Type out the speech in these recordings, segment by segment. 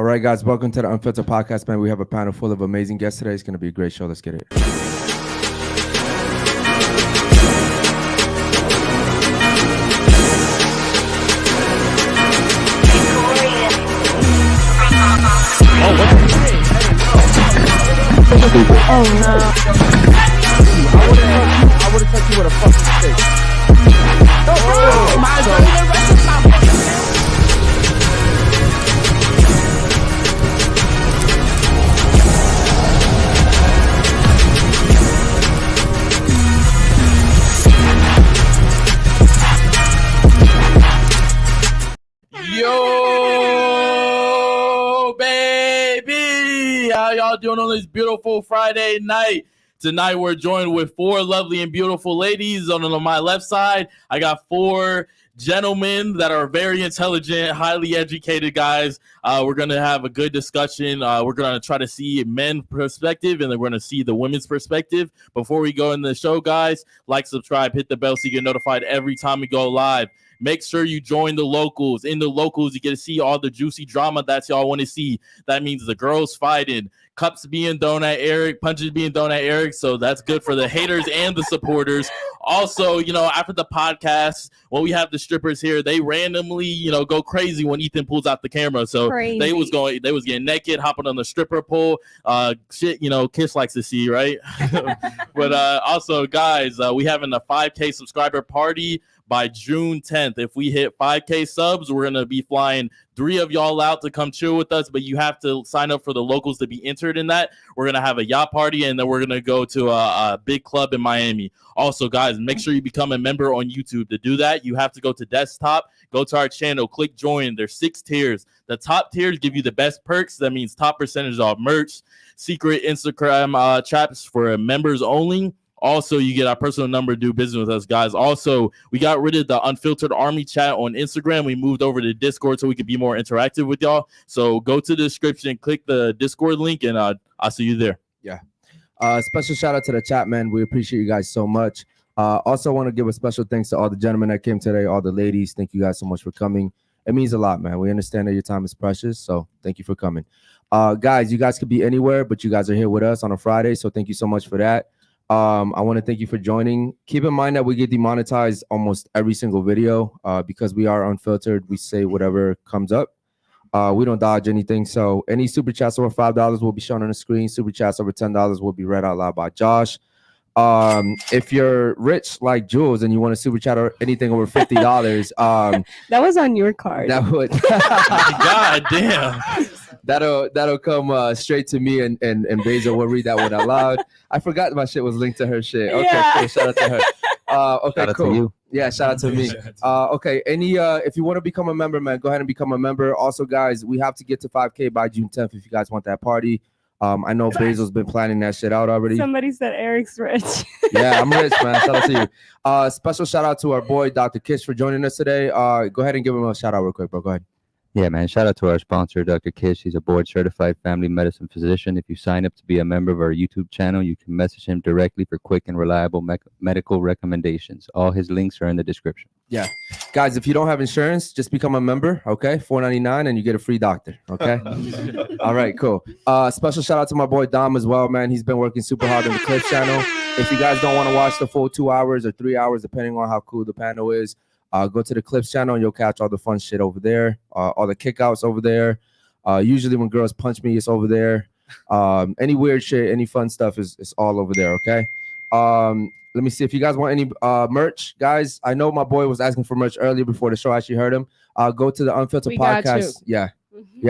All right, guys, welcome to the Unfiltered Podcast, man. We have a panel full of amazing guests today. It's going to be a great show. Let's get it. Oh, what? Oh, no. I would have touched you with a fucking stick. Yo, baby, how y'all doing on this beautiful Friday night? Tonight we're joined with four lovely and beautiful ladies. On my left side, I got four gentlemen that are very intelligent, highly educated guys. We're going to have a good discussion. We're going to try to see men's perspective, and then we're going to see the women's perspective. Before we go in the show, guys, like, subscribe, hit the bell so you get notified every time we go live. Make sure you join the locals. In the locals, you get to see all the juicy drama that y'all want to see. That means the girls fighting, cups being thrown at Eric, punches being thrown at Eric. So that's good for the haters and the supporters. Also, after the podcast, when we have the strippers here, they randomly, go crazy when Ethan pulls out the camera. So crazy. they was getting naked, hopping on the stripper pole. Shit, Kish likes to see, right? But also, guys, we having a 5K subscriber party by June 10th. If we hit 5K subs, we're going to be flying 3 of y'all out to come chill with us, but you have to sign up for the locals to be entered in that. We're going to have a yacht party, and then we're going to go to a big club in Miami. Also, guys, make sure you become a member on YouTube. To do that, you have to go to desktop, go to our channel, click join. There's 6 tiers. The top tiers give you the best perks. That means top percentage off merch, secret Instagram traps for members only. Also, you get our personal number to do business with us, guys. Also, we got rid of the Unfiltered Army chat on Instagram. We moved over to Discord so we could be more interactive with y'all. So go to the description, click the Discord link, and I'll see you there. Yeah. Special shout out to the chat, man. We appreciate you guys so much. Also want to give a special thanks to all the gentlemen that came today, all the ladies. Thank you guys so much for coming. It means a lot, man. We understand that your time is precious, so thank you for coming. Guys, you guys could be anywhere, but you guys are here with us on a Friday, so thank you so much for that. I want to thank you for joining. Keep in mind that we get demonetized almost every single video because we are unfiltered. We say whatever comes up. We don't dodge anything. So any super chats over $5 will be shown on the screen. Super chats over $10 will be read out loud by Josh. If you're rich like Jules and you want to super chat or anything over $50, that was on your card. that would God damn. that'll come straight to me and Basil will read that one out loud. I forgot my shit was linked to her shit. Okay, Yeah. cool. Shout out to her. Okay, Shout out cool. to you. Yeah, shout out to me. Okay, if you want to become a member, man, go ahead and become a member. Also, guys, we have to get to 5K by June 10th if you guys want that party. I know Basil's been planning that shit out already. Somebody said Eric's rich. Yeah, I'm rich, man. Shout out to you. Special shout out to our boy, Dr. Kish, for joining us today. Go ahead and give him a shout out real quick, bro. Go ahead. Yeah, man. Shout out to our sponsor, Dr. Kish. He's a board-certified family medicine physician. If you sign up to be a member of our YouTube channel, you can message him directly for quick and reliable medical recommendations. All his links are in the description. Yeah. Guys, if you don't have insurance, just become a member, okay? $4.99 and you get a free doctor, okay? All right, cool. Special shout out to my boy Dom as well, man. He's been working super hard on the Clips channel. If you guys don't want to watch the full 2 hours or 3 hours, depending on how cool the panel is, go to the Clips channel and you'll catch all the fun shit over there, all the kickouts over there. Usually when girls punch me, it's over there. Any weird shit, any fun stuff is all over there, okay? Let me see if you guys want any merch, guys. I know my boy was asking for merch earlier before the show. I actually heard him. Go to the Unfiltered Podcast. Yeah,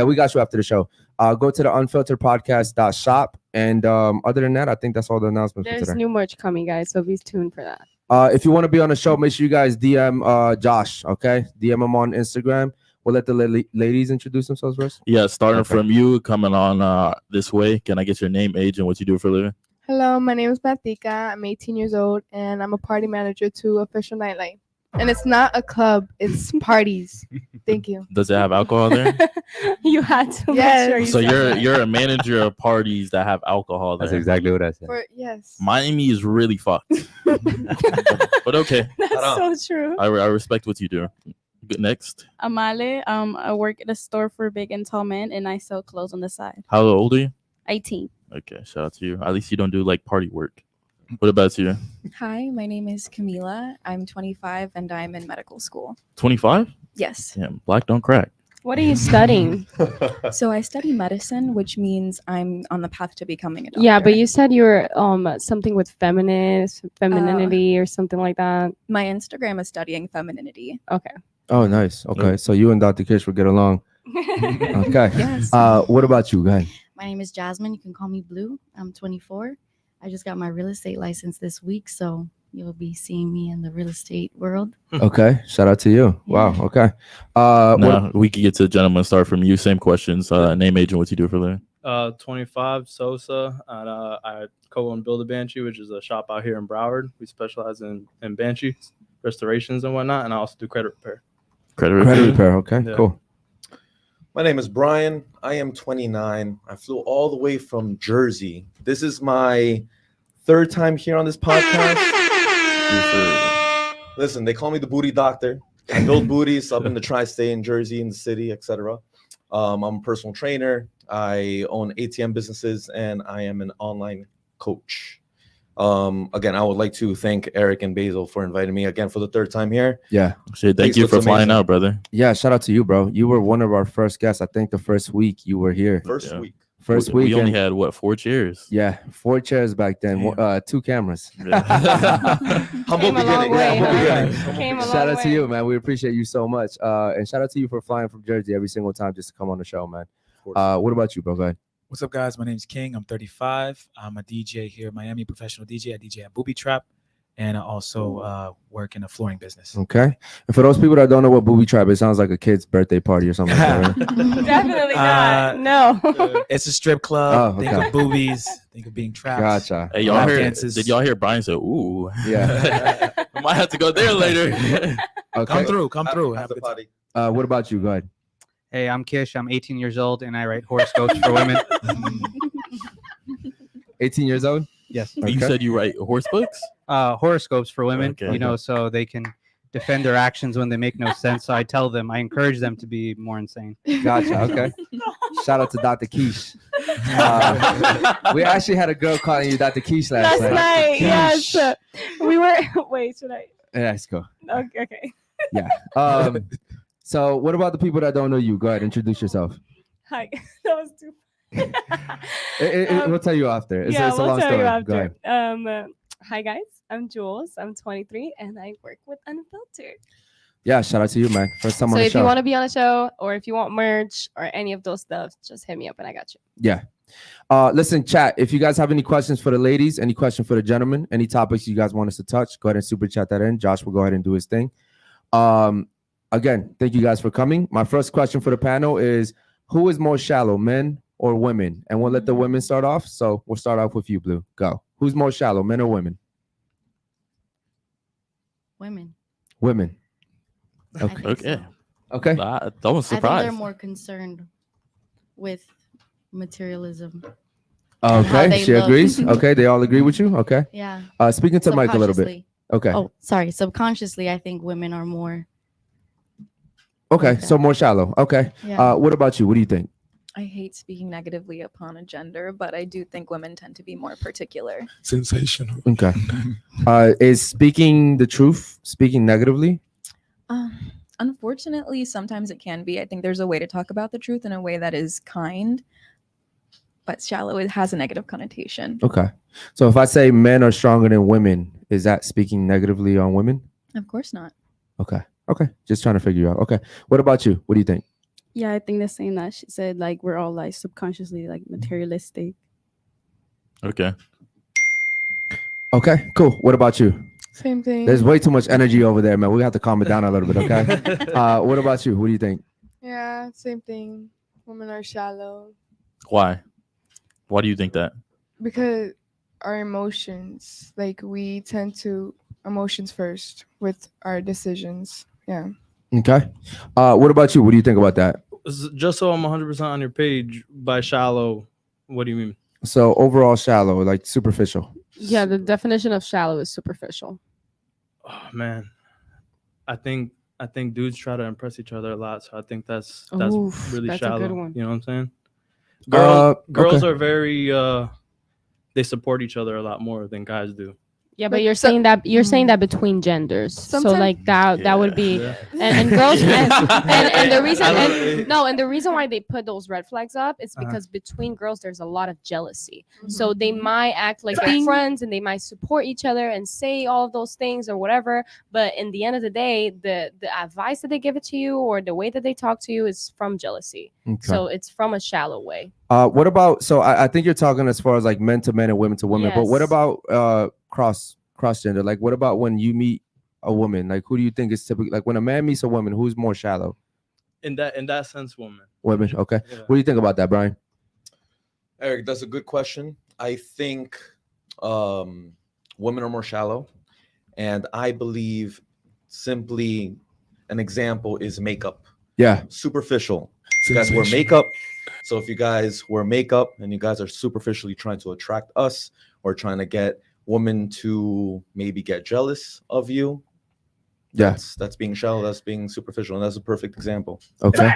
we got you after the show. Go to the unfilteredpodcast.shop. And other than that, I think that's all the announcements for There's today. new merch coming, guys, so be tuned for that. If you want to be on the show, make sure you guys DM Josh, okay? DM him on Instagram. We'll let the ladies introduce themselves first. Yeah, starting from you, coming on this way. Can I get your name, age, and what you do for a living? Hello, my name is Batika. I'm 18 years old, and I'm a party manager to Official Nightlight. And it's not a club, it's parties. Thank you. Does it have alcohol there? You had to Yes. make sure you So said you're a manager of parties that have alcohol there. That's exactly what I said. Yes. Miami is really fucked. But okay. That's so true. I respect what you do. Good, next. Amale. I work at a store for big and tall men, and I sell clothes on the side. How old are you? 18. Okay, shout out to you. At least you don't do like party work. What about you? Hi, my name is Camila. I'm 25 and I'm in medical school. 25? Yes. Damn, black don't crack. What are you studying? So I study medicine, which means I'm on the path to becoming a doctor. Yeah, but you said you were something with femininity or something like that. My Instagram is studying femininity. Okay. Oh, nice. Okay, so you and Dr. Kish will get along. Okay. Yes. What about you? Go ahead. My name is Jasmine. You can call me Blue. I'm 24. I just got my real estate license this week, so you'll be seeing me in the real estate world. Okay, shout out to you. Wow. Okay. Now we can get to the gentleman. Start from you. Same questions. Name, age, and what you do for a living. 25, Sosa, and I co-own Build a Banshee, which is a shop out here in Broward. We specialize in Banshee restorations and whatnot, and I also do credit repair. Credit repair. Okay, Yeah. cool. My name is Brian. I am 29. I flew all the way from Jersey. This is my third time here on this podcast. Listen, they call me the booty doctor. I build booties up in the tri-state in Jersey, in the city, etc. I'm a personal trainer. I own ATM businesses, and I am an online coach. Again, I would like to thank Eric and Basil for inviting me again for the third time here. Yeah. Shit, thank you for flying out, brother. Yeah, shout out to you, bro. You were one of our first guests. I think the first week you were here. First Yeah. week. First week. We only had what, 4 chairs? Yeah, 4 chairs back then. 2 cameras. Humble Came a long beginning. way, Humble huh? beginning. Came a Shout long out to way. you, man. We appreciate you so much. And shout out to you for flying from Jersey every single time just to come on the show, man. What about you, bro? Go ahead. What's up, guys? My name's King. I'm 35. I'm a DJ here in Miami, professional DJ. I DJ at Booby Trap, and I also work in a flooring business. Okay. And for those people that don't know what Booby Trap is, it sounds like a kid's birthday party or something like that, right? Definitely not. No. It's a strip club. Oh, Think okay. of boobies. Think of being trapped. Gotcha. Hey, y'all Lap hear? dances. Did y'all hear Brian say, "Ooh"? Yeah. I might have to go there later. Okay. Come through. Come through. Have Have a the good time. party. What about you? Go ahead. Hey, I'm Kish. I'm 18 years old and I write horoscopes for women. 18 years old? Yes. You Okay. said you write horse books? Horoscopes for women, Okay. you know, so they can defend their actions when they make no sense. So I tell them, I encourage them to be more insane. Gotcha. Okay. Shout out to Dr. Quiche. We actually had a girl calling you Dr. Quiche last Last night, yes. We were. Wait, should I? Yeah, let's go. Okay. Yeah. So what about the people that don't know you? Go ahead, introduce yourself. Hi. That was too. We'll tell you after. It's a we'll long tell story. you Go after. ahead. Hi guys, I'm Jules. I'm 23 and I work with Unfilterd. Yeah, shout out to you, man. First time on So the if show. you want to be on a show or if you want merch or any of those stuff, just hit me up and I got you. Yeah. Listen, chat. If you guys have any questions for the ladies, any question for the gentlemen, any topics you guys want us to touch, go ahead and super chat that in. Josh will go ahead and do his thing. Again, thank you guys for coming. My first question for the panel is, who is more shallow, men or women? And we'll let the women start off. So we'll start off with you, Blue. Go. Who's more shallow, men or women? Women. Women. I Okay. think Okay. so. Okay. That was I think surprised. they're more concerned with materialism. how Okay. they She look. agrees. Okay. They all agree with you. Okay. Yeah. Speaking to Mike a little bit. Subconsciously. Okay. Oh, sorry. Subconsciously, I think women are more. Okay. like So that. more shallow. Okay. Yeah. What about you? What do you think? I hate speaking negatively upon a gender, but I do think women tend to be more particular. Sensational. Okay. Is speaking the truth, speaking negatively? Unfortunately, sometimes it can be. I think there's a way to talk about the truth in a way that is kind, but shallow, it has a negative connotation. Okay. So if I say men are stronger than women, is that speaking negatively on women? Of course not. Okay. Okay. Just trying to figure you out. Okay. What about you? What do you think? Yeah, I think the same that she said, like we're all like subconsciously like materialistic. Okay. Okay. Cool. What about you? Same thing. There's way too much energy over there, man. We have to calm it down a little bit. Okay. What about you? What do you think? Yeah, same thing. Women are shallow Why? Why do you think that? because our emotions, like we tend to emotions first with our decisions. Yeah. Okay. What about you? What do you think about that? Just so I'm 100% on your page, by shallow, what do you mean? So overall shallow, like superficial. Yeah, the definition of shallow is superficial. Oh, man. I think I think dudes try to impress each other a lot, so I think that's Oof, really that's a shallow. good one. You know what I'm saying? Girls Okay. are very they support each other a lot more than guys do. Yeah, but you're saying that between genders. So Sometimes- like that would be Yeah. and girls and the reason I don't know. and the reason why they put those red flags up is because between girls there's a lot of jealousy. So they might act like they're friends and they might support each other and say all of those things or whatever. But in the end of the day, the advice that they give it to you or the way that they talk to you is from jealousy. Okay. So it's from a shallow way. What about? So I think you're talking as far as like men to men and women to women. But what Yes. about cross gender? Like, what about when you meet a woman? Like, who do you think is typically like when a man meets a woman? Who's more shallow? In that sense, woman. Women. Okay. Yeah. What do you think about that, Brian? Eric, that's a good question. I think women are more shallow, and I believe simply an example is makeup. Yeah. Superficial. You guys wear makeup. So if you guys wear makeup and you guys are superficially trying to attract us or trying to get women to maybe get jealous of you, Yeah. that's being shallow, that's being superficial, and that's a perfect example. Okay.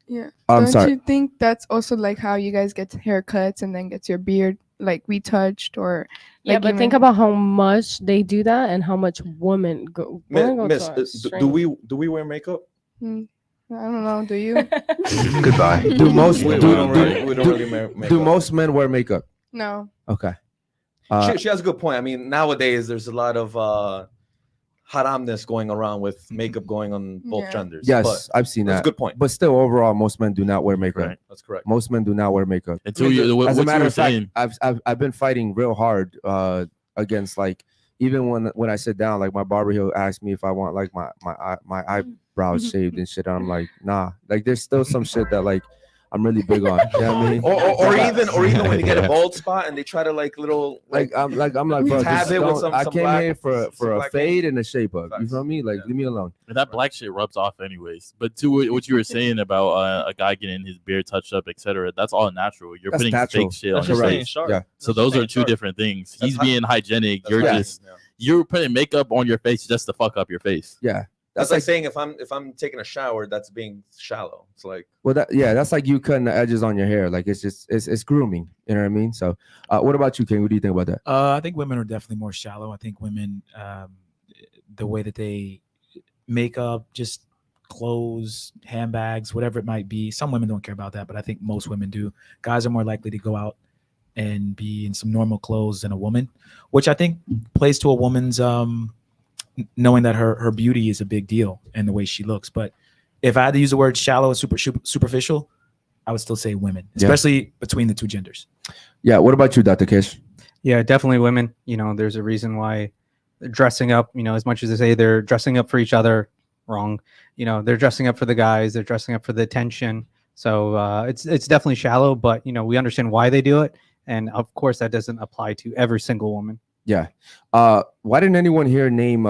Yeah. I'm Don't sorry. you think that's also like how you guys get haircuts and then gets your beard like retouched or Yeah, but think about how much they do that and how much women go. women go Miss, to a do shrink. we wear makeup? I don't know. Do you? Goodbye. Do most We don't really wear makeup. do most men wear makeup? No. Okay. She has a good point. I mean, nowadays there's a lot of haramness going around with makeup going on both genders. Yes, but I've seen that's that. a good point. But still, overall, most men do not wear makeup. Right. That's correct. Most men do not wear makeup. Until you, what As a you matter were of fact, saying. I've been fighting real hard against like even when I sit down, like my barber, he'll ask me if I want like my eyebrows shaved and shit. I'm like, nah. Like there's still some shit that like I'm really big on. You know what I mean? or even when you get a bald spot and they try to like little I'm like, bro, tab just it with don't- some I came black- here for some a black fade and a shape up. You feel me? Like leave me alone. And that black shit rubs off anyways. But to what you were saying about a guy getting his beard touched up, etc., that's all natural. You're That's putting natural. fake shit That's on your just staying face. sharp. Yeah. So those are two different things. He's being hygienic. You're right. just you're putting makeup on your face just to fuck up your face. Yeah. That's like saying if I'm taking a shower, that's being shallow. It's like Well, that's like you cutting the edges on your hair. Like it's just it's grooming. You know what I mean? So, what about you, King? What do you think about that? I think women are definitely more shallow. I think women, the way that they make up, just clothes, handbags, whatever it might be. Some women don't care about that, but I think most women do. Guys are more likely to go out and be in some normal clothes than a woman, which I think plays to a woman's knowing that her beauty is a big deal and the way she looks. But if I had to use the word shallow and superficial, I would still say women, especially between the two genders. Yeah. What about you, Dr. Kish? Yeah, definitely women. You know, there's a reason why they're dressing up, you know, as much as they say they're dressing up for each other, wrong. You know, they're dressing up for the guys, they're dressing up for the attention. So it's definitely shallow, but, you know, we understand why they do it. And of course, that doesn't apply to every single woman. Yeah. Why didn't anyone here name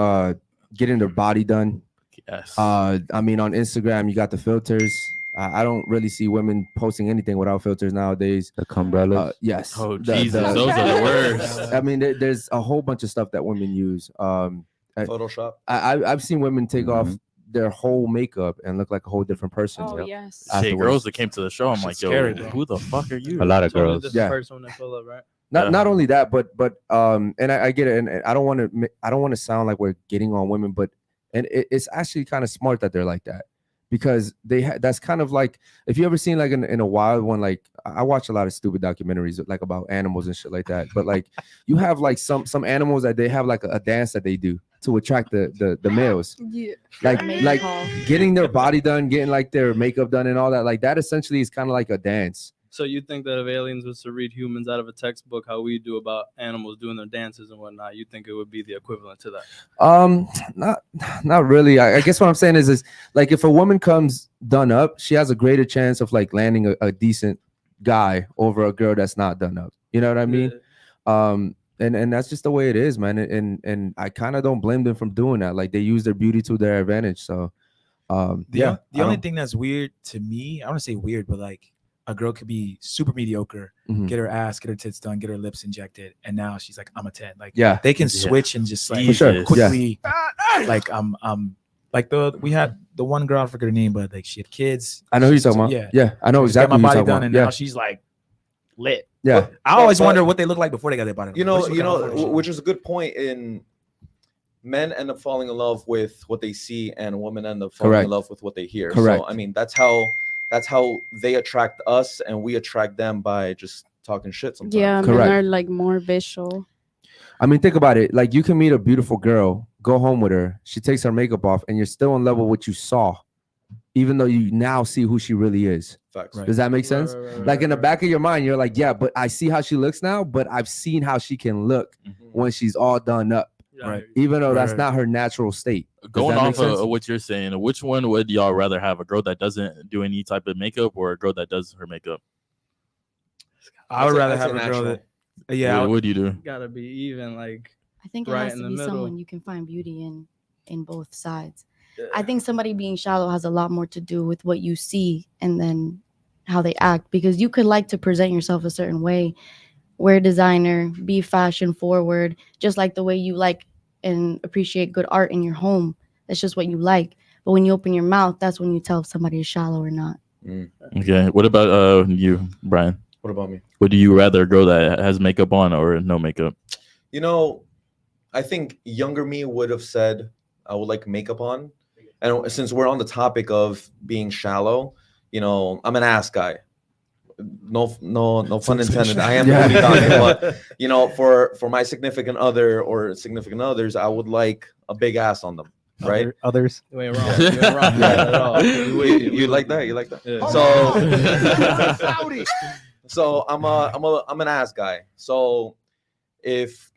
getting their body done? Yes. I mean, on Instagram, you got the filters. I don't really see women posting anything without filters nowadays. The umbrellas. Yes. Oh, Jesus, those are the worst. I mean, there's a whole bunch of stuff that women use. Photoshop. I've seen women take off their whole makeup and look like a whole different person. Oh, yes. Hey, afterwards. girls that came to the show, I'm like, yo, scary, bro. who the fuck are you? A lot of Totally girls. just Yeah. the first one that pull up, right? Not only that, but and I get it, and I don't want to sound like we're getting on women, but it's actually kind of smart that they're like that, because that's kind of like, if you ever seen like in a wild one, like I watch a lot of stupid documentaries like about animals and shit like that, but like you have like some animals that they have like a dance that they do to attract the males, Yeah. like getting their body done, getting like their makeup done and all that, like that essentially is kind of like a dance. So you think that if aliens was to read humans out of a textbook, how we do about animals doing their dances and whatnot, you think it would be the equivalent to that? Not really. I guess what I'm saying is like if a woman comes done up, she has a greater chance of like landing a decent guy over a girl that's not done up. You know what I mean? And that's just the way it is, man. And I kind of don't blame them from doing that. Like they use their beauty to their advantage. So The only thing that's weird to me, I don't want to say weird, but like a girl could be super mediocre, Mhm. get her ass, get her tits done, get her lips injected, and now she's like, I'm a 10. Like, Yeah. they can switch and just like For sure. quickly, like I'm Like we had the one girl, I forget her name, but like she had kids. I know who you're talking about. Yeah, I know exactly my who you're body talking done, about. and Yeah, now she's like lit. yeah. I always wonder what they look like before they got their body done. You know, which is a good point. In men end up falling in love with what they see, and women end up falling in love with what they hear. Correct. So I mean, that's how they attract us, and we attract them by just talking shit sometimes. Yeah, men Correct. are like more visual. I mean, think about it. Like, you can meet a beautiful girl, go home with her, she takes her makeup off, and you're still in love with what you saw, even though you now see who she really is. Facts. Does that make sense? Like, in the back of your mind, you're like, yeah, but I see how she looks now, but I've seen how she can look when she's all done up. Right. Even though that's not her natural state. Going off of what you're saying, which one would y'all rather have? A girl that doesn't do any type of makeup, or a girl that does her makeup? I would rather have a girl that. Yeah. What do you do? Gotta be even, like. I think it right has in to the be middle. someone you can find beauty in both sides. I think somebody being shallow has a lot more to do with what you see and then how they act, because you could like to present yourself a certain way, wear designer, be fashion forward, just like the way you like and appreciate good art in your home. That's just what you like. But when you open your mouth, that's when you tell if somebody is shallow or not. Okay. What about you, Brian? What about me? Would you rather a girl that has makeup on or no makeup? You know, I think younger me would have said I would like makeup on. And since we're on the topic of being shallow, you know, I'm an ass guy. No pun intended. I am the booty doctor, but you know, for my significant other or significant others, I would like a big ass on them. Right? Others. You ain't wrong. You ain't wrong at all. You like that? You like that? Yeah. So I'm an ass guy. So if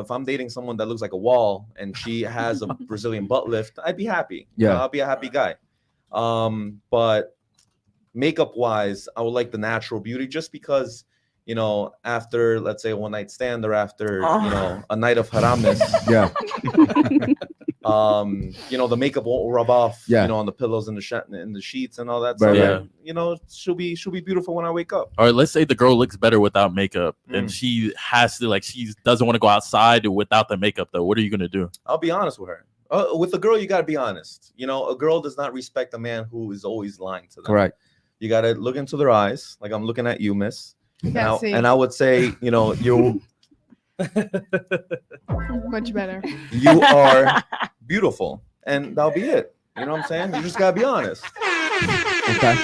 I'm dating someone that looks like a wall and she has a Brazilian butt lift, I'd be happy. Yeah. You know, I'll be a happy guy. But makeup wise, I would like the natural beauty, just because, you know, after, let's say, a one night stand, or after, you know, a night of haramis, you know, the makeup won't rub off, you know, on the pillows and the sheets and all that. So, you know, she'll be beautiful when I wake up. All right, let's say the girl looks better without makeup, and she has to, like, she doesn't want to go outside without the makeup, though. What are you gonna do? I'll be honest with her. With a girl, you gotta be honest. You know, a girl does not respect a man who is always lying to them. Correct. You gotta look into their eyes, like I'm looking at you, miss. Yeah, and I would say, you know, you much better. You are beautiful, and that'll be it. You know what I'm saying? You just gotta be honest. Okay.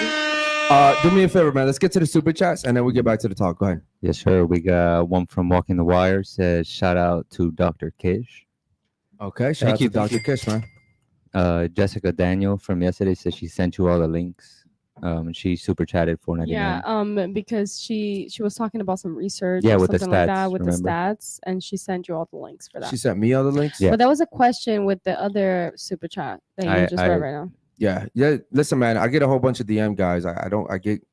Do me a favor, man. Let's get to the super chats, and then we get back to the talk. Go ahead. Yes, sir. We got one from Walking the Wire. Says, shout out to Dr. Kish. Okay. Shout out to Dr. Kish, man. Jessica Daniel from yesterday said she sent you all the links. She super chatted $4.99. Yeah, because she was talking about some research, Yeah, or with the something like that, stats, with remember? the stats, and she sent you all the links for that. She sent me all the links. Yeah. But that was a question with the other super chat that you just read right now. Yeah. Listen, man, I get a whole bunch of DM guys. I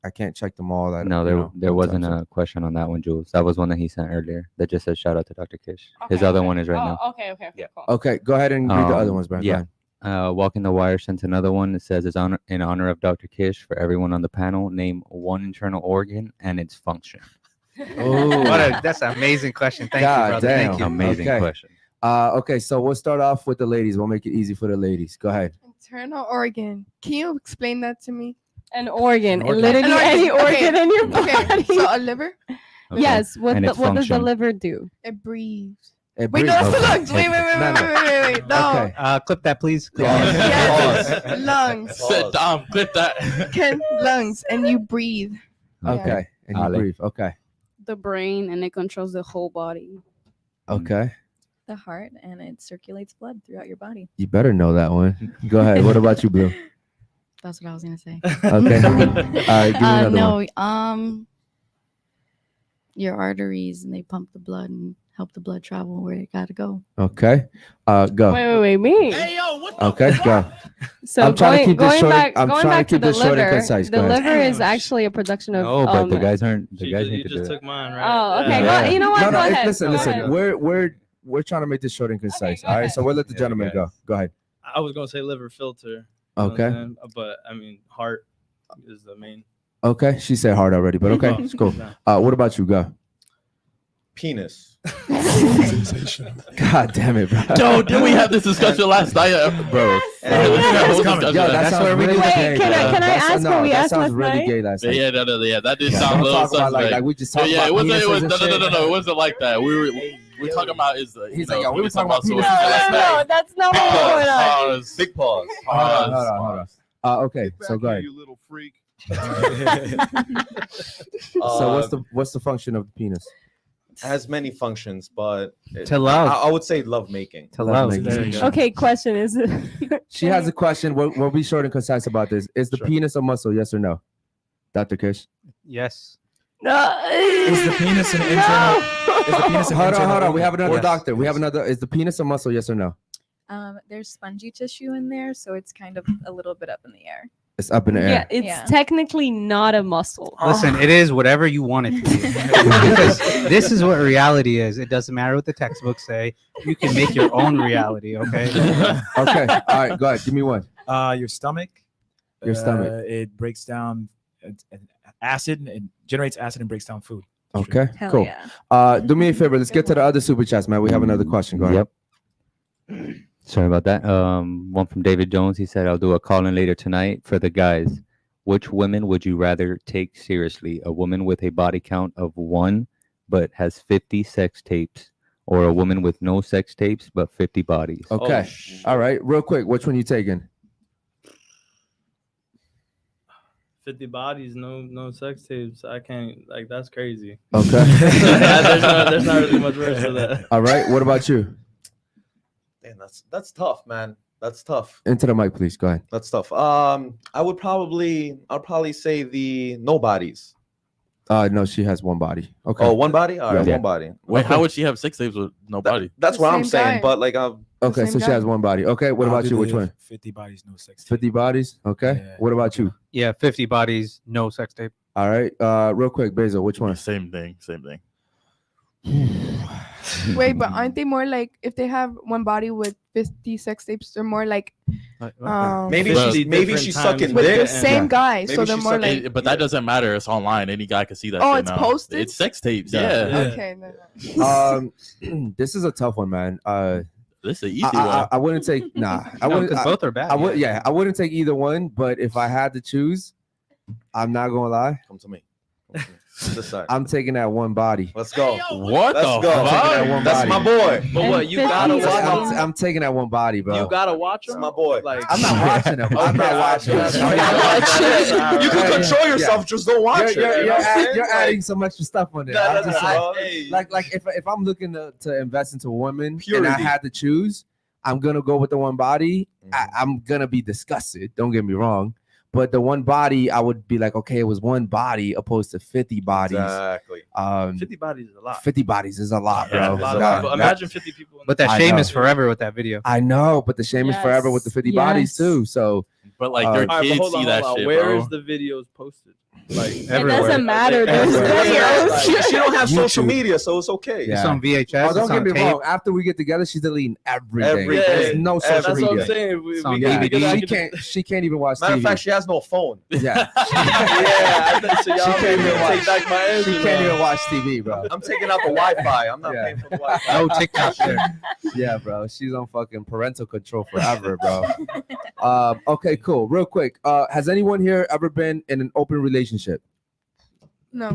can't check them all. No, there wasn't a question on that one, Jules. That was one that he sent earlier that just said shout out to Dr. Kish. His other one is right now. Okay, cool. Okay, go ahead and read the other ones, man. Go Yeah. ahead. Walking the Wire sent another one. It says, it's in honor of Dr. Kish, for everyone on the panel, name one internal organ and its function. Oh, that's an amazing question. Thank God you, brother. damn. Thank you. Amazing Okay. question. Okay, so we'll start off with the ladies. We'll make it easy for the ladies. Go ahead. Internal organ. Can you explain that to me? An organ, organ. literally any organ in your body. Okay, so a liver? Okay. Yes. What And its does the function. liver do? It breathes. It Wait, breathes. no, that's the Okay. lungs. Wait. No. Okay. Clip that, please. Yes, lungs. Said Dom, clip that. Lungs, and you breathe. Okay. And you Ale. breathe. Okay. The brain, and it controls the whole body. Okay. The heart, and it circulates blood throughout your body. You better know that one. Go ahead. What about you, Blue? That's what I was gonna say. Okay. All right. Give me another one. Your arteries, and they pump the blood and help the blood travel where it gotta go. Okay. Go. Wait, me. Okay. Go. So I'm trying to keep this going short. back, I'm going trying back to keep the this short and liver. concise. The Go ahead. liver is actually a production of. No, but the guys aren't. The guys You need to do just that. took mine, right? Oh, okay. Yeah. Go, you know what? No, Go ahead. listen. Go ahead. We're trying to make this short and concise. go All right. ahead. So we'll let the gentleman go. Go ahead. I was gonna say liver filter. You know what Okay. I'm saying? But I mean, heart is the main. Okay. She said hard already, but okay. It's cool. What about you? Go. Penis. God damn it, bro. Yo, did we have this discussion last night, bro? That sounds really gay. Can I ask what we that asked sounds last really night? gay last night. Yeah, no, that did Yeah, sound a don't little talk about suspect. like we just talked about it wasn't. penises and shit. No, it wasn't like that. We're talking about is the. He's like, yo, we were talking about muscle. penises. No, that's not what's going on. Pause. Big pause. Hold on. Okay, so go ahead. You little freak. So what's the function of the penis? Has many functions, but To love. I would say love making. To love. There you go. Okay, question is it? She has a question. We'll be short and concise about this. Is the penis a muscle? Yes or no? Dr. Kish? Yes. No. Is the penis an internal? Is the penis an Hold internal on. We have another organ? doctor. We have another. Is the penis a muscle? Yes or no? There's spongy tissue in there, so it's kind of a little bit up in the air. It's up in the Yeah, air. it's technically not a muscle. Listen, it is whatever you want it to be. Because this is what reality is. It doesn't matter what the textbooks say. You can make your own reality, okay? Okay. All right. Go ahead. Give me one. Your stomach. Your stomach. It breaks down acid and generates acid and breaks down food. Okay. Hell Cool. yeah. Do me a favor. Let's get to the other super chats, man. We have another question. Go ahead. Yep. Sorry about that. One from David Jones. He said, I'll do a call in later tonight for the guys. Which women would you rather take seriously? A woman with a body count of 1 but has 50 sex tapes, or a woman with no sex tapes but 50 bodies? Okay. All right. Real quick. Which one you taking? 50 bodies, no sex tapes. I can't, like, that's crazy. Okay. there's not really much worse for that. All right. What about you? Damn, that's tough, man. That's tough. Into the mic, please. Go ahead. That's tough. I'll probably say the nobodies. No, she has one body. Okay. Oh, one body? All right, Yeah. one body. Wait, Okay. how would she have 6 tapes with no body? That's The what I'm same saying. guy. But like, Okay, same so she guy. has one body. Okay, what I'll about do you? Which the one? 50 bodies, no sex. 50 bodies. Okay. Yeah. What about you? Yeah, 50 bodies, no sex tape. All right. Real quick, Basil, which one? Same thing. Wait, but aren't they more like if they have one body with 50 sex tapes, they're more like maybe Bro, she's different sucking times with dick. the same Yeah. guy, Maybe so they're she's more sucking- like But that doesn't matter. It's online. Any guy can see that. Oh, shit it's now. posted? It's sex tapes. Yeah. Yeah. okay. No. This is a tough one, man. This is an easy I one. wouldn't take nah. I No, wouldn't. because both are bad. I would. Yeah, I wouldn't take either one. But if I had to choose, I'm not gonna lie. Come to me. This side. I'm taking that one body. Let's go. What Let's the go. fuck? That's my boy. But what, you gotta And watch 50 them? I'm taking that one body, bro. You gotta watch That's them? my boy. Like, I'm not watching him. I'm not watching him. You can control yourself, just don't watch You're, it. you're adding some extra stuff on there. I'm just saying, Hey. like if I'm looking to invest into a woman and I Purity. had to choose, I'm gonna go with the one body. I'm gonna be disgusted. Don't get me wrong, but the one body, I would be like, okay, it was one body opposed to 50 bodies. Exactly. 50 bodies is a lot. 50 bodies is a lot, bro. Yeah, a lot of Nah, people. that- Imagine 50 people. But that I shame know. is forever with that video. I know, but the shame is forever with the 50 bodies Yes. too. So But like All your right, All right, but kids hold see on, that hold on. shit, Where bro. is the videos posted? Like It Everywhere. doesn't matter. There's Everywhere. videos. She don't have social YouTube. media, so it's okay. Yeah. It's on VHS. Oh, don't it's get on me tape. wrong. After we get together, she's deleting everything. Everything. There's no social That's what media. I'm saying. We It's on can- we can DVD. actually- She can't even watch Matter TV. of fact, she has no phone. yeah, Yeah, I think so. She Y'all can't can even watch- take back my answer. she can't even watch TV, bro. I'm taking out the Wi-Fi. I'm not Yeah. paying for the Wi-Fi. No TikTok there. Yeah, bro. She's on fucking parental control forever, bro. Okay, cool. Real quick. Has anyone here ever been in an open relationship? No. I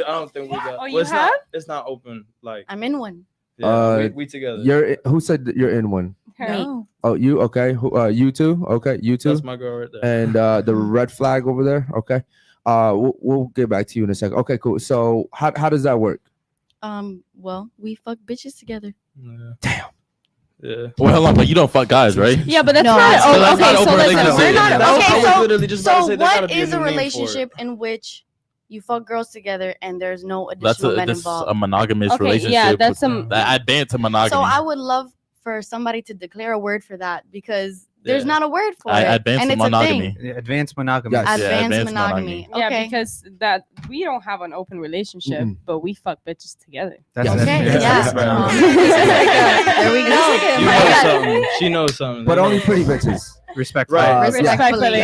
don't think we got. Oh, well, you it's have? It's not open. Like, I'm in one. yeah, we together. Who said that you're in one? No. Oh, you okay? You two? Okay, you two. That's my girl right there. And the red flag over there. Okay. We'll get back to you in a second. Okay, cool. So how does that work? Well, we fuck bitches together. Yeah. Damn. Yeah. Well, hold on, but you don't fuck guys, right? Yeah, but that's No, not. so Oh, that's okay, not so open listen, relationship. we're not. That's- Okay, I was so literally just about to So say there gotta what be a is a new name for it. relationship in which you fuck girls together and there's no That's additional men that's involved? a monogamous Okay, relationship. yeah, that's with- some. that advanced to monogamy. So I would love for somebody to declare a word for that because there's Yeah. not a word for I it, advanced and to it's a monogamy. thing. Yeah, advanced monogamy. Yes. Yeah, Advanced advanced monogamy. Yeah, Okay. because that we don't have an open relationship, Mm-mm. but we fuck bitches together. That's Okay, that's- yeah. There we You go. know something. She knows something. But only pretty bitches. respectful. Right. Respectfully.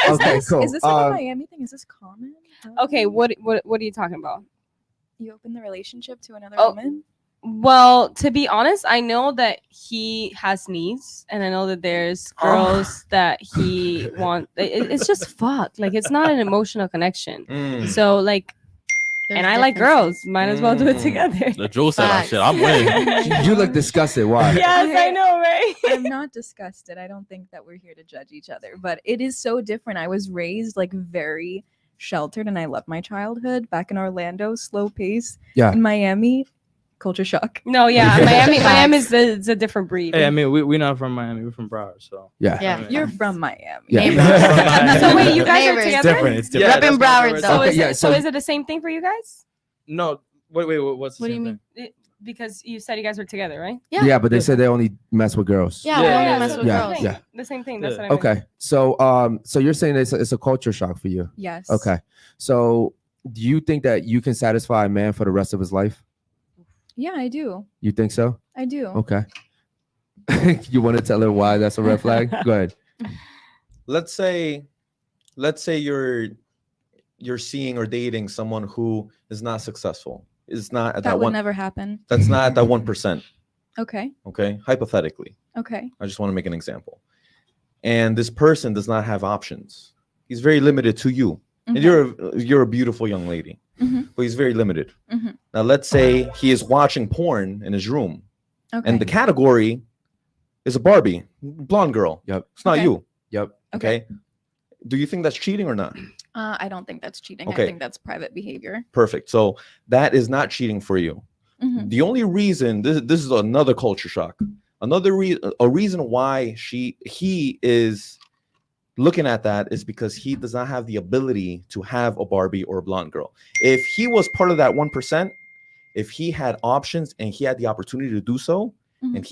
Okay, cool. Is this like a Miami thing? Is this common? Okay, what are you talking about? You open the relationship to another Oh. woman? Well, to be honest, I know that he has needs, and I know that there's girls that he wants. It's just fuck. Like, it's not an emotional connection. So, like, and I like girls. Might as well do it together. The Joe said, "Oh shit, I'm winning." You look disgusted. Why? Yes, I know, right? I'm not disgusted. I don't think that we're here to judge each other, but it is so different. I was raised like very sheltered, and I love my childhood back in Orlando, slow pace. Yeah. In Miami, culture shock. No, yeah, Miami is a different breed. Hey, I mean, we're not from Miami. We're from Broward, so. Yeah. Yeah. You're from Miami. Yeah. So wait, you guys are Neighbors. together? Different. It's Yeah, different. Repping that's Broward, what though. we're- Okay, So so- is it the same thing for you guys? No, wait, what's the What do same you mean? thing? Because you said you guys were together, right? Yeah, but they said they only mess with girls. Yeah, Yeah, we only yeah, mess yeah. with Yeah, girls. yeah. The same thing. That's Yeah. what I meant. Okay. So you're saying it's a culture shock for you. Yes. Okay. So do you think that you can satisfy a man for the rest of his life? Yeah, I do. You think so? I do. Okay. You want to tell her why that's a red flag? Go ahead. Let's say you're seeing or dating someone who is not successful. Is not at That that would one. never happen. That's not at that 1%. Okay. Okay. Hypothetically, Okay. I just want to make an example. And this person does not have options. He's very limited to you. And you're a beautiful young lady, Mhm. but he's very limited. Mhm. Now let's say he is watching porn in his room, Okay. and the category is a Barbie, blonde girl. Yep. It's not Okay. you. Yep. Okay. Do you think that's cheating or not? I don't think that's cheating. Okay. I think that's private behavior. Perfect. So that is not cheating for you. Mhm. The only reason this is another culture shock. A reason why he is looking at that is because he does not have the ability to have a Barbie or a blonde girl. If he was part of that 1%, if he had options and he had the opportunity to do so, Mhm. and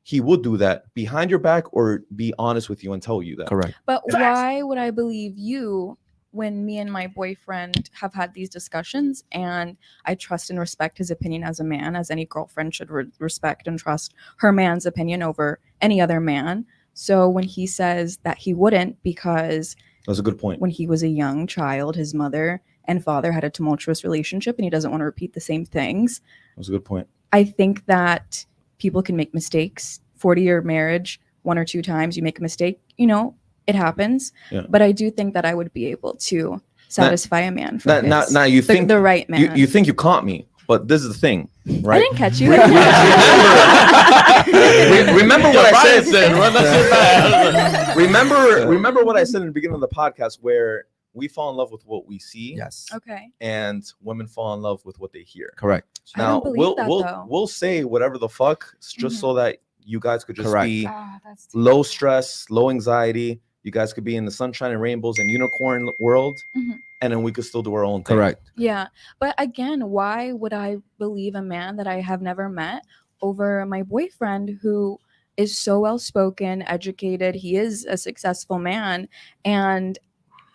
he would do that behind your back or be honest with you and tell you that. Correct. But why would I believe you when me and my boyfriend have had these discussions and I trust and respect his opinion as a man, as any girlfriend should respect and trust her man's opinion over any other man? So when he says that he wouldn't because That's a good point. when he was a young child, his mother and father had a tumultuous relationship and he doesn't want to repeat the same things, That's a good point. I think that people can make mistakes. 40-year marriage, 1 or 2 times you make a mistake, it happens. Yeah. But I do think that I would be able to satisfy a man for Now you think the right man. You think you caught me, but this is the thing, I right? didn't catch you. Remember what I said. Run that shit back. Remember what I said in the beginning of the podcast, where we fall in love with what we see, Yes. Okay. and women fall in love with what they hear. Correct. I Now don't believe we'll that, we'll though. we'll say whatever the fuck, just Mhm. so that you guys could just Correct. be That's too low stress, low anxiety. You guys could be in the sunshine and rainbows and unicorn world, Mhm. and then we could still do our own thing. Correct. Yeah. But again, why would I believe a man that I have never met over my boyfriend who is so well spoken, educated? He is a successful man. And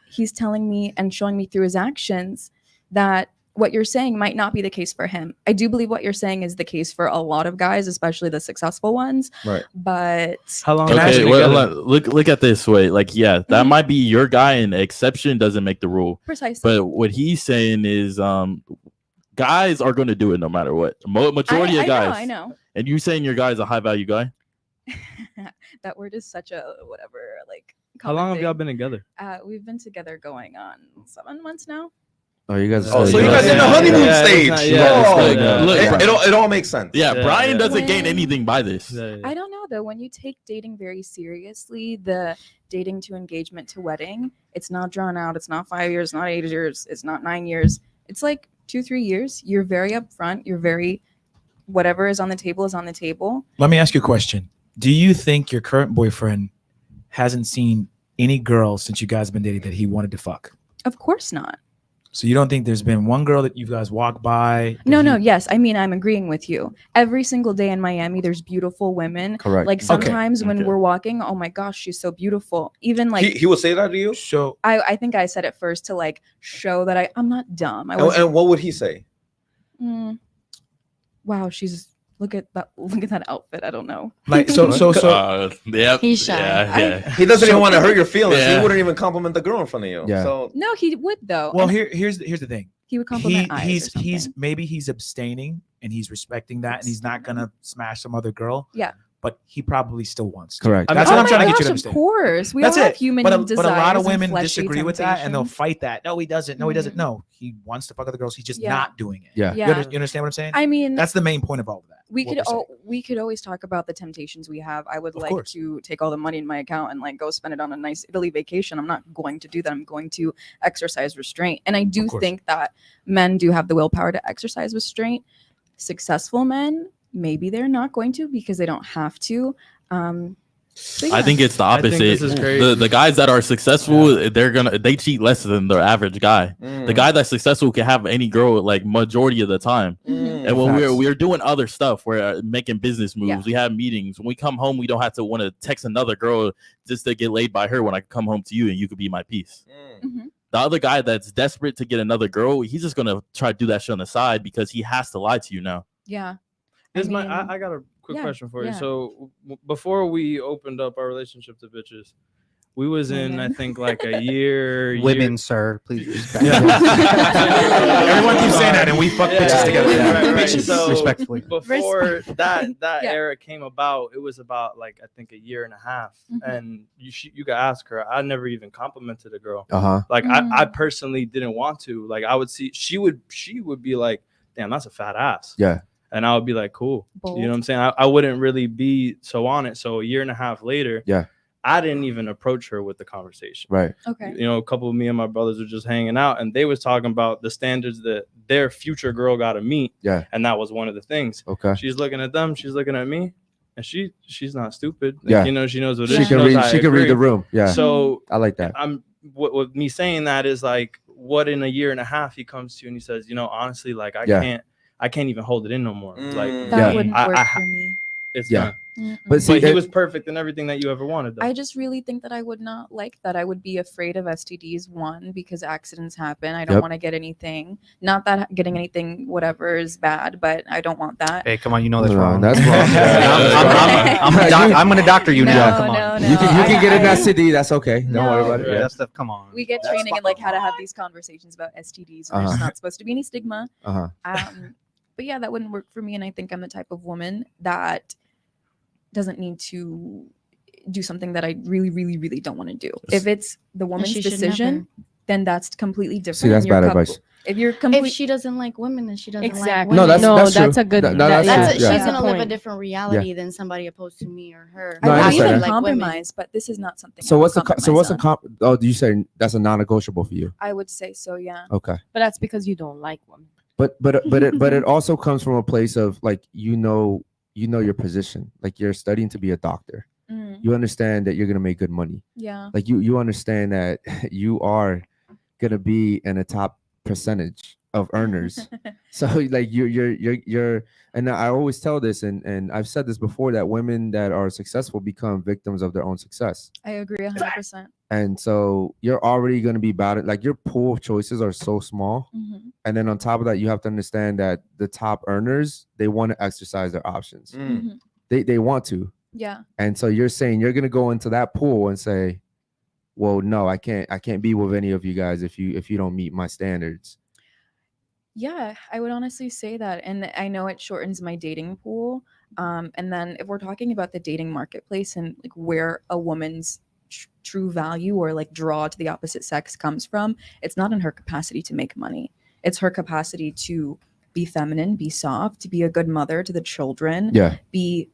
he's telling me and showing me through his actions that what you're saying might not be the case for him. I do believe what you're saying is the case for a lot of guys, especially the successful ones. Right. But How long? Okay, have you well, been together? look at this way. Like, yeah, that Mhm. might be your guy, and the exception doesn't make the rule. precisely. But what he's saying is, guys are going to do it no matter what. Majority of guys. I know. And you saying your guy's a high value guy? That word is such a whatever. Like, How long common have y'all thing. been together? We've been together going on 7 months now. Oh, you guys. Oh, are so still you guys young. in the Yeah, honeymoon yeah, it's stage? not- yeah, Oh, it's like, look, it all makes sense. Yeah, Yeah, Brian yeah. doesn't gain When- anything by this. Yeah, yeah. I don't know though. When you take dating very seriously, the dating to engagement to wedding, it's not drawn out. It's not 5 years, not 8 years. It's not 9 years. It's like 2-3 years. You're very upfront. You're very, whatever is on the table is on the table. Let me ask you a question. Do you think your current boyfriend hasn't seen any girl since you guys have been dating that he wanted to fuck? Of course not. So you don't think there's been one girl that you guys walk by? that No. he- Yes, I mean I'm agreeing with you. Every single day in Miami, there's beautiful women. Correct. Like sometimes when Okay. we're walking, oh my gosh, she's so beautiful. Even like He would say that to you. So I think I said it first to like show that I'm not dumb. I And, was and what would he say? wow, look at that outfit. I don't know. like so Yeah, He's shy. Yeah. He doesn't even want to hurt your feelings. Yeah. He wouldn't even compliment the girl in front of you. Yeah. So No, he would though. well And here's the thing. He would compliment eyes or he's something. maybe he's abstaining and he's respecting that and he's not gonna smash some other girl. Yeah. But he probably still wants to. Correct. That's Oh what I'm my trying to get you gosh, to of understand. course. We That's all have it. human but a lot desires of and women fleshly disagree with that and they'll temptation. fight that. No, he doesn't. No, he doesn't. No, he wants to fuck other girls. He's just Yeah. not doing it. Yeah. Yeah. You understand what I'm saying? I mean, That's the main point of all of that. we what could we're saying. we could always talk about the temptations we have. I would Of like course. to take all the money in my account and like go spend it on a nice Italy vacation. I'm not going to do that. I'm going to exercise restraint. And I do course. think that men do have the willpower to exercise restraint. Successful men, maybe they're not going to because they don't have to. So I yeah. think it's the I think opposite. this is crazy. The guys that are successful, they cheat less than the average guy. The guy that's successful can have any girl like majority of the time. And when we're doing other stuff, we're making business moves. Yeah. We have meetings. When we come home, we don't have to want to text another girl just to get laid by her when I come home to you and you could be my piece. Mhm. The other guy that's desperate to get another girl, he's just gonna try to do that shit on the side because he has to lie to you now. Yeah. I got a quick yeah, question for you. yeah. So before we opened up our relationship to bitches, we was in I think like a year. Women, sir, please respect. Everyone keeps saying that, and we fuck bitches together. Right. Bitches, So respectfully. before that Yeah. era came about, it was about like I think a year and a half, Mhm. and you could ask her. I never even complimented a girl. Uh-huh. Like I personally didn't want to. Like I would see she would be like, damn, that's a fat ass. Yeah. And I would be like, cool. Bold. You know what I'm saying? I wouldn't really be so on it. So a year and a half later, Yeah. I didn't even approach her with the conversation. Right. Okay. You know, a couple of me and my brothers were just hanging out and they was talking about the standards that their future girl got to meet. Yeah. And that was one of the things. Okay. She's looking at them, she's looking at me, and she's not stupid. Like, Yeah. you know, she knows what it She is. can knows read. I She can read the agree. room. Yeah. So I like that. I'm what me saying that is like, what in a year and a half he comes to you and he says, you know, honestly, like I can't even hold it in no more. Like That Yeah. wouldn't work for me. it's Yeah. not. Mm-mm. But see, But he it- was perfect in everything that you ever wanted. Though. I just really think that I would not like that. I would be afraid of STDs, one, because accidents happen. I don't Yep. want to get anything. Not that getting anything, whatever, is bad, but I don't want that. Hey, come on, you know that's No, wrong. that's wrong. I'm gonna doctor you now. No, Come on. no, no. You can get an I- STD. That's okay. Don't worry about it. Yeah, Yeah. that stuff. Come on. We get training in like how to have these conversations about STDs, and there's not supposed to be any stigma. Uh-huh. But yeah, that wouldn't work for me. And I think I'm the type of woman that doesn't need to do something that I really, really, really don't want to do. If it's the woman's she should decision, then that's completely different. See, that's and you're bad couple- advice. If you're If completely, she doesn't like women, then she doesn't like Exactly. women. that's true. that's a good. No, that- that's yeah. That's yeah. she's That's gonna the live a point. different reality than somebody opposed to me or her. No, I I believe understand in that. compromise, but this is not something. So I would what's the compromise on. oh, do you say that's a non-negotiable for you? I would say so. Yeah. Okay. But that's because you don't like women. But it also comes from a place of like you know your position. Like you're studying to be a doctor. Mm, You understand that you're gonna make good money. yeah. Like you understand that you are gonna be in a top percentage of earners. So like you're and I always tell this and I've said this before that women that are successful become victims of their own success. I agree 100%. And so you're already going to be battered. Like your pool of choices are so small. Mm-hmm. And then on top of that, you have to understand that the top earners, they want to exercise their options. Mm-hmm. They want to. Yeah. And so you're saying you're going to go into that pool and say, well, no, I can't be with any of you guys if you don't meet my standards. Yeah, I would honestly say that. And I know it shortens my dating pool. And then if we're talking about the dating marketplace and like where a woman's true value or like draw to the opposite sex comes from, it's not in her capacity to make money. It's her capacity to be feminine, be soft, to be a good mother to the children, Yeah. be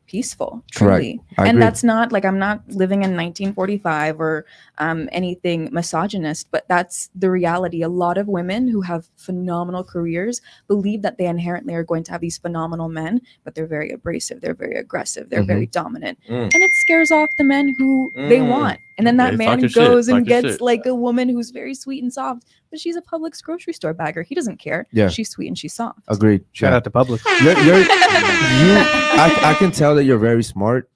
peaceful, Correct. truly. I And agree. that's not like I'm not living in 1945 or anything misogynist, but that's the reality. A lot of women who have phenomenal careers believe that they inherently are going to have these phenomenal men, but they're very abrasive, they're very aggressive, they're very dominant. And it scares off the men who they want. And then that Okay, man talk your shit, goes and talk your gets shit. like a woman who's very sweet and soft, but she's a Publix grocery store bagger. He doesn't care. Yeah. She's sweet and she's soft. Agreed. Shout out to Public. I can tell that you're very smart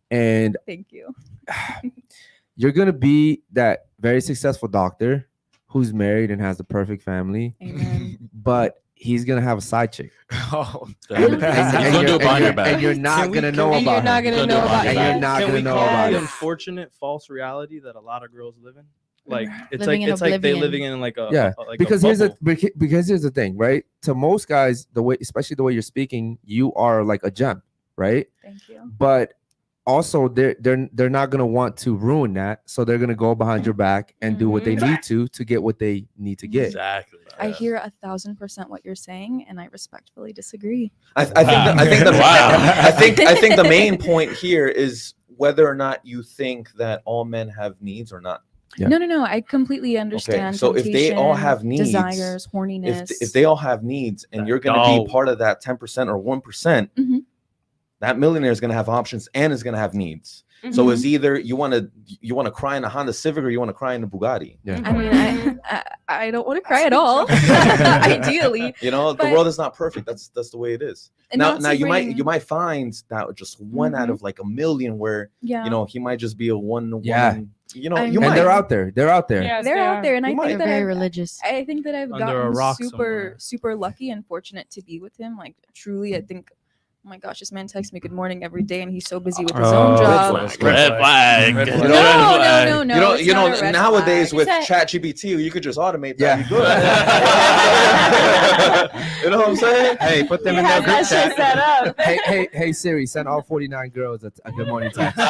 and Thank you. you're going to be that very successful doctor who's married and has the perfect family. Amen. But he's going to have a side chick. Oh, He's gonna do it behind your back. And you're not going to know And about you're not her. gonna know about And it. you're not Can going we to know call about the it. unfortunate false reality that a lot of girls live in? Like it's Living in like they oblivion. living in like a Yeah, like because a here's bubble. because here's the thing, right? To most guys, the way, especially the way you're speaking, you are like a gem, right? Thank you. But also they're not gonna want to ruin that, so they're gonna go behind your back and do what they need to get what they need to get. Exactly. I hear 1,000% what you're saying, and I respectfully disagree. I think the main point here is whether or not you think that all men have needs or not. Yeah. No. I completely understand. So if they all temptation, have needs, desires, horniness. if they all have needs, and you're going to be part of that 10% or 1%, that millionaire is going to have options and is going to have needs. So it's either you want to cry in a Honda Civic or you want to cry in a Bugatti. Yeah. I mean, I don't want to cry at all. Ideally, You know, the But- world is not perfect. That's the way it is. And Now not to you bring- might find that just one out of like a million where yeah, you know he might just be a one. Yeah. Woman, you know, I you mean- might. And they're out there. They're out there. Yes, they're they out are. there, and I You think might. that Very I've, religious. I think that I've Under a gotten rock super somewhere. lucky and fortunate to be with him. Like truly, I think. Oh my gosh, this man texts me good morning every day, and he's so busy with his own job. Red flag. Red Red flag. flag. No. You know, it's not a red nowadays flag. with Is ChatGPT, you could just automate that. Yeah. You good. You know what I'm saying? Hey, put them in Yeah, their group that shit chat. set up. Hey Siri, send all 49 girls a good morning text. No.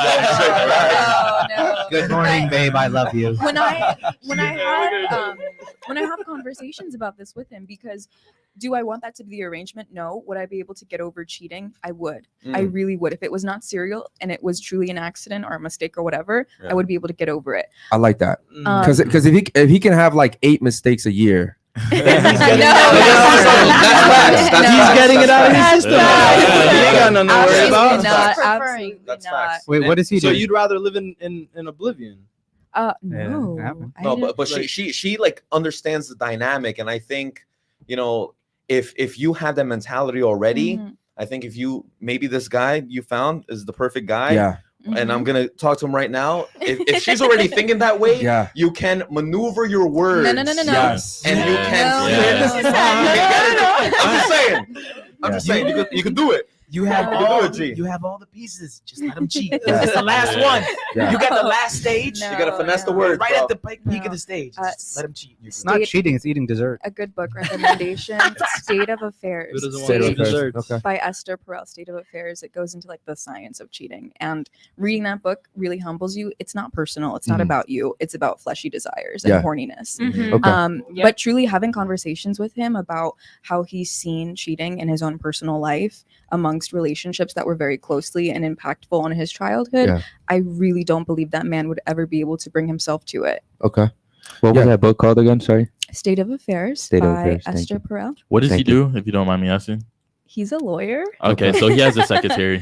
Good morning, babe. I love you. when I have conversations about this with him, because do I want that to be the arrangement? No. Would I be able to get over cheating? I would. I really would. If it was not serial and it was truly an accident or a mistake or whatever, Yeah. I would be able to get over it. I like that Um, because if he can have like 8 mistakes a year, He's getting it out of his system. He ain't got nothing to worry Absolutely about. not. Preferring. Absolutely That's not. facts. Wait, what does he So do? you'd rather live in oblivion? No. happened. I No, didn't- but she like understands the dynamic, and I think you know if you had that mentality already, Mhm. I think if you maybe this guy you found is the perfect guy. yeah, And I'm gonna talk to him right now. If she's already thinking that way, yeah, you can maneuver your words. No. yes, And you can. No, Yes. no, I'm just saying. I'm Yeah. just saying you can do it. You have You can do all it, G. you have all the pieces. Just let them cheat. Yeah. It's the last Yeah. one. yeah. You got the last stage. No. You gotta finesse the no. words, right bro. at the peak No. of the stage. Just let them cheat. It's not cheating. It's eating dessert. A good book recommendation: State of Affairs. Who doesn't want State to of eat affairs. desserts? Okay. By Esther Perel. State of Affairs. It goes into like the science of cheating, and reading that book really humbles you. It's not personal. It's not Mhm. about you. It's about fleshy desires and Yeah. horniness. Mhm. Okay. Yep. But truly having conversations with him about how he's seen cheating in his own personal life amongst relationships that were very closely and impactful on his childhood, Yeah. I really don't believe that man would ever be able to bring himself to it. Okay. What was that book called again? Sorry. State of Affairs State of by Affairs, thank Esther you. Perel. What does he Thank you. do, if you don't mind me asking? He's a lawyer. Okay, so he has a secretary.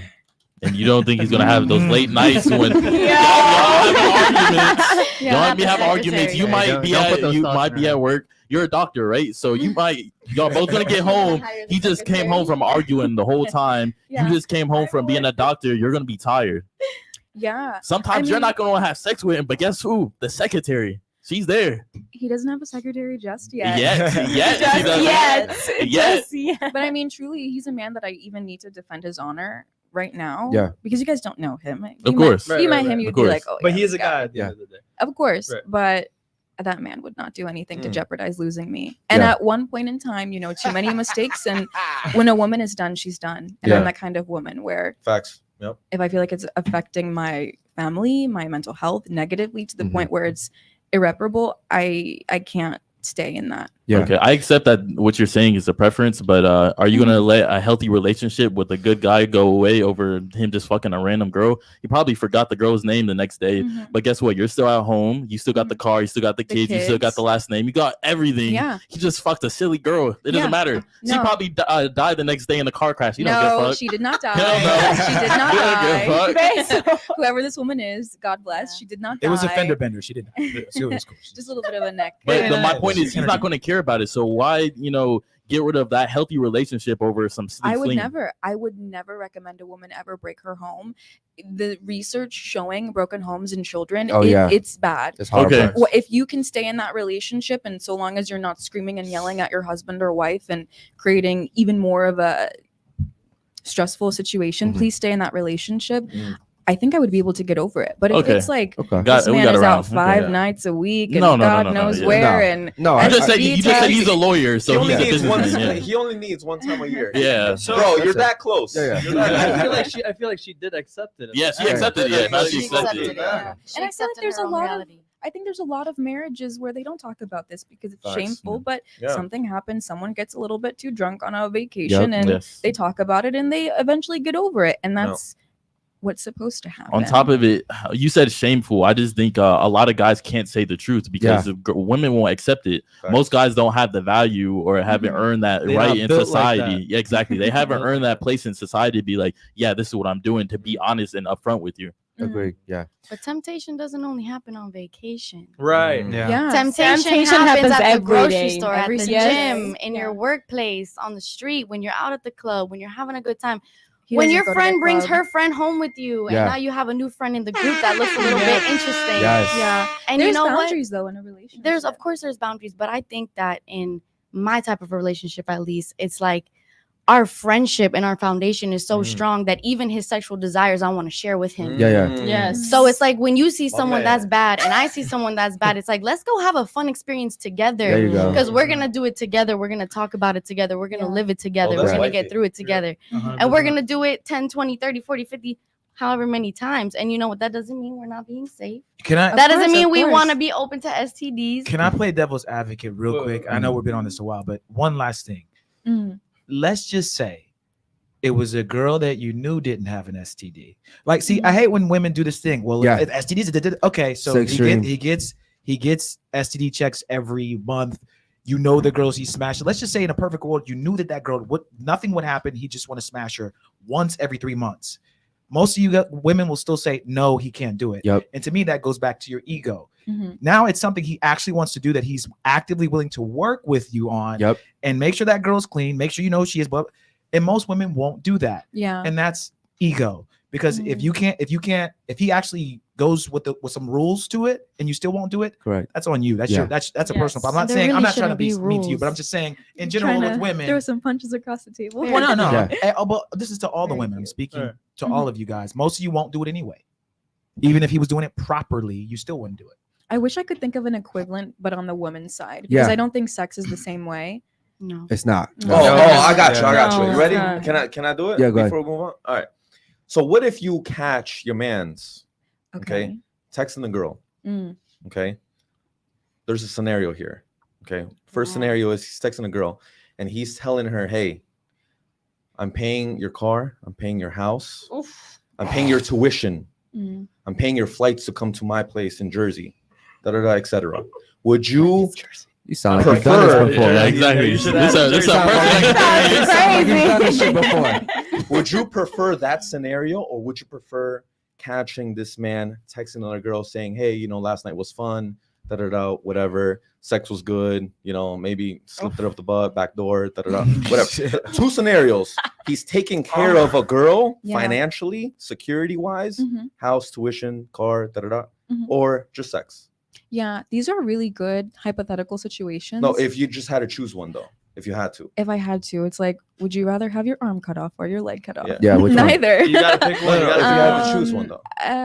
And you don't think he's gonna have those late nights when y'all have arguments. You might be at work. You're a doctor, right? So y'all both gonna get home. He just came home from arguing the whole time. Yeah. You just came home from being a doctor. You're gonna be tired. Yeah. Sometimes I you're mean- not gonna have sex with him, but guess who? The secretary. She's there. He doesn't have a secretary just yet. Yet. But I mean, truly, he's a man that I even need to defend his honor right now. Yeah. Because you guys don't know him. Of course. You met him, Right. you'd Of be course. like, oh, But yeah, he is this a guy at the Yeah. end of the day. Of course. Right. But that man would not do anything to Mm. jeopardize losing me. And Yeah. at one point in time, too many mistakes. And when a woman is done, she's done. And Yeah. I'm that kind of woman where Facts. Yep. if I feel like it's affecting my family, my mental health negatively to the Mhm. point where it's irreparable, I can't stay in that. Yeah. Okay, I accept that what you're saying is a preference, but are you gonna let a healthy relationship with a good guy go away over him just fucking a random girl? He probably forgot the girl's name the next day, Mhm. but guess what? You're still at home. You still got the car. You still got the kids. You still got kids. the last name. You got everything. Yeah. He just fucked a silly girl. It doesn't Yeah. matter. She No. probably died the next day in a car crash. You don't give a No, fuck. she did not die. Hell no. She did not You don't give a die. Whoever this woman is, God bless, she did not die. It was a fender bender. She didn't. So it was cool. Just a little bit of a neck. But my Yeah. point is, he's not going to care about it. So why, get rid of that healthy relationship over some silly I would fling? never recommend a woman ever break her home. The research showing broken homes in children, Oh, yeah. it's bad. It's horrible. Okay. If you can stay in that relationship, and so long as you're not screaming and yelling at your husband or wife and creating even more of a stressful situation, Mhm. please stay in that relationship. Mm. I think I would be able to get over it. But if Okay. it's like Okay. this we man got is around. out 5 Okay. nights a week and No, God knows yeah. where, No. and No, You just said He he's a lawyer, He so only he's a needs one. businessman. Yeah. He only needs one time a year. Yeah. Bro, you're that close. Yeah. You're that I close. feel like she did accept it. Yeah, she accepted it. Yeah, She accepted it. Yeah. She And I feel like accepted there's her a own lot of- reality. I think there's a lot of marriages where they don't talk about this because it's Facts. shameful, but Yeah. something happens, someone gets a little bit too drunk on a vacation and Yes. they talk about it and they eventually get over it. And No. that's what's supposed to happen. On top of it, you said shameful. I just think a lot of guys can't say the truth because women won't accept it. Facts. Most guys don't have the value or haven't earned that They're right not in built like society. that. Yeah, exactly. They haven't earned that place in society to be like, yeah, this is what I'm doing, to be honest and upfront with you. Agree. Yeah. But temptation doesn't only happen on vacation. Right. Yeah. Temptation Temptation happens at the every grocery day, store, every at the day. gym, in your workplace, on the street, when you're out at the club, when you're having a good time. He When doesn't your go to the friend brings club. her friend home with you, and Yeah. now you have a new friend in the group that looks a little bit interesting. Yes. Yeah. And There's you know what? boundaries though in a relationship. There's of course there's boundaries, but I think that in my type of relationship, at least, it's like our friendship and our foundation is so strong that even his sexual desires I want to share with him. Yeah. Yes. So it's like when you see My someone man. that's bad and I see someone that's bad, it's like, let's go have a fun experience There together. you go. Because we're gonna do it together. We're gonna talk about it together. We're gonna Yeah. live it together. Oh, We're that's gonna wifey. get through it together. And we're gonna do it 10, 20, 30, 40, 50, however many times. And you know what? That doesn't mean we're not being safe. Can I That doesn't course, mean of we course. want to be open to STDs. can I play devil's advocate real Whoa. quick? I know we've been on this a while, but one last thing. Mm. Let's just say it was a girl that you knew didn't have an STD. Like, see, I hate when women do this thing. Well, Yeah. if STDs, okay, so So extreme. he gets STD checks every month. You know the girls he smashed. Let's just say in a perfect world, you knew that girl nothing would happen. He just want to smash her once every 3 months. Most of you women will still say no, he can't do it. Yep. And to me, that goes back to your ego. Mhm. Now it's something he actually wants to do that he's actively willing to work with you on. Yep. And make sure that girl's clean. Make sure you know she is. But and most women won't do that. Yeah. And that's ego. Because if he actually goes with some rules to it and you still won't do it, Correct. that's on you. That's Yeah. that's a Yes. personal problem. I'm not There saying I'm really not trying to shouldn't be be mean to you, but I'm rules. just saying in general Trying with to women. throw some punches across the table. Well, no. Yeah. But this is to all the Very women. I'm cute. speaking Right. to all of you guys. Most of you won't do it anyway. Even if he was doing it properly, you still wouldn't do it. I wish I could think of an equivalent, but on the woman's side, because Yeah. I don't think sex is the same way. No. It's not. Oh, I got you. I got you. No, You ready? it's Can I do it? Yeah, go ahead. Before we move on. All right. So what if you catch your man's Okay. texting the girl? Mm. Okay. There's a scenario here. Okay. First scenario is he's texting a girl and he's telling her, hey, I'm paying your car, I'm paying your house, Oof. I'm paying your tuition, Mm. I'm paying your flights to come to my place in Jersey, etc. Would you You sound like you've done Prefer- this before, Yeah, right? exactly. you should This ask is Jersey. a perfect Sounds You sound like you've done this shit before. would you prefer that scenario, or would you prefer catching this man texting another girl saying, hey, last night was fun, whatever, sex was good, maybe slipped it up the butt, back door, whatever. Two scenarios. He's taking care of a girl Yeah. financially, security wise, Mhm. house, tuition, car, Mhm. or just sex. Yeah, these are really good hypothetical situations. No, if you just had to choose one though, if you had to. If I had to, it's like, would you rather have your arm cut off or your leg cut off? Yeah. Yeah, which one? Neither. You gotta pick one. No, if you had to choose one though.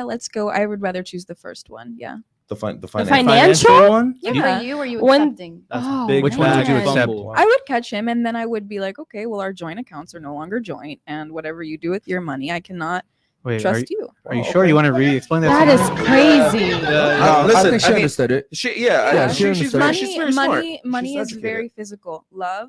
Let's go. I would rather choose the first one. Yeah. The Financial? financial one. Yeah, for you, or you When- accepting? That's Oh, a big Which one would you bag accept? fumble. I would catch him and then I would be like, okay, well, our joint accounts are no longer joint, and whatever you do with your money, I cannot Wait, trust you. are you sure you want to re-explain that? That is scenario? crazy. No, I listen, think she I mean, understood it. She she understood. she's very smart. Money She's is educated. very physical. Love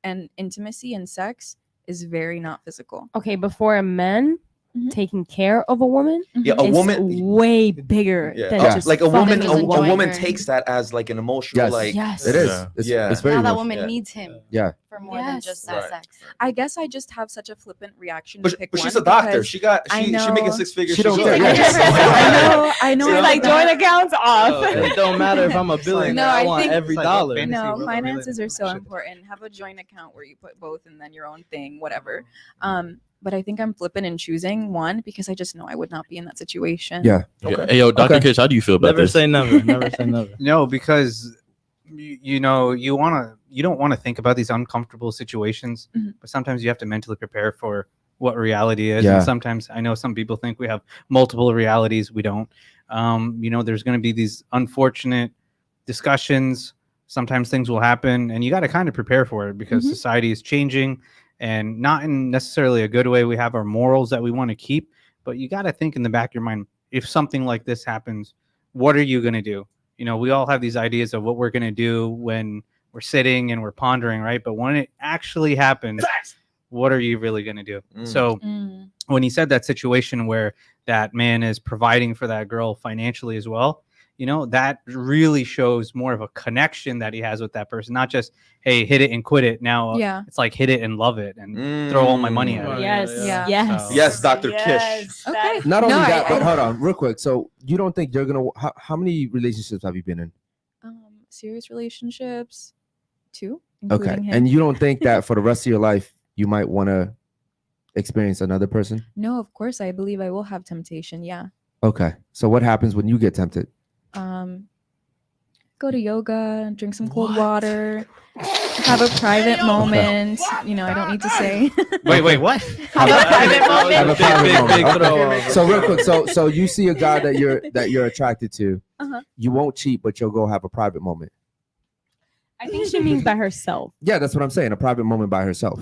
and intimacy and sex is very not physical. Okay, before a man Mhm. taking care of a woman, Yeah, a is woman. way bigger Yeah, than Yeah. just like a woman. fucking A enjoying woman her. takes that as like an emotional, Yes. like Yes. It is. Yeah. It's, Yeah. it's very Now that emotional. woman Yeah. needs him Yeah. for more than Yes. just that Right. sex. I guess I just have such a flippant reaction to But, pick but she's one a doctor. because She making know- 6 figures. She don't She's care. like, Yeah. I know. She's I like know joint that- accounts off. It don't matter if I'm a billionaire. No, I I want think- every It's like a dollar. fantasy No, world, finances are so shit. important. Have a joint account where you put both and then your own thing, whatever. But I think I'm flipping and choosing one because I just know I would not be in that situation. Yeah. Yeah. Hey, yo, Dr. Okay. Kish, how do you feel about Never this? say never. Never say never. No, because you don't want to think about these uncomfortable situations, Mhm. but sometimes you have to mentally prepare for what reality is. Yeah. And sometimes I know some people think we have multiple realities. We don't. There's going to be these unfortunate discussions. Sometimes things will happen, and you got to kind of prepare for it because society is changing, and not in necessarily a good way. We have our morals that we want to keep, but you got to think in the back of your mind, if something like this happens, what are you going to do? We all have these ideas of what we're going to do when we're sitting and we're pondering, right? But when it actually happens, what are you really going to do? So when he said that situation where that man is providing for that girl financially as well, that really shows more of a connection that he has with that person, not just, hey, hit it and quit it. Now it's like hit it and love it and throw all my money at it. Yes, Dr. Kish. Okay. Not only that, but hold on real quick. So you don't think you're going to, how many relationships have you been in? Serious relationships, 2. Okay. Him. And you don't think that for the rest of your life, you might want to experience another person? No, of course. I believe I will have temptation. Yeah. Okay. So what happens when you get tempted? Go to yoga, drink some cold water, have a private moment. I don't need to say. Wait, what? Have a private moment. Have a private Big moment. throw. Okay. So real quick, so you see a guy that you're attracted to, you won't cheat, but you'll go have a private moment. I think she means by herself. Yeah, that's what I'm saying. A private moment by herself.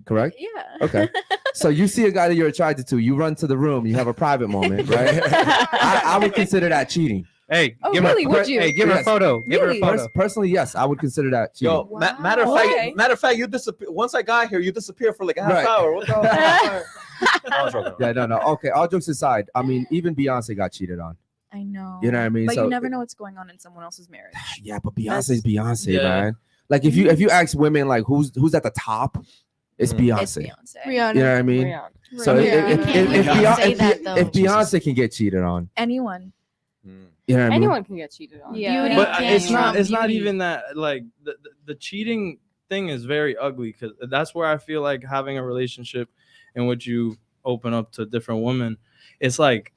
Correct? Yeah. Okay. So you see a guy that you're attracted to, you run to the room, you have a private moment, right? I would consider that cheating. Hey, give her a photo. Give her a photo. Personally, yes, I would consider that cheating. Yo, matter of fact, you disappear. Once I got here, you disappear for like a half hour. What the hell? I was joking. Yeah, no. Okay, all jokes aside, I mean, even Beyonce got cheated on. I know. You know what I mean? But So, you never know what's going on in someone else's marriage. Yeah, but Beyonce's Beyonce, Yeah. man. Like if you ask women like who's at the top, it's Beyonce. It's Beyonce. Rihanna. You know what I mean? Rihanna. So say that, though. if Beyonce can get cheated on, Anyone. you know what I mean? Anyone can get cheated on. Yeah. Beauty But can't trump it's not beauty. even that. Like the cheating thing is very ugly because that's where I feel like having a relationship in which you open up to different women. It's like,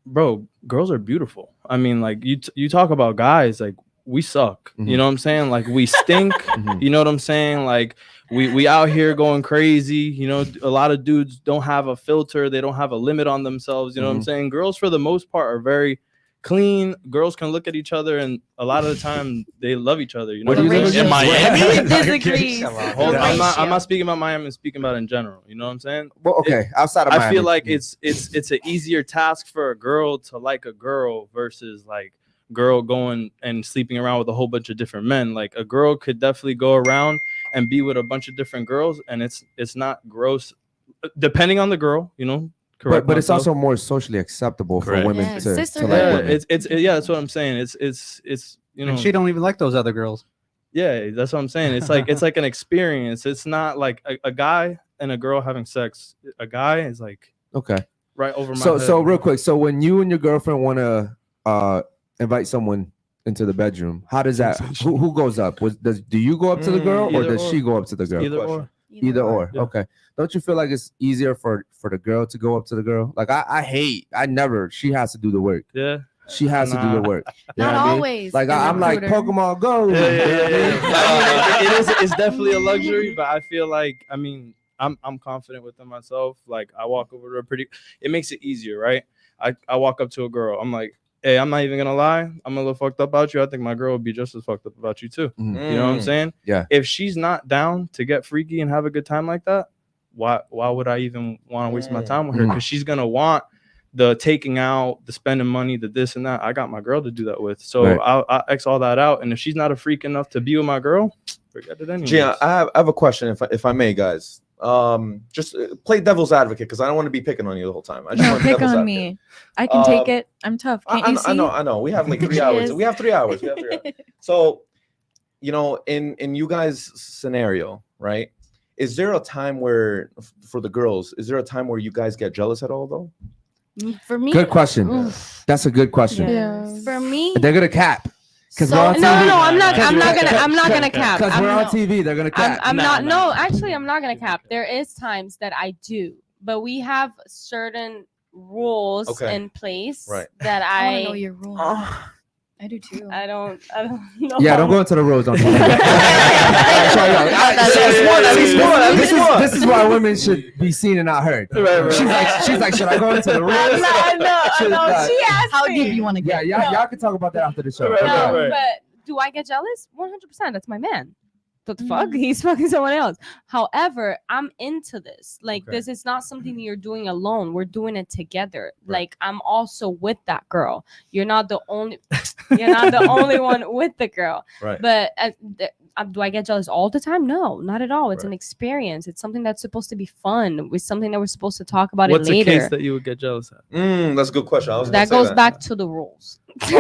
bro, girls are beautiful. I mean, like you talk about guys, like we suck. You know what I'm saying? Like we stink. You know what I'm saying? Like we out here going crazy. You know, a lot of dudes don't have a filter. They don't have a limit on themselves. You know what I'm saying? Girls, for the most part, are very clean. Girls can look at each other, and a lot of the time they love each other. You know, What do you think? In Miami? Disagrees. Hold on, I'm not speaking about Miami. I'm speaking about in general. You know what I'm saying? Well, okay, outside of I Miami. feel like it's an easier task for a girl to like a girl versus like girl going and sleeping around with a whole bunch of different men. Like a girl could definitely go around and be with a bunch of different girls, and it's not gross, depending on the girl. You know. But it's also more socially acceptable for women Yeah, to sisterhood. like yeah, women. it's that's what I'm saying. It's you know. And she don't even like those other girls. Yeah, that's what I'm saying. It's like an experience. It's not like a guy and a girl having sex. A guy is like Okay. right over my So head. real quick, so when you and your girlfriend want to invite someone into the bedroom, how does that? Who goes up? Do you go up to the girl, or Either does or. she go up to the girl? Either or. Either or. Yeah. Okay. Don't you feel like it's easier for the girl to go up to the girl? Like she has to do the work. Yeah. She has to do the work. You know Not what I mean? always. Like the I'm like recruiter. Pokemon Go. Yeah. I mean, it's definitely a luxury, but I feel like I'm confident within myself. Like I walk over to her it makes it easier, right? I walk up to a girl. I'm like, hey, I'm not even gonna lie. I'm a little fucked up about you. I think my girl would be just as fucked up about you too. You know what I'm saying? Yeah. If she's not down to get freaky and have a good time like that, why would I even want to waste my time with her? Because she's gonna want the taking out, the spending money, the this and that. I got my girl to do that with. So Right. I'll X all that out. And if she's not a freak enough to be with my girl, forget it anyway. Gia, I have a question, if I may, guys. Just play devil's advocate because I don't want to be picking on you the whole time. I just No, want to be pick devil's on advocate. me. I can take it. I'm tough. Can't you see? I know. We have like 3 hours. We have 3 hours. So, you know, in you guys' scenario, right? Is there a time where, for the girls, is there a time where you guys get jealous at all, though? For me, Good question. oof. That's a good question. Yeah. For me, They're gonna cap. Because So- we're on No, TV. I'm not gonna cap. Because I'm we're on not- TV, they're gonna cap. I'm No, not. no. No, actually, I'm not gonna cap. There is times that I do, but we have certain rules Okay. in place Right. that I want to know I. your rule. I do too. I don't know. Yeah, don't go into the roads on TV. This is why women should be seen and not heard. She's like, should I go into the roads? I know. She asked How me. deep you want to get? Yeah, y'all can talk about that after the show. No, but do I get jealous? 100%. That's my man. What the fuck? He's fucking someone else. However, I'm into this. Like, this is not something you're doing alone. We're doing it together. Like, I'm also with that girl. You're not the only. You're not the only one with the girl. Right. But do I get jealous all the time? No, not at all. It's an experience. It's something that's supposed to be fun. It's something that we're supposed to talk about What's it later. What's a case that you would get jealous at? That's a good question. That goes back to the rules. At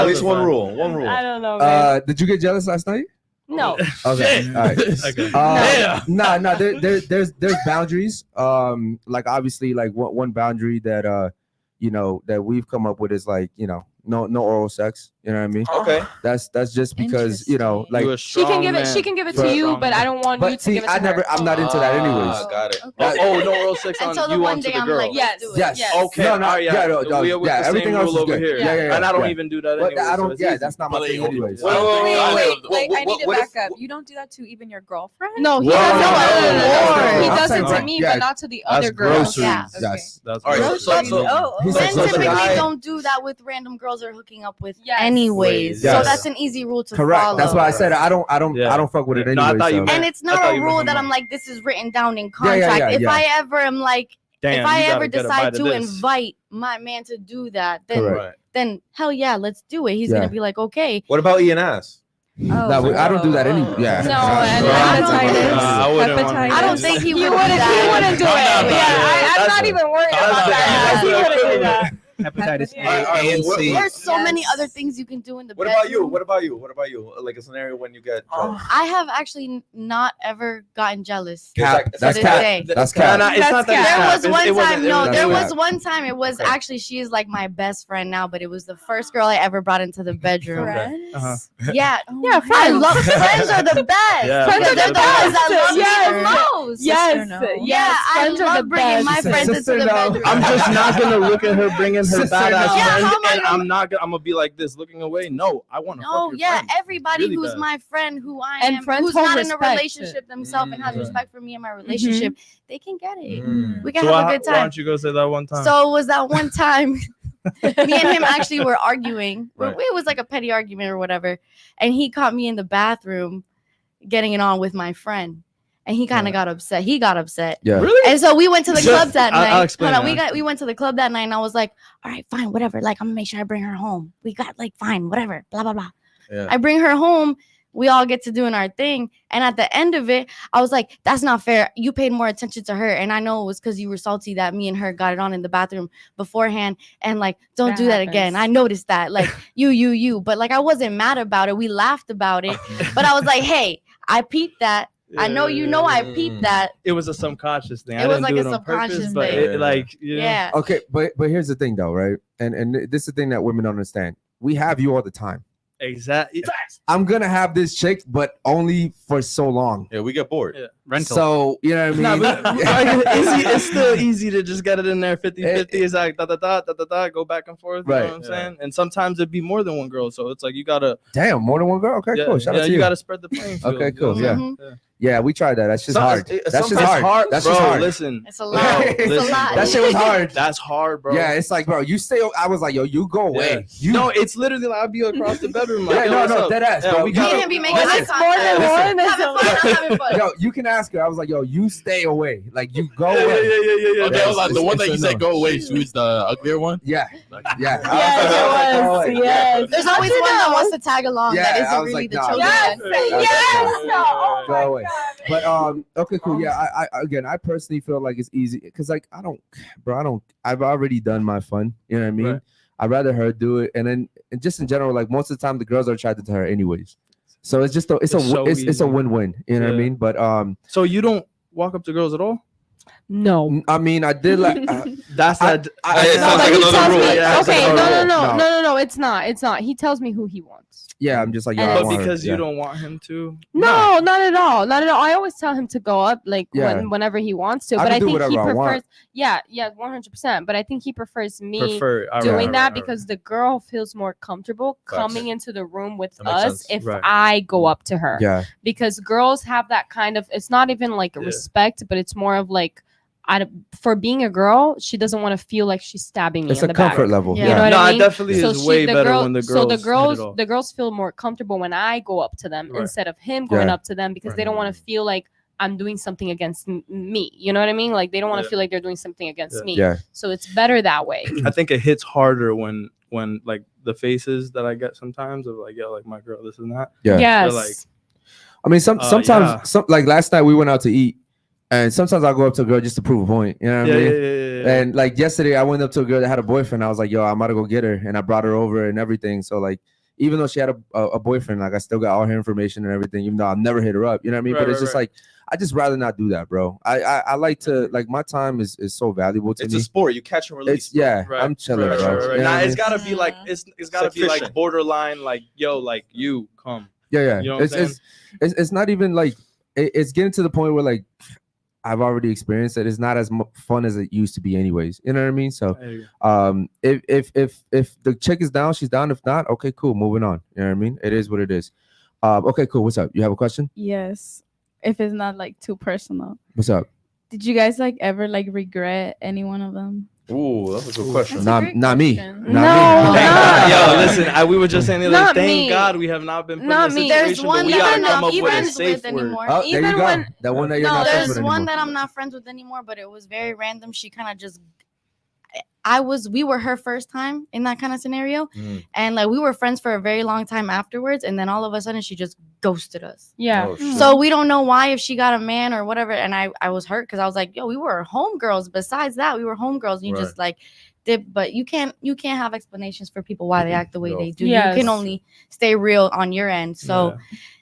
least one rule. One rule. I don't know, man. Did you get jealous last night? No. Okay. All right. Okay. No. There's boundaries. Like obviously, like one boundary that that we've come up with is like no oral sex. You know what I mean? Okay. That's just because like she can give it to you, but I don't want you to give it to her. I'm not into that anyways. Got it. No oral sex on Until the you one onto day the I'm girl. like, Yes. Okay. Everything else is good. over here. Yeah. And I don't even do that But anyway. I so don't. it's Yeah, easy. that's not my thing anyways. Wait, I need to what back if- up. You don't do that to even your girlfriend? No, he Whoa. doesn't. He I'm does saying it to right- me, yeah, but not to the That's other girls. groceries. Yeah. Yes. That's All right. groceries. He said Men so typically guy- don't do that with random girls they're hooking up with Yes. anyways. Yes. So that's an easy rule to Correct. follow. That's why I said I don't fuck with it No, I anyway. thought you so. meant- And it's I not thought a you rule meant that more. I'm like, this is written down in Yeah, contract. If yeah. I ever am like, Damn, if I you gotta ever get a decide bite of to this. invite my man to do that, then Correct. then hell yeah, let's do it. He's Yeah. gonna be like, okay. What about E&S? No, I don't do that anyway. Yeah. No, and hepatitis. I wouldn't want to. I don't think he would. He wouldn't do it. Yeah, I'm not even worried about that. He wouldn't do that. Hepatitis Yeah. A and C. There's so many other things you can do in the What bedroom. about you? What about you? Like a scenario when you get jealous. I have actually not ever gotten jealous. Cap. It's That's this cap. day. That's No, cap. no, it's not that There it's cap. was one It wasn't- time. it No, wasn't there cap. was one time. It was Okay. actually she is like my best friend now, but it was the first girl I ever brought into the bedroom. Friends? Uh-huh. Yeah, Yeah, I friends. love friends are the best. Yeah. Friends are Because the they're the ones that best. love Yes. me the most. Yes, no. Yeah, yes, I friends are the love bringing my best. friends into Sister, the no. bedroom. I'm just not gonna look at her bringing her Sister, badass no. Yeah, friend, how am I and gonna- I'm gonna be like this, looking away. No, I want to. No, fuck your yeah, friend. everybody Really who's bad. my friend, who I And am, friends who's hold not in a respect. relationship themselves and has Mhm. respect for me and my relationship, they can get it. Mm. We can So have why, a good why time. don't you go say that one time? So it was that one time me and him actually were arguing. Right. It was like a petty argument or whatever. And he caught me in the bathroom getting it on with my friend. And he kind of got upset. He got upset. Yeah. Really? And so we went to the Just- club that night. I'll explain Hold on, that. we went to the club that night and I was like, all right, fine, whatever. Like, I'm gonna make sure I bring her home. We got like fine, whatever, blah, blah, blah. Yeah. I bring her home. We all get to doing our thing. And at the end of it, I was like, that's not fair. You paid more attention to her. And I know it was because you were salty that me and her got it on in the bathroom beforehand. And like, don't That do that again. happens. I noticed that. Like, you. But like, I wasn't mad about it. We laughed about it. But I was like, hey, I peeped that. I know you know I peeped that. It was a subconscious thing. It I was didn't like do a it on subconscious purpose, but thing. it, like, you know. Yeah. Okay, but here's the thing though, right? And this is the thing that women don't understand. We have you all the time. Exactly. I'm gonna have this chick, but only for so long. Yeah, we get bored. Yeah. Rental. So you know what I Nah, mean? but it's still easy to just get it in there 50-50. It's like da, go back and forth. You Right. know what I'm saying? And sometimes it'd be more than one girl. So it's like you gotta Damn, more than one girl. Okay, cool. Shout out to you you. gotta spread the playing field. Okay, you know cool. what I'm Yeah. saying? Yeah, we tried that. That's just hard. That's just sometimes hard. That's bro, just hard. Listen. It's a lot. It's a listen, lot. bro. That shit was hard. That's hard, bro. Yeah, it's like, bro, you stay. I was like, yo, you go away. You No, it's literally like I'll be across the bedroom. Like, Yeah, yo, no, what's no, up? dead ass, Yeah, bro. we You Me gotta- and him be making When eye it's more than contact. one, it's Having fun, I'm having fun. Yo, you can ask her. I was like, yo, you stay away. Like you go Yeah, away. yeah. Okay, hold on. The one that you it's said a go away, who's the uglier one? Yeah, yeah. Yes, it was. Yes. There's always one that wants to tag along Yeah, that I isn't was really like, the nah, chosen Yes. one. Yes. Oh Go my away. God. But okay, cool. Yeah, I personally feel like it's easy because like I've already done my fun. You know what I mean? Right. I'd rather her do it, and just in general, like most of the time, the girls are attracted to her anyways. So it's just it's so it's a easy. win-win. You know what I Yeah. mean? But So you don't walk up to girls at all? No. I mean, I did like. That's that. It No, sounds but like he another tells rule. me, Yeah, okay, another rule. no, it's not. It's not. He tells me who he wants. yeah, I'm just like, yo, And I But want her. because Yeah. you don't want him to. No, not at all. Not at all. I always tell him to go up like Yeah. whenever he wants to. I But can I do think he whatever I want. prefers 100%. But I think he prefers me Prefer doing that because the girl feels more comfortable coming into the room with That makes us sense. if Right. I go up to her. Yeah. Because girls have that kind of, it's not even like Yeah. respect, but it's more of like, for being a girl, she doesn't want to feel like she's stabbing me It's in a the comfort back. level. Yeah. You know what no, I it mean? definitely is way better when the girls. So the hit it girls, off. the girls feel more comfortable when I go up to them Right. instead of him going Yeah. up to them because they don't want to feel like I'm doing something against me. You know what I mean? Like they don't want to Yeah. feel like they're doing something against Yeah. me. Yeah. So it's better that way. I think it hits harder when like the faces that I get sometimes of like, yo, like my girl, this and that. Yeah. Yes. like- I mean, sometimes, yeah. like last night we went out to eat, and sometimes I'll go up to a girl just to prove a point. You know what I mean? Yeah. And like yesterday, I went up to a girl that had a boyfriend. I was like, yo, I'm about to go get her. And I brought her over and everything. So like, even though she had a boyfriend, like I still got all her information and everything, even though I'll never hit her up. You know what I mean? Right, But it's right, just right. like, I just rather not do that, bro. I like to, like, my time is so valuable to It's me. a sport. You catch and release. It's, yeah, Right, I'm chilling, right, bro. right, right, right. You know Nah, what I it's mean? gotta be like it's gotta like be like fishing. borderline, like yo, like you come. Yeah. You know what I'm It's not even like, it's getting to the point where like, I've already experienced it. It's not as fun as it used to be, anyways. You know what I mean? So, if the chick is down, she's down. If not, okay, cool. Moving on. You know what I mean? It is what it is. Okay, cool. What's up? You have a question? Yes. If it's not like too personal. What's up? Did you guys like ever like regret any one of them? Ooh, that's a good question. Not me. question. Not me. Yo, listen, we were just saying the other Not day, me. thank God we have not been put Not in a me. situation There's where one we that gotta I'm come not up with a friends safe with word. anymore. Oh, there Even you go. when- That one that you're No, not friends there's with one anymore. that I'm not friends with anymore, but it was very random. She kind of just we were her first time in that kind of scenario. Mm. And like we were friends for a very long time afterwards, and then all of a sudden she just ghosted us. Yeah. Oh, shit. So we don't know why, if she got a man or whatever. And I was hurt because I was like, yo, we were homegirls. Besides that, we were homegirls. And you just like did, but you can't have explanations for people why they act the way No. they do. Yes. You can only stay real on your end. So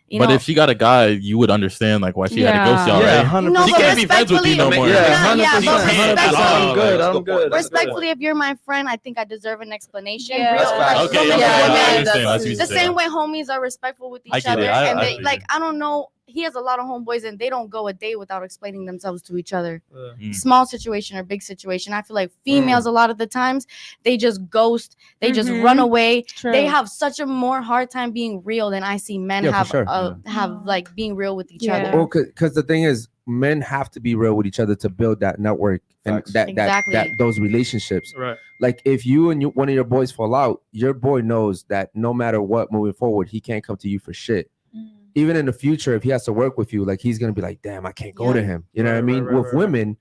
you But know, if she got a guy, you would understand like why she had to ghost y'all, Yeah, right? 100%. No, She but can't be friends with you no more. Yeah, Yeah, 100%. but 100%. respectfully- I'm good. That's I'm the good. point. respectfully, if you're my friend, I think I deserve an explanation. Yeah. Real, That's like, facts. Okay, so okay, many yeah, I women- understand. I see what the you're same saying. way homies are respectful with I each get other, it. I and they feel like you. I don't know. He has a lot of homeboys, and they don't go a day without explaining themselves to each other. Mm. Small situation or big situation. I feel like females a lot of the times they just ghost, they just Mhm. run away. True. They have such a more hard time being real than I see men Yeah, for have sure. have like being real with each Yeah. other. Well, because the thing is, men have to be real with each other to build that network and Facts. that Exactly. those relationships. Right. Like if you and one of your boys fall out, your boy knows that no matter what, moving forward, he can't come to you for shit. Even in the future, if he has to work with you, like he's gonna be like, damn, I can't go to him. You know what I Right, mean? right, right, With right. women,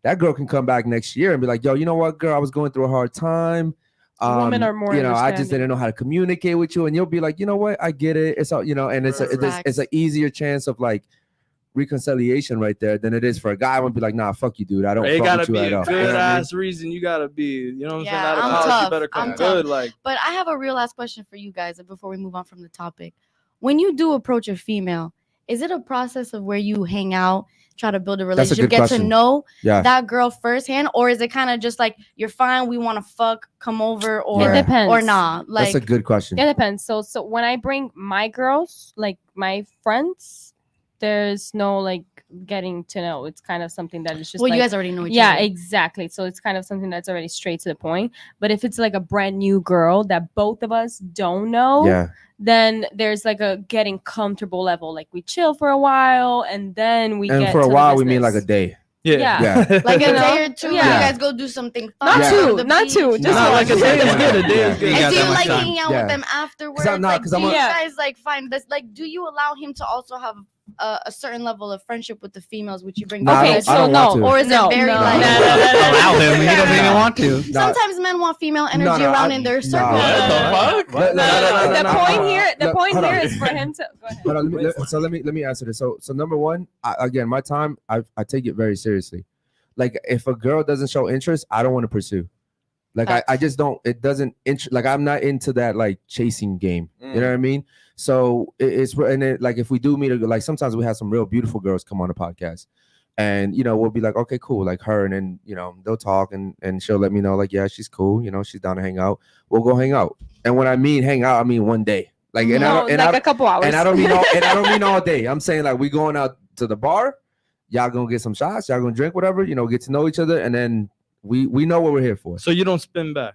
that girl can come back next year and be like, yo, you know what, girl, I was going through a hard time. Women are more you know, I just understanding. didn't know how to communicate with you, and you'll be like, you know what, I get it. It's all, you know, and it's That's it's an easier chance of like reconciliation right there than it is for a guy would be like, nah, fuck you, dude. I don't It fuck gotta with you be at a all. You know good what I mean? ass reason. You gotta be, you know what I'm saying? Yeah, That I'm apology tough. better come I'm good. tough. Like, But I have a real last question for you guys before we move on from the topic. When you do approach a female, is it a process of where you hang out, try to build a That's a relationship, good get to question. know Yeah. that girl firsthand, or is it kind of just like you're fine, we want to fuck, come over, or It depends. or not? Like, That's a good question. It depends. So when I bring my girls, like my friends, there's no like getting to know. It's kind of something that is just well, like, you guys already know each yeah, other. exactly. So it's kind of something that's already straight to the point. But if it's like a brand new girl that both of us don't know, Yeah. then there's like a getting comfortable level. Like we chill for a while and then we And get for a to the while, we mean like a business. day. Yeah. Yeah. Like a You know? day or two, Yeah. you guys go do something fun. Not Yeah. go to two, the not beach. two. Nah, Just Nah, one. like a day is good. A day Yeah. is good. And You got do that you much like time. hanging out Yeah. with them afterwards? I'm not- Like, 'cause do I'm you a- guys like find this? Like, do you allow him to also have a certain level of friendship with the females, which you bring? Nah, to I the don't- relationship? I don't want to. Or is No, it very no. like? No, no, no, no. Allow him. He doesn't even want to. Nah. Sometimes men want female energy no, around I- in their nah. circle. What the fuck? Let- No, let- the let- point let- here, the let- point hold here on. is for him to go ahead. Hold on, let me answer this. So number one, again, my time, I take it very seriously. Like if a girl doesn't show interest, I don't want to pursue. Like I just don't. It doesn't. Like I'm not into that like chasing game. You know what I mean? So like if we do meet a girl, like sometimes we have some real beautiful girls come on the podcast, and you know we'll be like, okay, cool, like her, and then you know they'll talk and she'll let me know like, yeah, she's cool. You know, she's down to hang out. We'll go hang out. And when I mean hang out, I mean one day. Like, and No, like a couple hours. And I don't mean all day. I'm saying like we going out to the bar. Y'all gonna get some shots. Y'all gonna drink whatever. You know, get to know each other, and then we know what we're here for. So you don't spin back.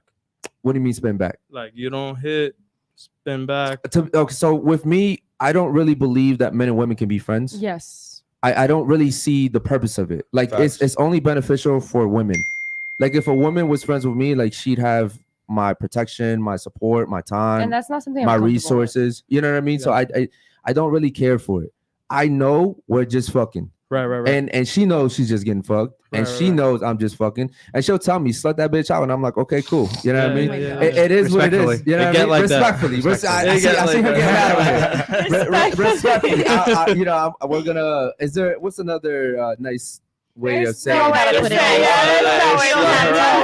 What do you mean spin back? Like you don't hit, spin back. Okay, so with me, I don't really believe that men and women can be friends. Yes. I don't really see the purpose of it. Like it's only beneficial for women. Like if a woman was friends with me, like she'd have my protection, my support, my time, And that's not something my I'm comfortable resources. You know what I mean? So I don't really care for it. I know we're just fucking. Right. And she knows she's just getting fucked, and she knows I'm just fucking, and she'll tell me slut that bitch out, and I'm like, okay, cool. You know what I mean? It is what it is. You know what I mean? Like Respectfully. I see her getting mad over here. Respectfully. You know, we're gonna. What's another nice way of saying?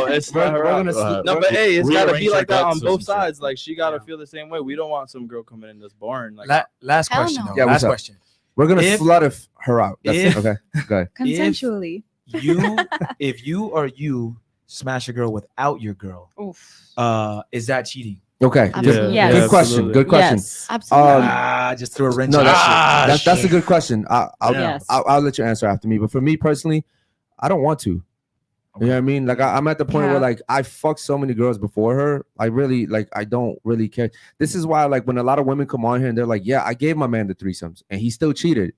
It's not her out. No, but hey, it's gotta be like that on both sides. Like she gotta feel the same way. We don't want some girl coming in this bar and like. Last question. no. Though. Yeah, Last what's up? question. We're gonna slut her out. That's it. Okay, go ahead. Consensually. If you smash a girl without your girl, is that cheating? Okay. Absolutely. Yes. Good question. Good question. Yes. Absolutely. Just threw a wrench. No, in that shit. that's a good question. Yes. I'll let you answer after me. But for me personally, I don't want to. You know what I mean? Like I'm at the point where like I fucked so many girls before her. I really like I don't really care. This is why like when a lot of women come on here and they're like, yeah, I gave my man the threesomes and he still cheated.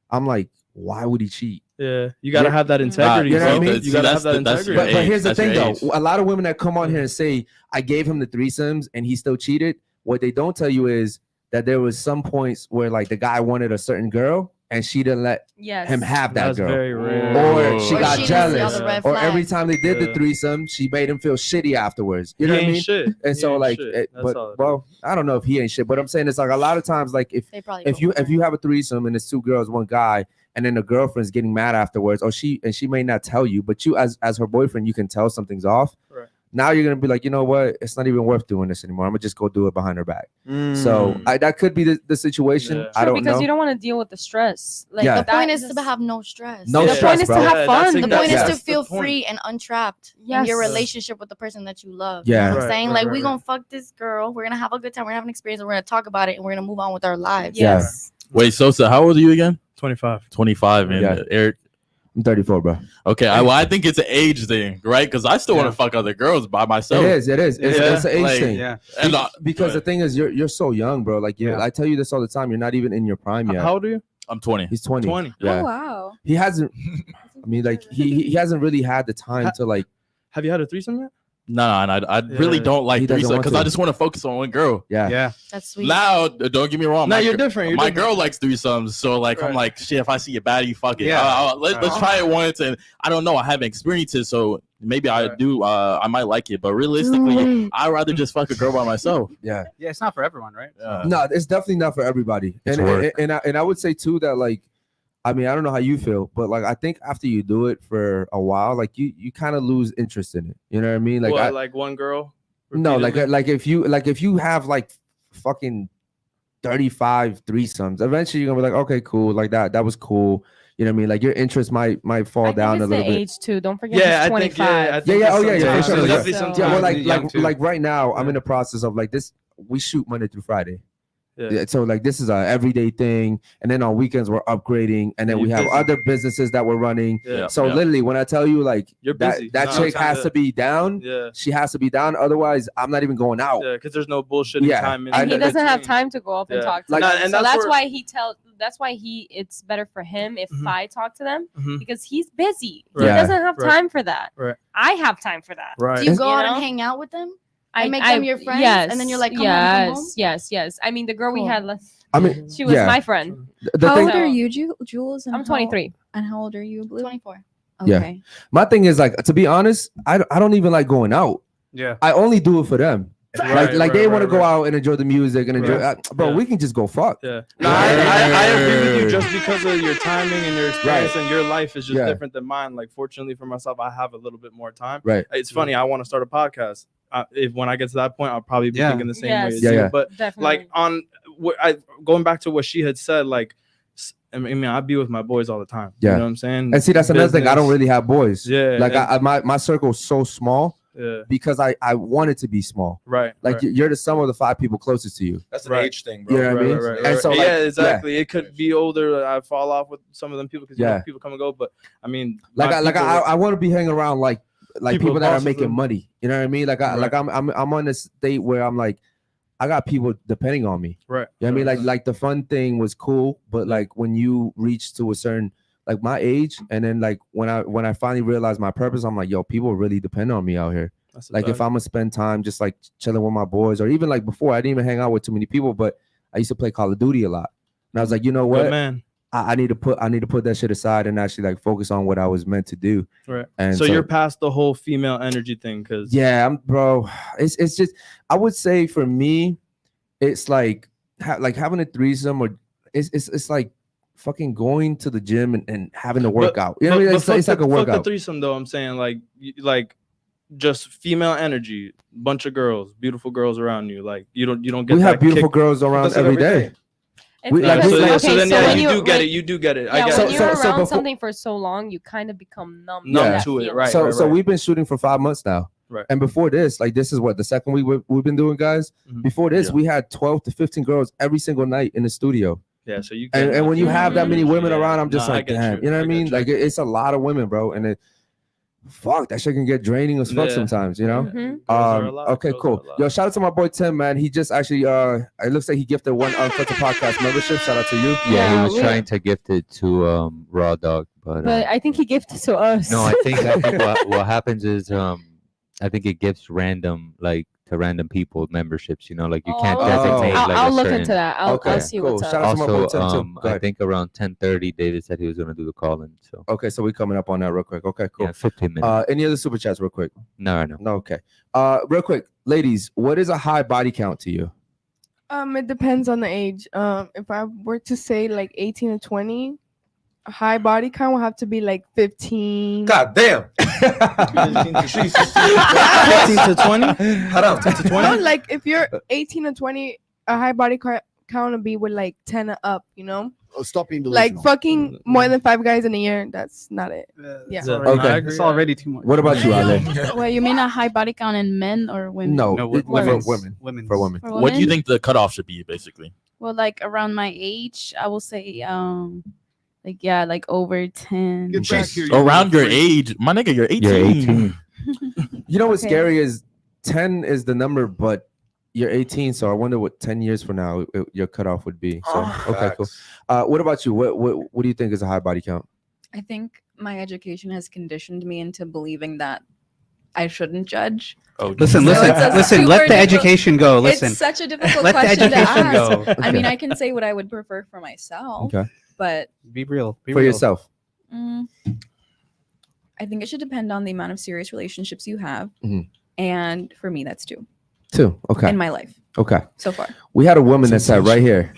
I'm like, why would he cheat? Yeah, you gotta have that integrity. You know what I mean? You gotta have that integrity. But here's the thing though. A lot of women that come on here and say, I gave him the threesomes and he still cheated. What they don't tell you is that there was some points where like the guy wanted a certain girl and she didn't let him have that girl. Very rare. Or she got she didn't see jealous. all the red Or every flags. time they did the threesome, she made him feel shitty afterwards. You know what I mean? Shit. And so like, well, I don't know if he ain't shit, but I'm saying it's like a lot of times, like if you have a threesome and it's two girls, one guy, and then the girlfriend's getting mad afterwards, or she may not tell you, but you as her boyfriend, you can tell something's off. Right. Now you're gonna be like, you know what? It's not even worth doing this anymore. I'm gonna just go do it behind her back. So that could be the situation. Yeah. I don't because know. you don't want to deal with the stress. Like Yeah. The point is to have no stress. No the stress, point is bro. to have fun. The point is to That's feel the point. free and untrapped in Yes. your relationship with the person that you love. Yeah. You know what Right, I'm saying? right, Like, right, we're right. going to fuck this girl. We're going to have a good time. We're going to have an experience. And we're going to talk about it. And we're going to move on with our lives. Yes. Wait, Sosa, how old are you again? 25. 25. And Yeah. Eric. I'm 34, bro. Okay, I think it's an age thing, right? Because I still want to fuck other girls by myself. It is. It's an age Like, thing. Yeah. And Because the thing is, you're so young, bro. Like I tell you this all the time. You're not even in your prime yet. How old are you? I'm 20. He's 20. 20. Yeah. Oh, wow. He hasn't. I mean, like he hasn't really had the time to like. Have you had a threesome yet? No, and I really Yeah. don't like He doesn't threesome want because to. I just want to focus on one girl. Yeah. That's sweet. Now, don't get me wrong. No, my you're gir- different. You're my different. girl likes threesomes, so like I'm Right. like, shit. If I see a baddie, fuck it. Yeah. Let's try it once, and I don't know. I haven't experienced it, so maybe I Right. do. I might like it, but realistically, I'd rather just fuck a girl by myself. Yeah. Yeah, it's not for everyone, right? Yeah. No, it's definitely not for everybody. It's And work. and I would say too that like, I mean, I don't know how you feel, but like I think after you do it for a while, like you kind of lose interest in it. You know what I mean? Like What, like one girl? no, repeatedly? like if you have like fucking 35 threesomes, eventually you're gonna be like, okay, cool, like that was cool. You know what I mean? Like your interest might fall I down think a it's little the bit. age too. Don't forget Yeah, he's I think 25. Yeah, oh yeah, sometimes- for sure. there's Yeah. definitely So- some Yeah, well, times. like right now, I'm in the process of like this. We shoot Monday through Friday. Yeah. So like this is a everyday thing, and then on weekends we're upgrading, and then You're we have busy. other businesses that we're running. Yeah. So literally, when I tell you like You're that busy. that No, chick it's has not to be down, Yeah. she has to be down. Otherwise, I'm not even going out. Yeah, because there's no bullshitting Yeah, time. In And he between. doesn't have time to go up and Yeah. talk to Like- them. And so that's that's where- why it's better for him if Mhm. I talk to them Mhm. because he's busy. Right. He Yeah. doesn't have Right. time for that. Right. I have time for that. Right. Do you go You out know? and hang out with them? I make them your friends, Yes, and then you're like, come yes, home, come home? yes. I mean, the girl we Cool. had, I mean, she was yeah. my friend. The How thing, old are you, Jules? And I'm 23. And how old are you, Blue? 24. Yeah. Okay. my thing is like, to be honest, I don't even like going out. Yeah. I only do it for them. Right, like they right, want to right, go right. out and enjoy the music and enjoy. Right. Bro, Yeah. we can just go fuck. Yeah. No, I agree with you just because of your timing and your experience and your life is just Yeah. different than mine. Like, fortunately for myself, I have a little bit more time. Right. It's funny. I want to start a podcast. If when I get to that point, I'll probably be Yeah. thinking the same Yes. way as Yeah, you. yeah. But Definitely. like going back to what she had said, like, I mean, I be with my boys all the time. Yeah. You know what I'm saying? And see, that's another thing. I don't Business. really have boys. Yeah. Like and- my circle is so small. because I wanted to be small. Right. Like right. you're the sum of the 5 people closest to you. That's an Right. age thing, bro. You know what I mean? And so, like, yeah, exactly. It could be older. I fall off with some of them people because people come and go. But I mean, I want to be hanging around like people that are bosses making them. money. You know what I mean? Like I'm on this state where I'm like, I got people depending on me. Right. You know what I mean? Like the fun thing was cool, but like when you reach to a certain like my age, and then like when I finally realized my purpose, I'm like, yo, people really depend on me out here. Like if I'm gonna spend time just like chilling with my boys, or even like before, I didn't even hang out with too many people, but I used to play Call of Duty a lot, and I was like, you know what, man, I need to put that shit aside and actually like focus on what I was meant to do. Right. And so you're past the whole female energy thing, because bro, it's just, I would say for me, it's like having a threesome, or it's like fucking going to the gym and having a workout. You know what I mean? It's like a workout. Fuck the threesome though. I'm saying like just female energy, bunch of girls, beautiful girls around you. Like you don't get. We that have beautiful kick. girls around every day. It's So then you do get it. You do get it. Yeah, I get when it. you're around something for so long, you kind of become numb to it. Right. So we've been shooting for 5 months now. Right. And before this, like this is what the second week we've been doing, guys. Mhm. Before this, we had 12 to 15 girls every single night in the studio. Yeah. So you and when you have that many women around, I'm just I like, get damn, you know what I mean? Like it's a lot of women, bro. And fuck, that shit can get draining as fuck sometimes, you know? Okay, cool. Yo, shout out to my boy Tim, man. He just actually it looks like he gifted one Unfilterd Podcast membership. Shout out to you. Yeah, he was trying to gift it to Raw Dog, but I think he gifted to us. no, I think what happens is I think it gives random people memberships, you know, like you can't designate. I'll look into that. I'll see what's up. Shout out to my boy Tim, Also, too. Go I ahead. think around 10:30, David said he was gonna do the call-in. So Okay, so we're coming up on that real quick. Okay, cool. yeah, 15 minutes. Any other super chats real quick? No. No, okay. Real quick, ladies, what is a high body count to you? It depends on the age. If I were to say like 18 to 20, a high body count will have to be like 15. God damn. 15 to 20. 15 to 20. No, like if you're 18 to 20, a high body count would be with like 10 up, you know? Oh, stop being delusional. Like fucking more than 5 guys in a year. That's not it. Yeah. Okay. It's already too much. What about you, Ale? Well, you mean a high body count in men or women? No, women. women. For women. For What do you women? think the cutoff should be, basically? Well, like around my age, I will say like over 10. Get back here, you Around your freak. age, my nigga, you're 18. You're 18. You know what's Okay. scary is 10 is the number, but you're 18. So I wonder what 10 years from now your cutoff would be. So okay, cool. What about you? What do you think is a high body count? I think my education has conditioned me into believing that I shouldn't judge. Oh, Listen. So it's a Let super the difficult- education go. Listen. It's such a difficult Let the question to education ask. go. I mean, I can say what I would prefer for myself, Okay. but Be real. Be For real. yourself. I think it should depend on the amount of serious relationships you have. Mhm. And for me, that's 2 Okay. in my life Okay. so far. We had a woman that sat right here.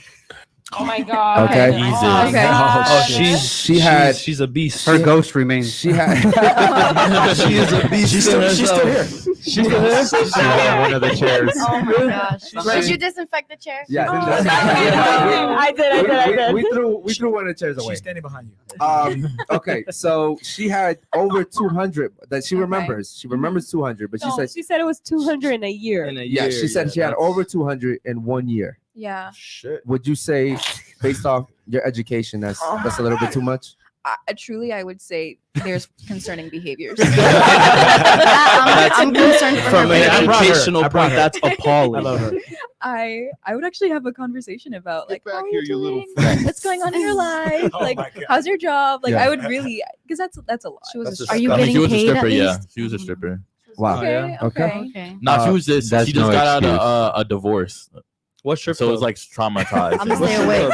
Oh my god. Okay. Jesus. Okay. Oh, She's a beast. Her ghost remains. She had. She is a beast. She's still here. She's one of the chairs. Oh my gosh. Did you disinfect the chair? Yeah. I did. We threw one of the chairs away. She's standing behind you. Okay, so she had over 200 that she Okay. remembers. She remembers 200, but She said it was 200 in a year. In a yeah, year, she said she had over 200 in 1 year. Yeah. Shit. Would you say, based off your education, that's a little bit too much? Truly, I would say there's concerning behaviors. I'm concerned for From her. an baby. educational point, that's appalling. I love her. I would actually have a conversation about like, back how are here, you you little doing? What's going on in your life? Oh Like, my God. how's your job? Like, Yeah. I would really, because that's a lot. Are you I mean, getting she was a paid stripper, at yeah. least? She was a stripper. Wow. Okay. Okay. Okay. Nah, she was just that's she just no got out excuse. of a divorce. What strip So it was club? like traumatized. I'm gonna stay away.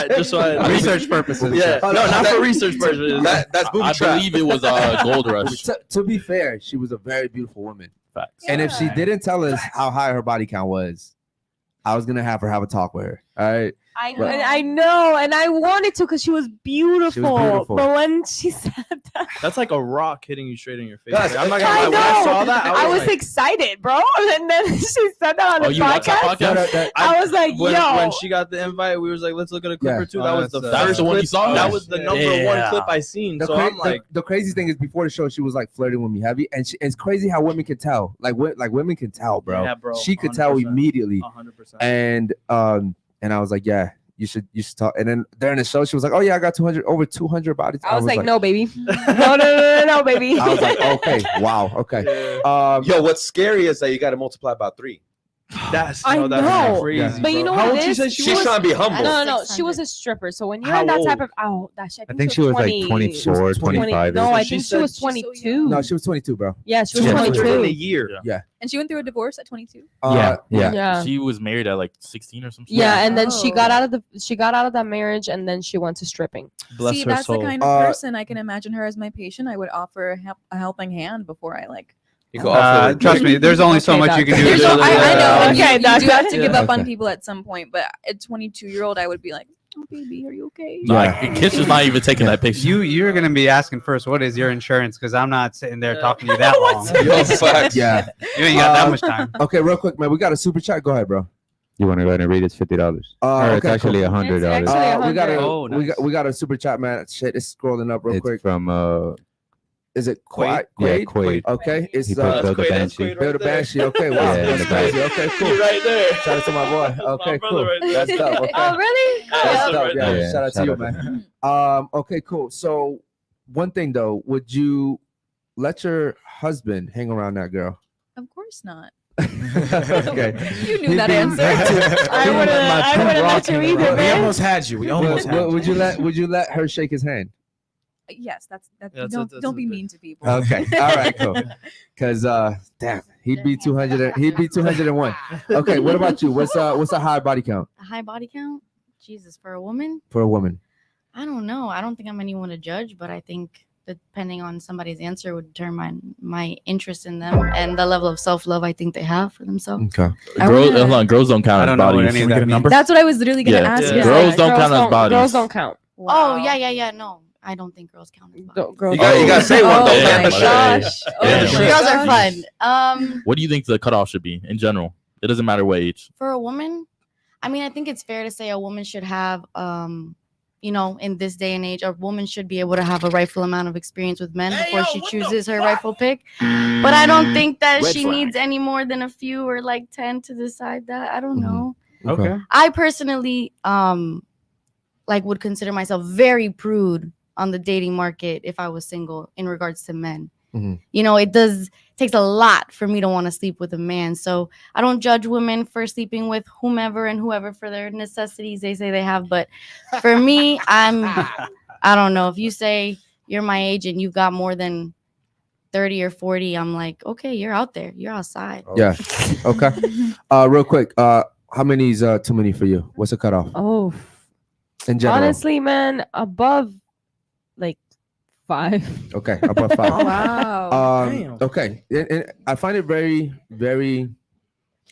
just so I Research purposes. Yeah, no, not for research purposes. That's booby I trap. believe it was Gold Rush. To be fair, she was a very beautiful woman. Facts. And if she didn't tell us how high her body count was, I was gonna have a talk with her. All right. I know, and I wanted to because she was beautiful. beautiful. But when she said that, That's like a rock hitting you straight in your face. Guys, Like, I'm not gonna lie. I When I saw know. that, I was like, excited, bro. And then she said that on Oh, the you watched that podcast. podcast? I was like, when, yo. when she got the invite, we was like, let's look at a clip Yeah. or two. Oh, That was the that's first the one clip. you saw? That was the number one Yeah. clip I seen. So I'm like, the crazy thing is before the show, she was like flirting with me heavy, and it's crazy how women can tell. Like women can tell, bro. Yeah, bro, She could tell 100%. immediately, 100%. and I was like, yeah, you should talk. And then during the show, she was like, oh yeah, I got over 200 bodies. I was like, no, baby. No, baby. I was like, okay, wow, okay. Yo, what's scary is that you got to multiply by 3. That's I that's know. crazy. Yeah. But you know bro. How what old it she is? said She's trying to be humble. No. She was a stripper. So when you're How in that type old? of that I think she was like 24, 25. No, I She think she said- was she's so 22. No, she was 22, bro. Yeah, she was She went through it in a 22. year. And she went through a divorce at 22. Yeah. Yeah. She was married at like 16 or something. Yeah, and then she got Oh. out of that marriage, and then she went to stripping. Bless See, her that's soul. the kind of person I can imagine her as my patient. I would offer a helping hand before I like. You go off the- Trust me, there's only so Okay, much you can do. There's no- I know. and Okay, you that's do have to it. give up on Okay. people at some point, but at 22-year-old, I would be like, "Oh, baby, are you okay?" Like, Kish is not even taking that picture. You're gonna be asking first, what is your insurance? Because I'm not sitting there talking to you that long. Yo, facts. Yeah. You ain't got that much time. Okay, real quick, man. We got a super chat. Go ahead, bro. You want to go ahead and read? It's $50. Or it's okay, actually cool. $100. It's actually We got a 100. Oh, nice. we got a super chat, man. Shit, it's scrolling up real It's quick. from Is it Quaid? yeah, Quaid? Quaid. Okay, it's He put Bill the Quaid, that's Banshee. Quaid Bill the right there. Banshee. Okay, wow, Yeah, that's in the crazy. Okay, cool. You're right there. Shout out to my boy. That's my Okay, brother cool. right there. That's dope. Okay. Oh, really? That's Yeah. dope. Yeah, Yeah, shout out to shout you, out to man. Okay, cool. So one thing though, would you let your husband hang around that girl? Of course not. Okay. You knew that answer. I wouldn't let you either, We man. almost had you. We almost had you. Would you let her shake his hand? Yes, that's That's don't be a- mean to people. Okay. All right, cool. Because damn, he'd be 200. He'd be 201. Okay. What about you? What's a high body count A high body count? Jesus, for a woman? for a woman? I don't know. I don't think I'm anyone to judge, but I think depending on somebody's answer would determine my interest in them and the level of self-love I think they have for themselves. Okay. Girls, wanna- hold on, girls don't count I as don't know what bodies. any Can of we get that a means. number? That's what I was literally gonna Yeah. ask. Yeah. you. Girls don't count as bodies. Girls don't count. Oh, Wow. yeah. No, I don't think girls count as bodies. Girls You gotta say one Oh though. Damn, man. my okay. gosh. Oh Damn. my Girls are gosh. fun. What do you think the cutoff should be in general? It doesn't matter what age. For a woman, I mean, I think it's fair to say a woman should have, in this day and age, a woman should be able to have a rightful amount of experience with men before she chooses her rightful pick. But I don't think that Red she flag. needs any more than a few or like 10 to decide that. I don't Mhm. know. Okay. I personally, would consider myself very prude on the dating market if I was single in regards to men. Mhm. It takes a lot for me to want to sleep with a man. So I don't judge women for sleeping with whomever and whoever for their necessities they say they have. But for me, I don't know. If you say you're my age and you've got more than 30 or 40, I'm like, okay, you're out there. You're outside. Yeah. Okay. Real quick. How many is too many for you? What's the cutoff Oh, in general? honestly, man, above like 5. Okay, above 5. Oh, wow. Damn. Okay, and I find it very, very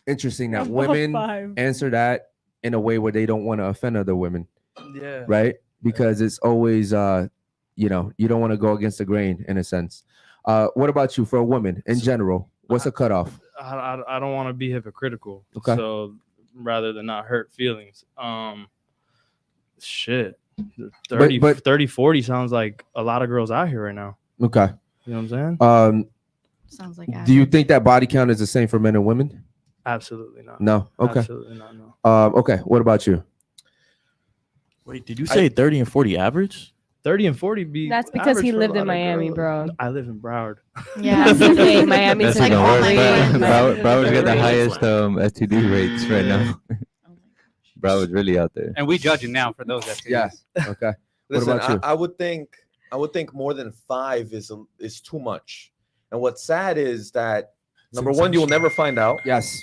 interesting that women answer that in a way where they don't want to offend other women, Yeah. right? Because it's always, you don't want to go against the grain in a sense. What about you for a woman in general? What's a cutoff? I don't want to be hypocritical. Okay. So rather than not hurt feelings, shit. 30, but- 30, 40 sounds like a lot of girls out here right now. Okay. You know what I'm saying? Sounds like Do you think that body count is the same for men and women? Absolutely not. No. Okay. Absolutely not. No. Okay. What about you? Wait, did you say 30 and 40 average? 30 and 40 be. That's because he average for a lived lot in of Miami, girls. bro. I live in Broward. Yeah. Hey, Miami's That's like even all worse. my friends. Broward's got the Red highest flag. STD rates right now. Broward's really out there. And we judging now for those STDs. Yeah. Okay. What Listen, about you? I would think more than 5 is too much. And what's sad is that number one, you will never find out. Yes.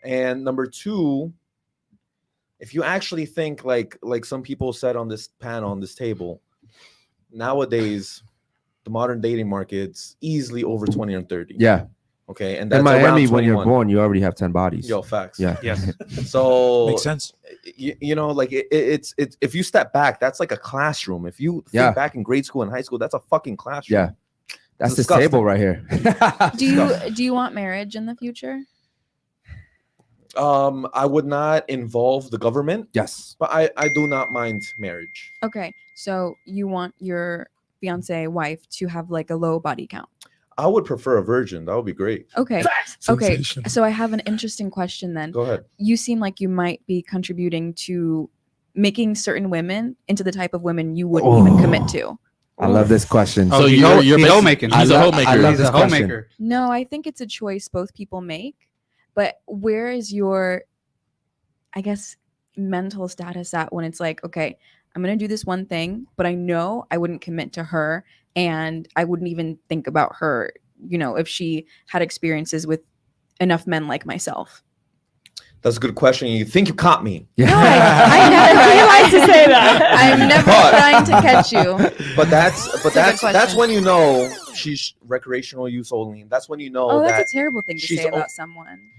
And number two, if you actually think like some people said on this panel, on this table, nowadays the modern dating market's easily over 20 or 30. Yeah. Okay, and that's In Miami, around when you're 21. born, you already have 10 bodies. Yo, facts. Yeah. Yes. So Makes sense. You know, like it's if you step back, that's like a classroom. If you think back in grade school and high school, that's a fucking classroom. Yeah. That's this disgusting. table right here. Do you want marriage in the future? I would not involve the government. Yes. But I do not mind marriage. Okay, so you want your fiance wife to have like a low body count. I would prefer a virgin. That would be great. Okay. Okay. So I have an interesting question then. Go ahead. You seem like you might be contributing to making certain women into the type of women you wouldn't even commit to. I love this question. So you're he's homemaking. He's a homemaker. I love He's this a question. homemaker. No, I think it's a choice both people make. But where is your, I guess, mental status at when it's like, okay, I'm going to do this one thing, but I know I wouldn't commit to her and I wouldn't even think about her, you know, if she had experiences with enough men like myself. That's a good question. You think you caught me. Yeah. No, I never realized to say that. I'm never But- trying to catch you. But that's question. when you know she's recreational use only. That's when you know Oh, that that's a terrible thing to she's say o- about someone.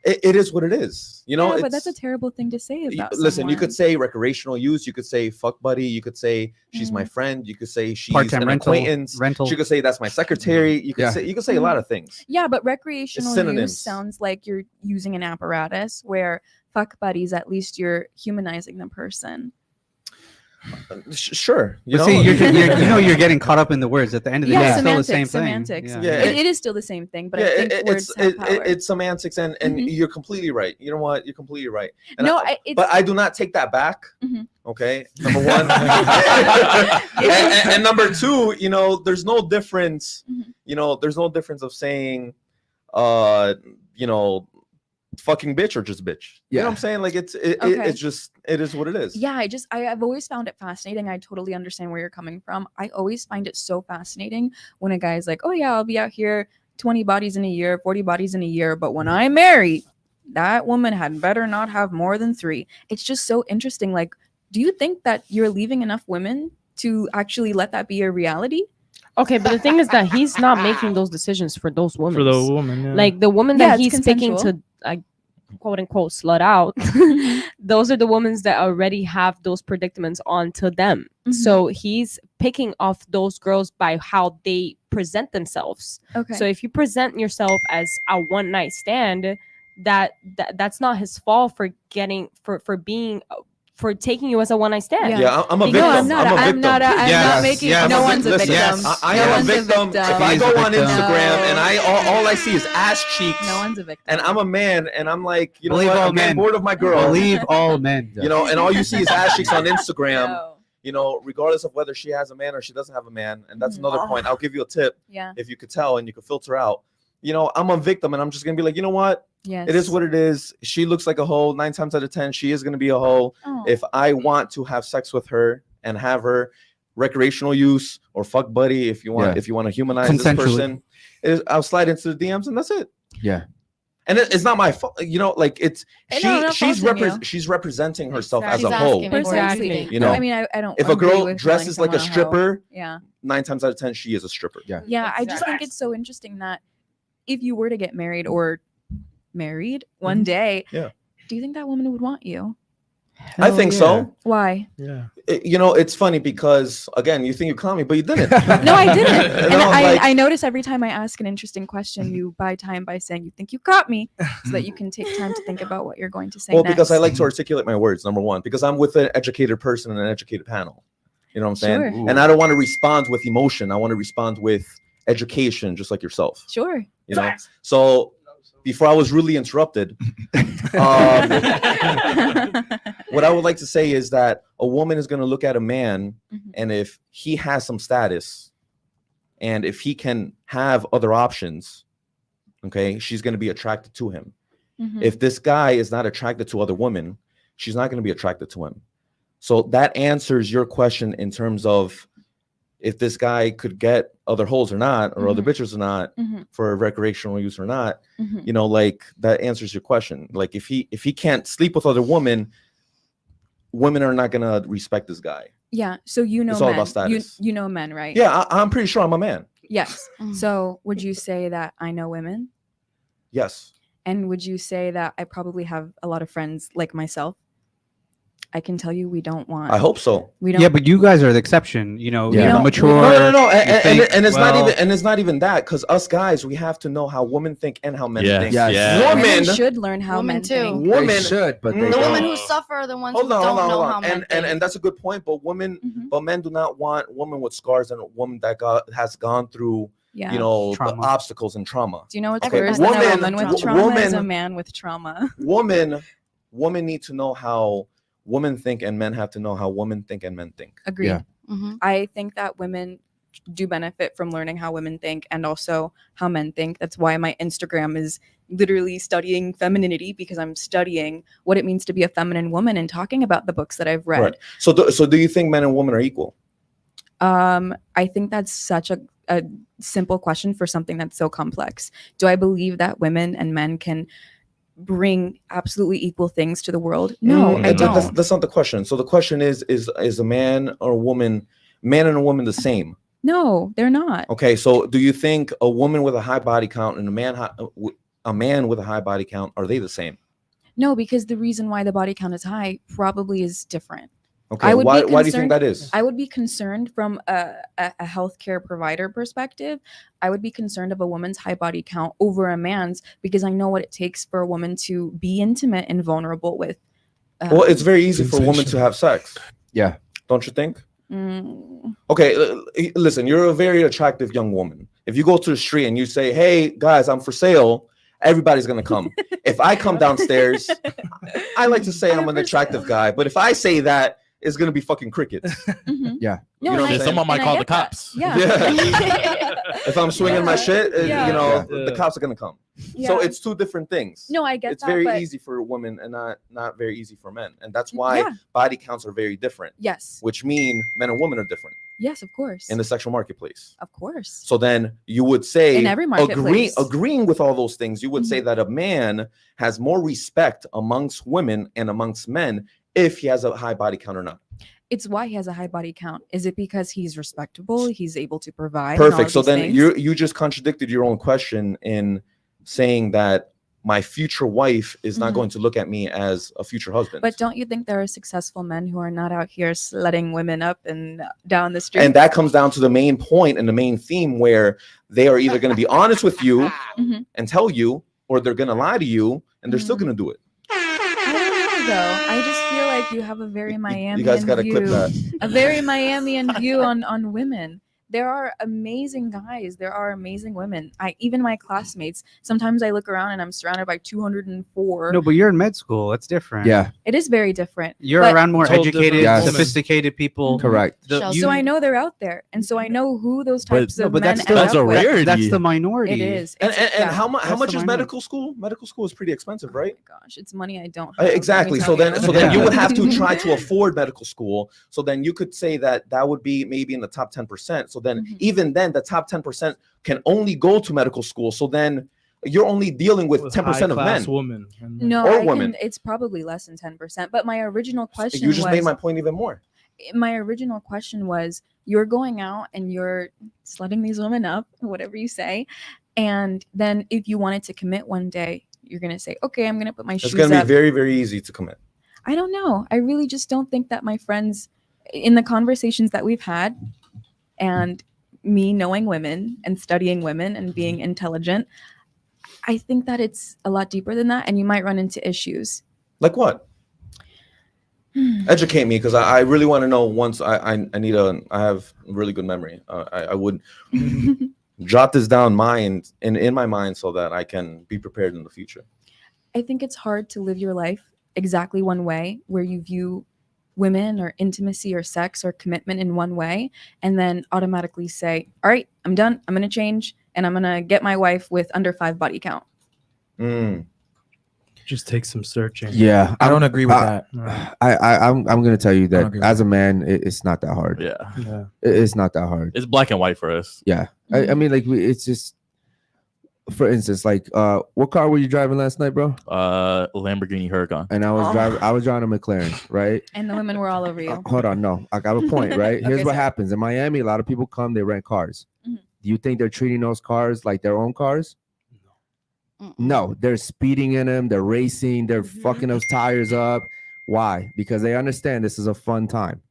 it is what it is. You know, Yeah, but it's- that's a terrible thing to say about listen, you someone. could say recreational use, you could say fuck buddy, you could say she's my friend, you could say she's Part-time an rental, acquaintance, rental. you could say that's my secretary, you could say a lot of things. Yeah, but recreational synonyms. use sounds like you're using an apparatus, where fuck buddies, at least you're humanizing the person. Sure, you But know, see, you're getting caught up in the words. At the end of the day, it's still the same thing. semantics. Yeah. Yeah, It is still the same thing, but I think words have power. it's semantics, and you're completely right. You know what? You're completely right. And No, but I do not take that back. Mhm. Okay, number one, and number two, you know, there's no difference. You know, there's no difference of saying, you know, fucking bitch or just bitch. You know what I'm saying? Like it's just it is what it is. Yeah, I've always found it fascinating. I totally understand where you're coming from. I always find it so fascinating when a guy's like, oh yeah, I'll be out here 20 bodies in a year, 40 bodies in a year, but when I marry, that woman had better not have more than 3. It's just so interesting. Like, do you think that you're leaving enough women to actually let that be a reality? Okay, but the thing is that he's not making those decisions for those women. For the woman, yeah. Like the woman Yeah, that it's he's picking consensual. to, quote unquote, slut out. Those are the women that already have those predicaments onto them. So he's picking off those girls by how they present themselves. Okay. So if you present yourself as a one night stand, that's not his fault for getting for being. For taking you as a one night stand. Yeah, I'm a Because- victim. No, I'm not. I'm a I'm victim. not. I'm not making. No one's a Listen, victim. I No am a one's victim. If I He is go a on victim. Instagram No. and all I see is ass cheeks, No one's a victim. and I'm a man, and I'm like, you know Believe what? all I'm getting men. bored of my girl. Believe all men. You know, and all you see is ass cheeks on Instagram. No. You know, regardless of whether she has a man or she doesn't have a man, and that's another point. I'll give you a tip. Yeah. If you could tell and you could filter out. You know, I'm a victim, and I'm just gonna be like, you know what? Yes. It is what it is. She looks like a hoe. 9 times out of 10, she is gonna be a hoe. Oh. If I want to have sex with her and have her recreational use or fuck buddy, if you want, Yeah. if you want to humanize this Consensually. person, I'll slide into the DMs and that's it. Yeah. And it's not my fault, you know. Like it's No, I'm not faulting you. she's representing herself as She's a hoe. asking for Exactly. everything. You No, know, I mean, I don't. if a agree girl with dresses calling like a someone hoe. stripper, Yeah. 9 times out of 10, she is a stripper. Yeah. Yeah, I just think it's so interesting that if you were to get married or married one day, Yeah. do you think that woman would want you? I think so. Why? Yeah. You know, it's funny because again, you think you caught me, but you didn't. No, I didn't. You And know, like- I notice every time I ask an interesting question, you buy time by saying you think you caught me, so that you can take time to think about what you're going to say Well, next. because I like to articulate my words, number one, because I'm with an educated person and an educated panel. You know what I'm saying? Sure. And I don't want to respond with emotion. I want to respond with education, just like yourself. Sure. You know? So before I was really interrupted, what I would like to say is that a woman is going to look at a man, and if he has some status and if he can have other options, okay, she's going to be attracted to him. If this guy is not attracted to other women, she's not going to be attracted to him. So that answers your question in terms of if this guy could get other holes or not, or other bitches or not, for recreational use or not. You know, like that answers your question. Like if he can't sleep with other women are not gonna respect this guy. Yeah. So you know, It's all men. about status. You know men, right? Yeah, I'm pretty sure I'm a man. Yes. So would you say that I know women? Yes. And would you say that I probably have a lot of friends like myself? I can tell you we don't want. I hope so. We don't. Yeah, but you guys are the exception. You know, Yeah. you're mature. No. you think, And it's well, it's not even that, because us guys, we have to know how women think and how men Yes, think. yes. yeah. Women Women, should learn how Women men too. think. They women should, but they No. The don't. women who suffer are the ones Hold who on, don't hold know on, how hold on. men think. And that's a good point. But Mhm. men do not want women with scars and a woman that has gone through, Yeah. you know, the Trauma. obstacles and trauma. Do you know what's Okay, worse than a woman- woman with wo- trauma is a woman- man with trauma. Women need to know how women think, and men have to know how women think and men think. Agreed. Yeah. Mhm. I think that women do benefit from learning how women think and also how men think. That's why my Instagram is literally studying femininity, because I'm studying what it means to be a feminine woman and talking about the books that I've read. Right. So do you think men and women are equal? I think that's such a simple question for something that's so complex. Do I believe that women and men can bring absolutely equal things to the world? No, I don't. That's not the question. So the question is a man and a woman the same? No, they're not. Okay, so do you think a woman with a high body count and a man with a high body count, are they the same? No, because the reason why the body count is high probably is different. Okay, why do you think that is? I would be concerned from a healthcare provider perspective. I would be concerned of a woman's high body count over a man's, because I know what it takes for a woman to be intimate and vulnerable with. Well, it's very easy for a woman to have sex. Yeah. Don't you think? Mm, Okay, listen, you're a very attractive young woman. If you go to the street and you say, "Hey guys, I'm for sale," everybody's gonna come. If I come downstairs, I like to say I'm an attractive guy, but if I say that, it's gonna be fucking crickets. mhm. Yeah. No, You know what and I'm I- saying? Someone might and I call the get that. cops. Yeah. Yeah. If I'm swinging my shit, Yeah. you know, Yeah. the cops are gonna come. Yeah. So it's two different things. No, I get It's that. very but easy for women and not very easy for men, and that's why Yeah. body counts are very different, Yes. which mean men and women are different Yes, of course. in the sexual marketplace. Of course. So then you would say, In every marketplace. agreeing with all those things, you would say that a man has more respect amongst women and amongst men if he has a high body count or not. It's why he has a high body count. Is it because he's respectable? He's able to provide. and all Perfect. of So these then things? you just contradicted your own question in saying that my future wife is not Mhm. going to look at me as a future husband. But don't you think there are successful men who are not out here sledding women up and down the street? And that comes down to the main point and the main theme, where they are either going to be honest with you Mhm. and tell you, or they're going to lie to you and they're still Mhm. going to do it. I don't know though. I just feel like you have a very Miami You guys got to view. clip that. A very Miamian view on women. There are amazing guys. There are amazing women. Even my classmates. Sometimes I look around and I'm surrounded by 204. No, but you're in med school. It's different. Yeah. It is very different. You're But- around more Total educated, different Yes. sophisticated people. Correct. So I know they're out there, and so I know who those But- types No, of but men that's end that's up a with. rarity. That's the minority. It is. And It's- and yeah. how That's much the is minority. medical school? Medical school is pretty expensive, right? Oh my gosh, it's money I don't have. let me Exactly. So tell then you. you Yeah. would have to try to afford medical school. So then you could say that would be maybe in the top 10%. So then Mhm. even then the top 10% can only go to medical school. So then you're only dealing with 10% of men. high-class women. And No, or I women. It's probably less than 10%. But my original question You just was, made my point even more. you're going out and you're sledding these women up, whatever you say, and then if you wanted to commit one day, you're gonna say, okay, I'm gonna put my It's shoes going to be up. very, very easy to commit. I don't know. I really just don't think that my friends, in the conversations that we've had, and me knowing women and studying women and being intelligent, I think that it's a lot deeper than that, and you might run into issues. Like what? Educate me, because I really want to know. Once I have really good memory. I would jot this down in my mind so that I can be prepared in the future. I think it's hard to live your life exactly one way, where you view women or intimacy or sex or commitment in one way, and then automatically say, all right, I'm done. I'm going to change, and I'm going to get my wife with under 5 body count. just take some searching. Yeah. I don't agree with I- that. I'm gonna tell you I don't that agree with as a man, it's not that hard. Yeah. Yeah. It's not that hard. It's black and white for us. Yeah. I mean, like, it's just, for instance, like, what car were you driving last night, bro? Lamborghini Huracan. And I was driving a McLaren, right? And the women were all over you. Hold on, no, I got a point, right? Here's Okay, what sorry. happens in Miami. A lot of people come, they rent cars. Mhm. Do you think they're treating those cars like their own cars? No, they're speeding in them, they're racing, they're fucking those tires up. Why? Because they understand this is a fun time.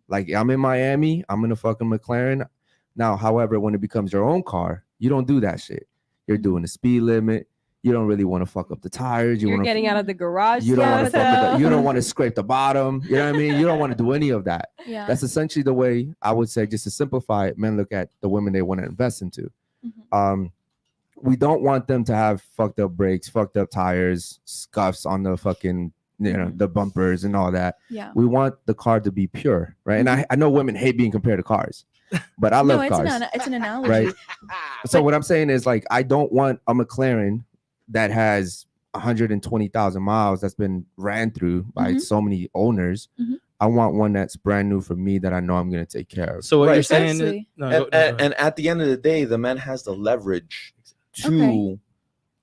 Like, I'm in Miami, I'm in a fucking McLaren. Now, however, when it becomes your own car, you don't do that shit. You're doing the speed limit. You don't really want to fuck up the tires. You're getting out of the garage. You don't want to still. fuck up you don't want to scrape the bottom. You know what I mean? You don't want to do any of that. Yeah. That's essentially the way I would say, just to simplify it, men look at the women they want to invest into. We don't want them to have fucked up brakes, fucked up tires, scuffs on the fucking, the bumpers and all that. Yeah. We want the car to be pure, right? And I know women hate being compared to cars, but I love cars. It's an analogy. Right. So what I'm saying is, like, I don't want a McLaren that has 120,000 miles that's been ran through by so many owners. I want one that's brand new for me that I know I'm going to take care of. So what Right. you're saying is, Absolutely. And at the end of the day, the man has the leverage to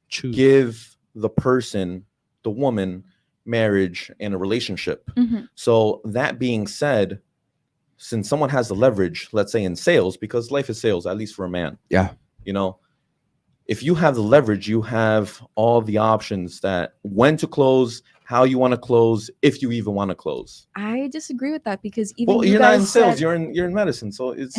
choose. give the person, the woman, marriage and a relationship. So that being said, since someone has the leverage, let's say in sales, because life is sales, at least for a man. Yeah. You know, if you have the leverage, you have all the options that when to close, how you want to close, if you even want to close. I disagree with that because even Well, you you're not in guys sales, said- you're in medicine, so it's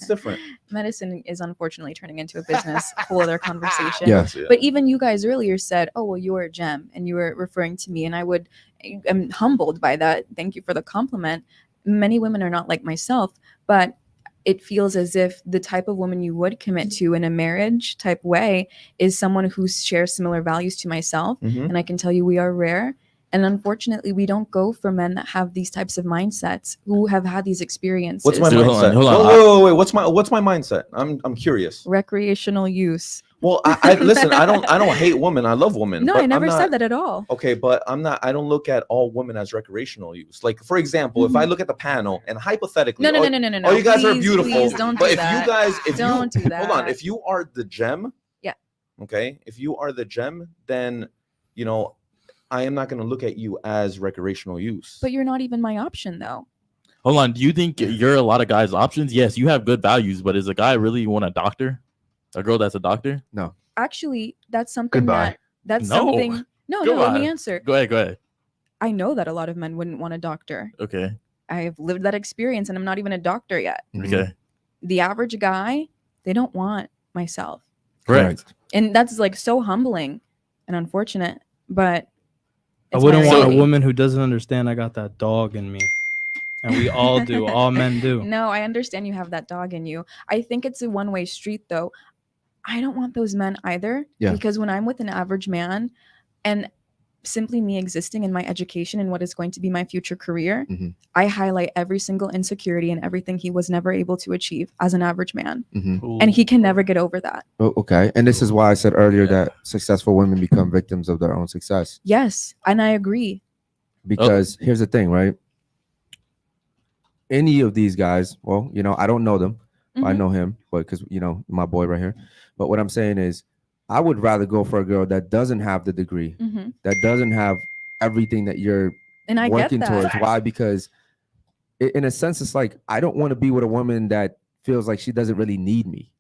different. medicine is unfortunately turning into a business, whole other conversation. Yeah. But even you guys earlier said, "Oh, well, you're a gem," and you were referring to me, and I'm humbled by that. Thank you for the compliment. Many women are not like myself, but it feels as if the type of woman you would commit to in a marriage type way is someone who shares similar values to myself. And I can tell you we are rare. And unfortunately, we don't go for men that have these types of mindsets, who have had these experiences. What's my Dude, hold mindset? on, hold on. Wait. What's my mindset? I'm curious. Recreational use. Well, I listen. I don't hate women. I love women. No, but I never I'm said not- that at all. Okay, but I don't look at all women as recreational use. Like, for example, if I look at the panel and hypothetically, No. oh, you guys are Please, beautiful. please don't but do if that. you guys, Don't do hold on, that. if you are the gem, Yeah. okay, if you are the gem, then I am not going to look at you as recreational use. But you're not even my option, though. Hold on. Do you think you're a lot of guys' options? Yes, you have good values, but is a guy really want a doctor? A girl that's a doctor? No. Actually, that's something Goodbye. that's No. something. No, Go let me on. answer. Go ahead. I know that a lot of men wouldn't want a doctor. Okay. I have lived that experience, and I'm not even a doctor yet. Okay. The average guy, they don't want myself, Correct. and that's like so humbling and unfortunate. But I it's wouldn't my want a reality. woman who doesn't understand I got that dog in me. And we all do. All men do. No, I understand you have that dog in you. I think it's a one-way street, though. I don't want those men either. Yeah. Because when I'm with an average man and simply me existing in my education and what is going to be my future career, I highlight every single insecurity and everything he was never able to achieve as an average man. And he can never get over that. Oh, okay. And this is why I said earlier that successful women become victims of their own success. Yes. And I agree. Because here's the thing, right? Any of these guys, well, I don't know them. I know him, but because, my boy right here. But what I'm saying is, I would rather go for a girl that doesn't have the degree, that doesn't have everything that you're And I working get that. towards. Why? Because in a sense, it's like, I don't want to be with a woman that feels like she doesn't really need me.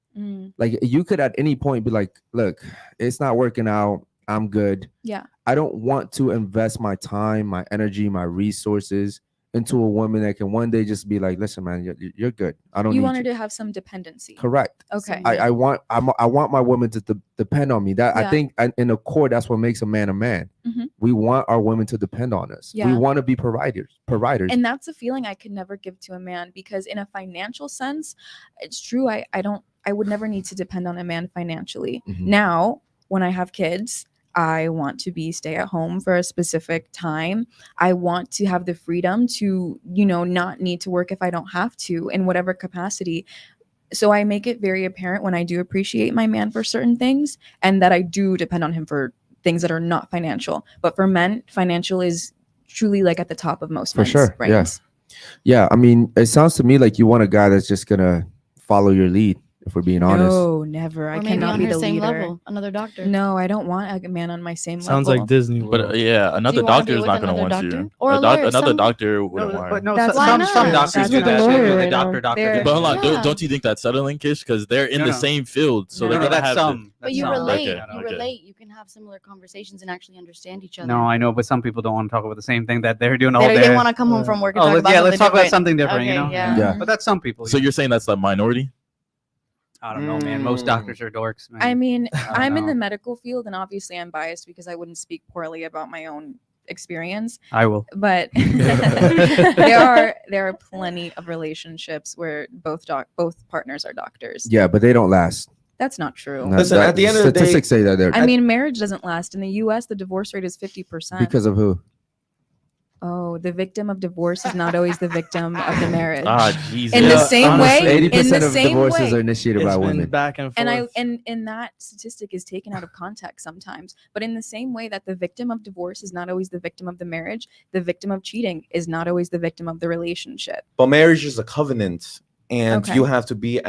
Like, you could at any point be like, look, it's not working out. I'm good. Yeah. I don't want to invest my time, my energy, my resources into a woman that can one day just be like, listen, man, you're good. I don't You need want her you. to have some dependency. Correct. Okay. I want my woman to depend on me. That I Yeah. think in the core, that's what makes a man a man. We want our women to depend on us. We Yeah. want to be providers. And that's a feeling I could never give to a man, because in a financial sense, it's true. I would never need to depend on a man financially. Now, when I have kids, I want to stay at home for a specific time. I want to have the freedom to, not need to work if I don't have to, in whatever capacity. So I make it very apparent when I do appreciate my man for certain things, and that I do depend on him for things that are not financial. But for men, financial is truly like at the top of most men's sure. brains. Yeah. I mean, it sounds to me like you want a guy that's just gonna follow your lead if we're being honest. No, never. I Or maybe cannot on be her the same leader. level, another doctor. No, I don't want a man on my same Sounds level. like Disney. But World. yeah, another you wanna doctor be is with not going to another want you. doctor? Or a lawyer, Another some- doctor wouldn't want. But no, That's some why not? doctors That's do what the that. lawyer The would doctor know. They're- But hold on, Yeah. don't you think that's settling, Kish? Because they're in No, the no. same field, so No, they're no, gonna that's have some. to. But you That's some. relate. Okay, You okay. relate. You can have similar conversations and actually understand each other. No, I know, but some people don't want to talk about the same thing that they're doing all They day. want to come home from work and Oh, talk about yeah, something let's talk about different. something different, you Okay, know? yeah. Yeah. But that's some people. So you're saying that's the minority? I don't know, man. Most doctors are dorks, man. I mean, I don't I'm in know. the medical field, and obviously I'm biased because I wouldn't speak poorly about my own experience. I will. But there are plenty of relationships where both partners are doctors. Yeah, but they don't last. That's not true. No, Listen, at the end of the day- statistics say that they're I mean, marriage doesn't last. In the U.S., the divorce rate is 50%. because of who? Oh, the victim of divorce is not always the victim of the marriage. Ah, Jesus. In the same way, Honestly, 80% in the of same divorces way. are initiated by It's been women. back and forth. And that statistic is taken out of context sometimes. But in the same way that the victim of divorce is not always the victim of the marriage, the victim of cheating is not always the victim of the relationship. But marriage is a covenant, and Okay. you have to be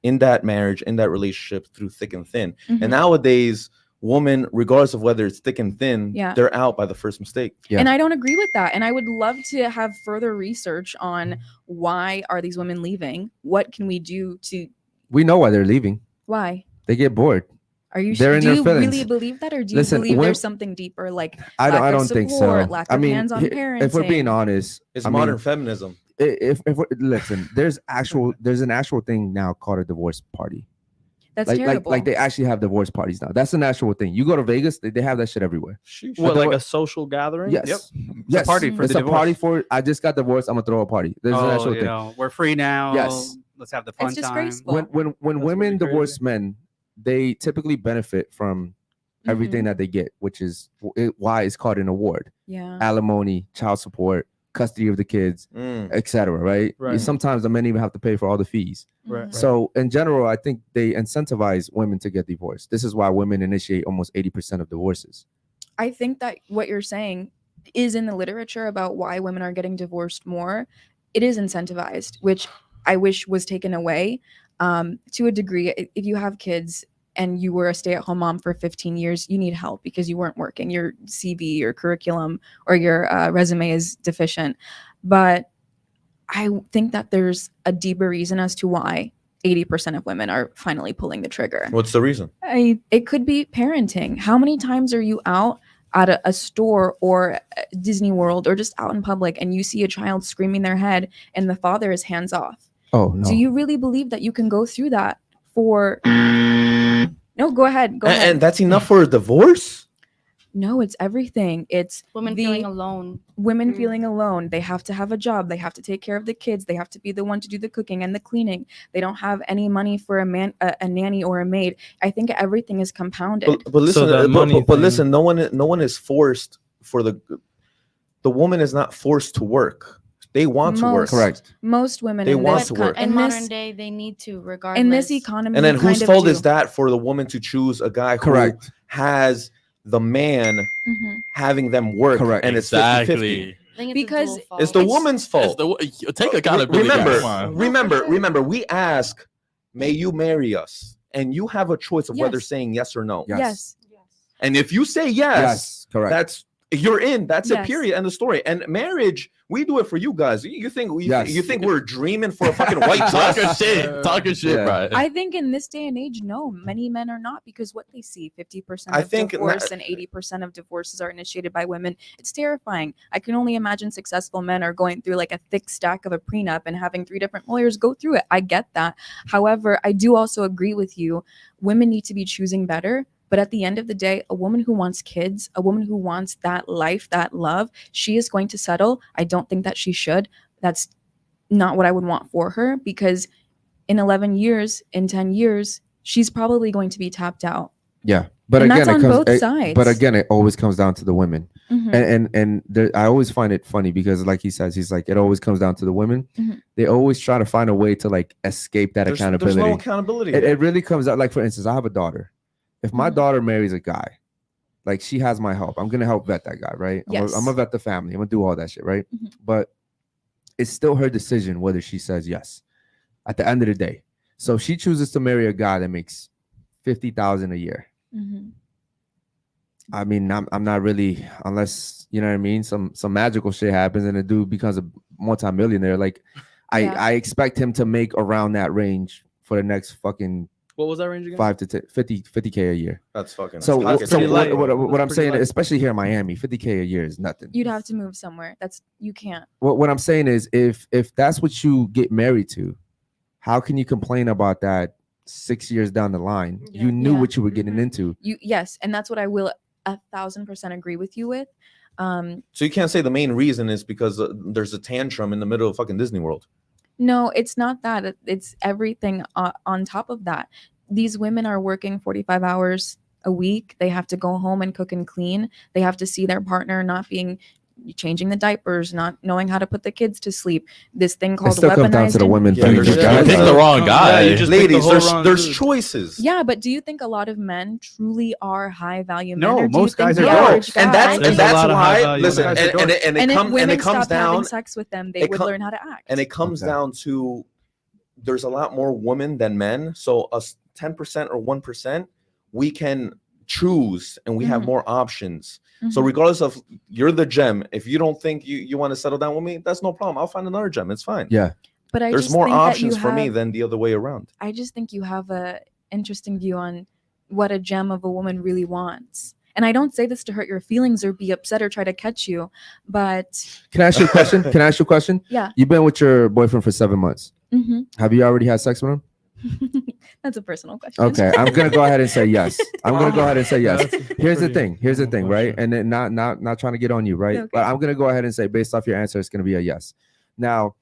in that marriage, in that relationship through thick and thin. Mhm. And nowadays, women, regardless of whether it's thick and thin, Yeah. they're out by the first mistake. Yeah. And I don't agree with that. And I would love to have further research on why are these women leaving? What can we do to We know why they're leaving. why? They get bored. Are you They're in do their you feelings. really believe that, or do you Listen, believe when- there's something deeper, like I lack don't of think so. support, lack I of mean, hands-on parenting? if we're being honest, It's I mean, modern feminism. if listen, there's an actual thing now called a divorce party. That's like terrible. like they actually have divorce parties now. That's an actual thing. You go to Vegas, they have that shit everywhere. Sheesh. What, But like the- a social gathering? Yes. It's Yes. a party for it's the a divorce. party for I just got divorced. I'm gonna throw a party. There's an actual you thing. know, we're free now. Yes. Let's have the fun It's time. disgraceful. When That's women pretty divorce men, they typically benefit from everything Mhm. that they get, which is why it's called an award. Yeah. Alimony, child support, custody of the kids, Mm. etc. Right? Right. Sometimes the men even have to pay for all the fees. Right. So in general, I think they incentivize women to get divorced. This is why women initiate almost 80% of divorces. I think that what you're saying is in the literature about why women are getting divorced more. It is incentivized, which I wish was taken away to a degree. If you have kids and you were a stay-at-home mom for 15 years, you need help because you weren't working. Your CV, your curriculum, or your resume is deficient. But I think that there's a deeper reason as to why 80% of women are finally pulling the trigger. What's the reason? It could be parenting. How many times are you out at a store or Disney World or just out in public and you see a child screaming their head and the father is hands off? Oh no. Do you really believe that you can go through that for No, go ahead. Go ahead. And that's enough for a divorce? No, it's everything. It's Women the- feeling alone. women Mm. feeling alone. They have to have a job. They have to take care of the kids. They have to be the one to do the cooking and the cleaning. They don't have any money for a nanny or a maid. I think everything is compounded. But listen, that money but thing- listen, no one is forced for the woman is not forced to work. They want to work. Most- Correct. Most women They in want this to co- work. In in modern this day, they need to, regardless. in this economy. And then kind whose of fault do. is that for the woman to choose a guy who Correct. has the man Mhm. having them work? Correct. And it's 50-50. Exactly. I think Because a dual fault. It's the It's- woman's It's fault. take accountability. Remember, Come on. remember. We ask, "May you marry us?" And you have a choice of whether Yes. saying yes or no. Yes. Yes. And if you say yes, Yes. Correct. that's you're in. That's a Yes. period. End of story. And marriage, we do it for you guys. You think Yes. you think we're dreaming for a fucking white Talking dress? shit. Talking shit, Yeah. right? I think in this day and age, no, many men are not because what they see 50% I of think divorce and 80% of divorces are initiated by women. It's terrifying. I can only imagine successful men are going through like a thick stack of a prenup and having 3 different lawyers go through it. I get that. However, I do also agree with you. Women need to be choosing better. But at the end of the day, a woman who wants kids, a woman who wants that life, that love, she is going to settle. I don't think that she should. That's not what I would want for her because in 11 years, in 10 years, she's probably going to be tapped out. Yeah. But And again, that's it on comes. both sides. But again, it always comes down to the women. Mhm. And there, I always find it funny because, like he says, he's like, it always comes down to the women. Mhm. They always try to find a way to like escape that There's accountability. no accountability. It really comes out like, for instance, I have a daughter. If my Mhm. daughter marries a guy, like she has my help. I'm gonna help vet that guy, right? Yes. I'm gonna vet the family. I'm gonna do all that shit, right? Mhm. But it's still her decision whether she says yes. At the end of the day, So she chooses to marry a guy that makes $50,000 a year. Mhm. I mean, I'm not really, unless you know what I mean. Some magical shit happens and the dude becomes a multimillionaire. Like, I expect him to make around that range for the next fucking What was that range again? 5 to 10, 50K a year. That's fucking. So that's what, pocket what, change. what I'm Pretty saying, light. especially here in Miami, 50K a year is nothing. You'd have to move somewhere. You can't. What I'm saying is, if that's what you get married to, how can you complain about that 6 years down the line? You knew Yeah. what you were getting into. Yes, and that's what I will 1,000% agree with you with. So you can't say the main reason is because there's a tantrum in the middle of fucking Disney World. No, it's not that. It's everything on top of that. These women are working 45 hours a week. They have to go home and cook and clean. They have to see their partner not changing the diapers, not knowing how to put the kids to sleep. This thing It called still comes down to the weaponized. women. Yeah, thing. there's- You yeah, guys picked are- the wrong guy. Yeah, you just picked the Ladies, whole wrong there's dude. choices. Yeah, but do you think a lot of men truly are high value men? No, or do you most think guys the are No, dorks. average and guy- There's a that's lot of high why. value Listen, guys and that don't. it and if comes women and it comes stopped having down sex with them, they it would com- learn how to act. and it comes Okay. down to there's a lot more women than men. So us 10% or 1%, we can choose and we have Mhm. more options. So Mhm. regardless of you're the gem, if you don't think you want to settle down with me, that's no problem. I'll find another gem. It's fine. Yeah. But I There's just more think that options you for me have- than the other way around. I just think you have a interesting view on what a gem of a woman really wants. And I don't say this to hurt your feelings or be upset or try to catch you, but Can I ask you a question? Can I ask you a question? yeah. You've been with your boyfriend for 7 months. hmm Have you already had sex with him? That's a personal question. Okay, I'm gonna go ahead and say yes. I'm gonna go ahead and say yes. That's a Here's the pretty thing. Here's the normal thing, right? question. And then not trying to get on you, right? Okay. But I'm gonna go ahead and say, based off your answer, it's gonna be a yes. Now,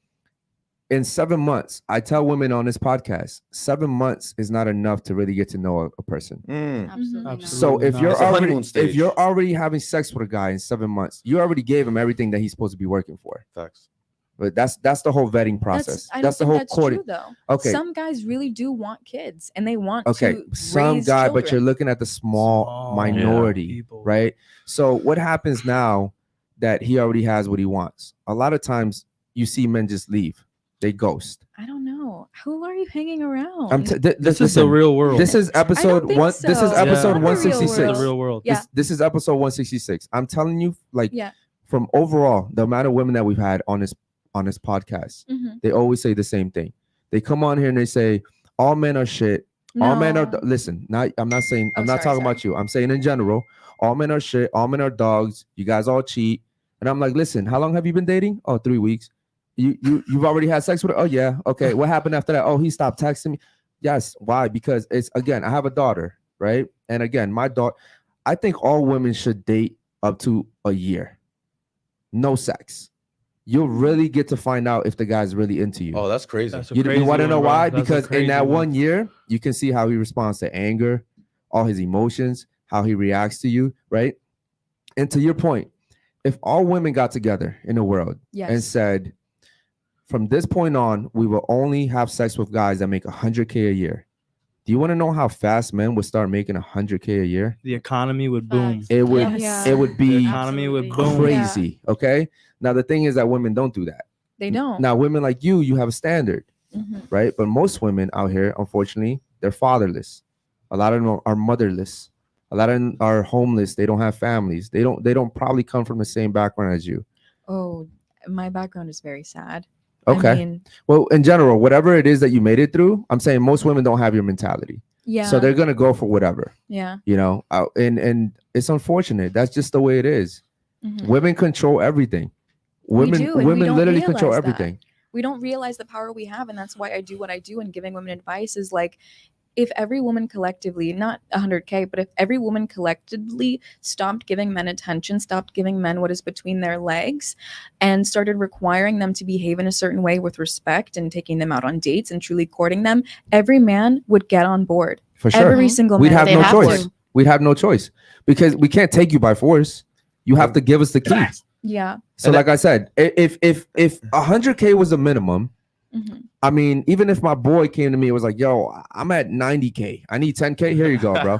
in 7 months, I tell women on this podcast, 7 months is not enough to really get to know a person. Mm. Absolutely. not. So if not. you're It's a already honeymoon stage. if you're already having sex with a guy in 7 months, you already gave him everything that he's supposed to be working for. Facts. But that's the whole vetting process. I don't That's the think whole that's courting. true, though. Okay. Some guys really do want kids and they want Okay, to some raise guy, but you're children. looking at the small Small minority, people. right? So what happens now that he already has what he wants? A lot of times you see men just leave. They ghost. I don't know. Who are you hanging around? This is the real world. This is episode think one. This is so. episode Yeah. Not the real 166. the world. real world. Yeah. This is episode 166. I'm telling you, like, Yeah. from overall, the amount of women that we've had on this podcast, Mhm. they always say the same thing. They come on here and they say, all men are shit. All men are No. listen. I'm not saying I'm Oh, not sorry, talking about you. I'm saying in general, all men are shit. All men are dogs. You guys all cheat. And I'm like, listen, how long have you been dating? Oh, 3 weeks. You've already had sex with her? Oh yeah. Okay. What happened after that? Oh, he stopped texting me. Yes. Why? Because it's, again, I have a daughter, right? And again, my daughter. I think all women should date up to a year. No sex. You'll really get to find out if the guy's really into you. Oh, that's crazy. That's a You crazy want to one, know bro. why? That's a Because in crazy that one. 1 year, you can see how he responds to anger, all his emotions, how he reacts to you, right? And to your point, if all women got together in the world and Yes. said, from this point on, we will only have sex with guys that make 100K a year. Do you want to know how fast men would start making 100K a year? The economy would boom. Facts. It would, Yes. it would The be economy would Absolutely. boom. crazy. Okay. Now the thing is that women don't do that. They don't. Now women like you have a standard, Mhm. right? But most women out here, unfortunately, they're fatherless. A lot of them are motherless. A lot of them are homeless. They don't have families. They don't probably come from the same background as you. Oh, my background is very sad. Okay. I mean, Well, in general, whatever it is that you made it through, I'm saying most women don't have your mentality. yeah. So they're gonna go for whatever, yeah. you know. And it's unfortunate. That's just the way it is. Mhm. Women control everything. Women do, and we women don't literally control realize that. everything. We don't realize the power we have, and that's why I do what I do. And giving women advice is like, if every woman collectively, not 100K, but if every woman collectively stopped giving men attention, stopped giving men what is between their legs, and started requiring them to behave in a certain way with respect and taking them out on dates and truly courting them, every man would get on board. For sure. Every single We'd man. have They no have choice. to. We'd have no choice because we can't take you by force. You have to give us the key. Yeah. So, like I said, if 100K was a minimum, Mhm. I mean, even if my boy came to me and was like, "Yo, I'm at 90K. I need 10K. Here you go, bro."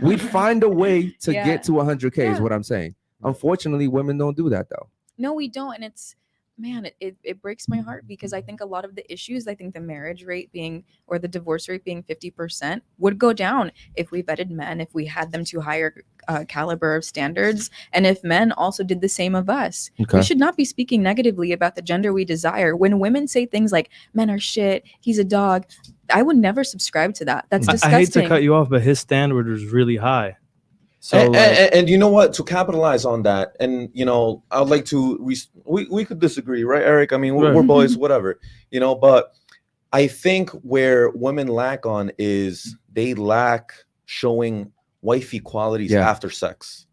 We'd find a way to Yeah. get to 100K. Is Yeah. what I'm saying. Unfortunately, women don't do that though. No, we don't. And it's man, it breaks my heart because I think a lot of the issues, I think the marriage rate being or the divorce rate being 50% would go down if we vetted men, if we had them to higher caliber of standards, and if men also did the same of us. Okay. We should not be speaking negatively about the gender we desire. When women say things like men are shit, he's a dog, I would never subscribe to that. That's disgusting. I hate to cut you off, but his standard was really high. So and you know what, to capitalize on that, and you know, I would like to we could disagree, right, Eric? I mean, we're boys, whatever, you know, but I think where women lack on is they lack showing wifey qualities after sex.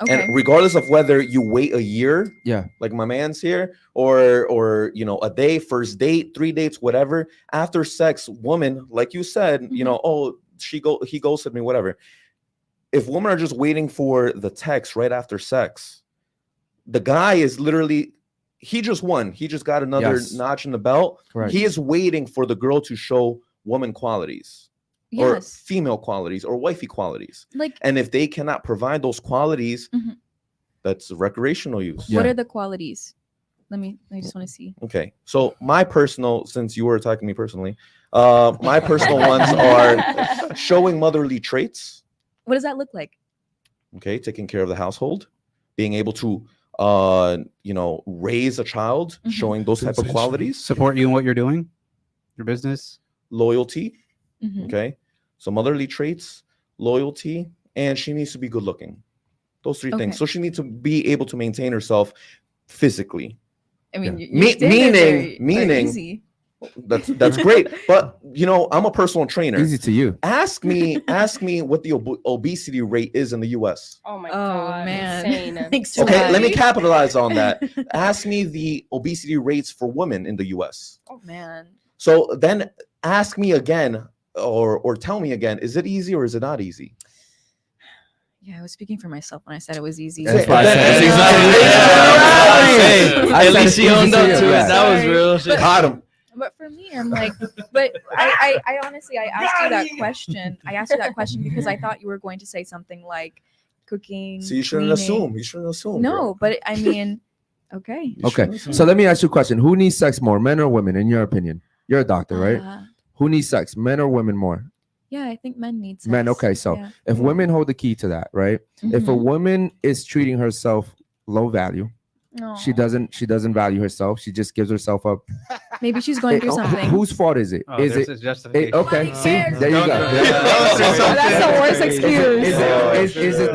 Okay. And regardless of whether you wait a year, like my man's here, or you know, a day, first date, 3 dates, whatever, after sex, woman, like you said, you know, oh, he ghosted me, whatever. If women are just waiting for the text right after sex, the guy is literally, he just won. He just got another notch in the belt. Correct. He is waiting for the girl to show woman qualities or female qualities or wifey qualities. Like, and if they cannot provide those qualities, that's recreational use. What are the qualities? I just want to see. Okay. So my personal, since you were attacking me personally, my personal ones are showing motherly traits. What does that look like? Okay, taking care of the household, being able to you know, raise a child, showing those type of qualities. Support you in what you're doing, your business. Loyalty. Okay, so motherly traits, loyalty, and she needs to be good looking. Those three things. So she needs to be able to maintain herself physically. I mean, meaning that's great, but you know, I'm a personal trainer. Easy to you. Ask me what the obesity rate is in the US. Oh my god, man. insane. Okay, let me capitalize on that. Ask me the obesity rates for women in the US. Oh man. So then ask me again, or tell me again, is it easy or is it not easy? Yeah, I was speaking for myself when I said it was easy. That's why I said At least she owned up to it. That was real shit. Got him. But for me, I'm like, but I honestly, I asked you that question. I asked you that question because I thought you were going to say something like cooking. So you shouldn't assume. You shouldn't assume. No, girl. but I mean, okay. Okay. So let me ask you a question. Who needs sex more, men or women, in your opinion? You're a doctor, right? Who needs sex, men or women more? Yeah, I think men need sex. Men. Okay. So if women hold the key to that, right? If a woman is treating herself low value, she doesn't value herself. She just gives herself up. Maybe she's going through something. Whose fault is it? Oh, is there's it a justification. okay? See, there you go. That's the worst excuse. Is it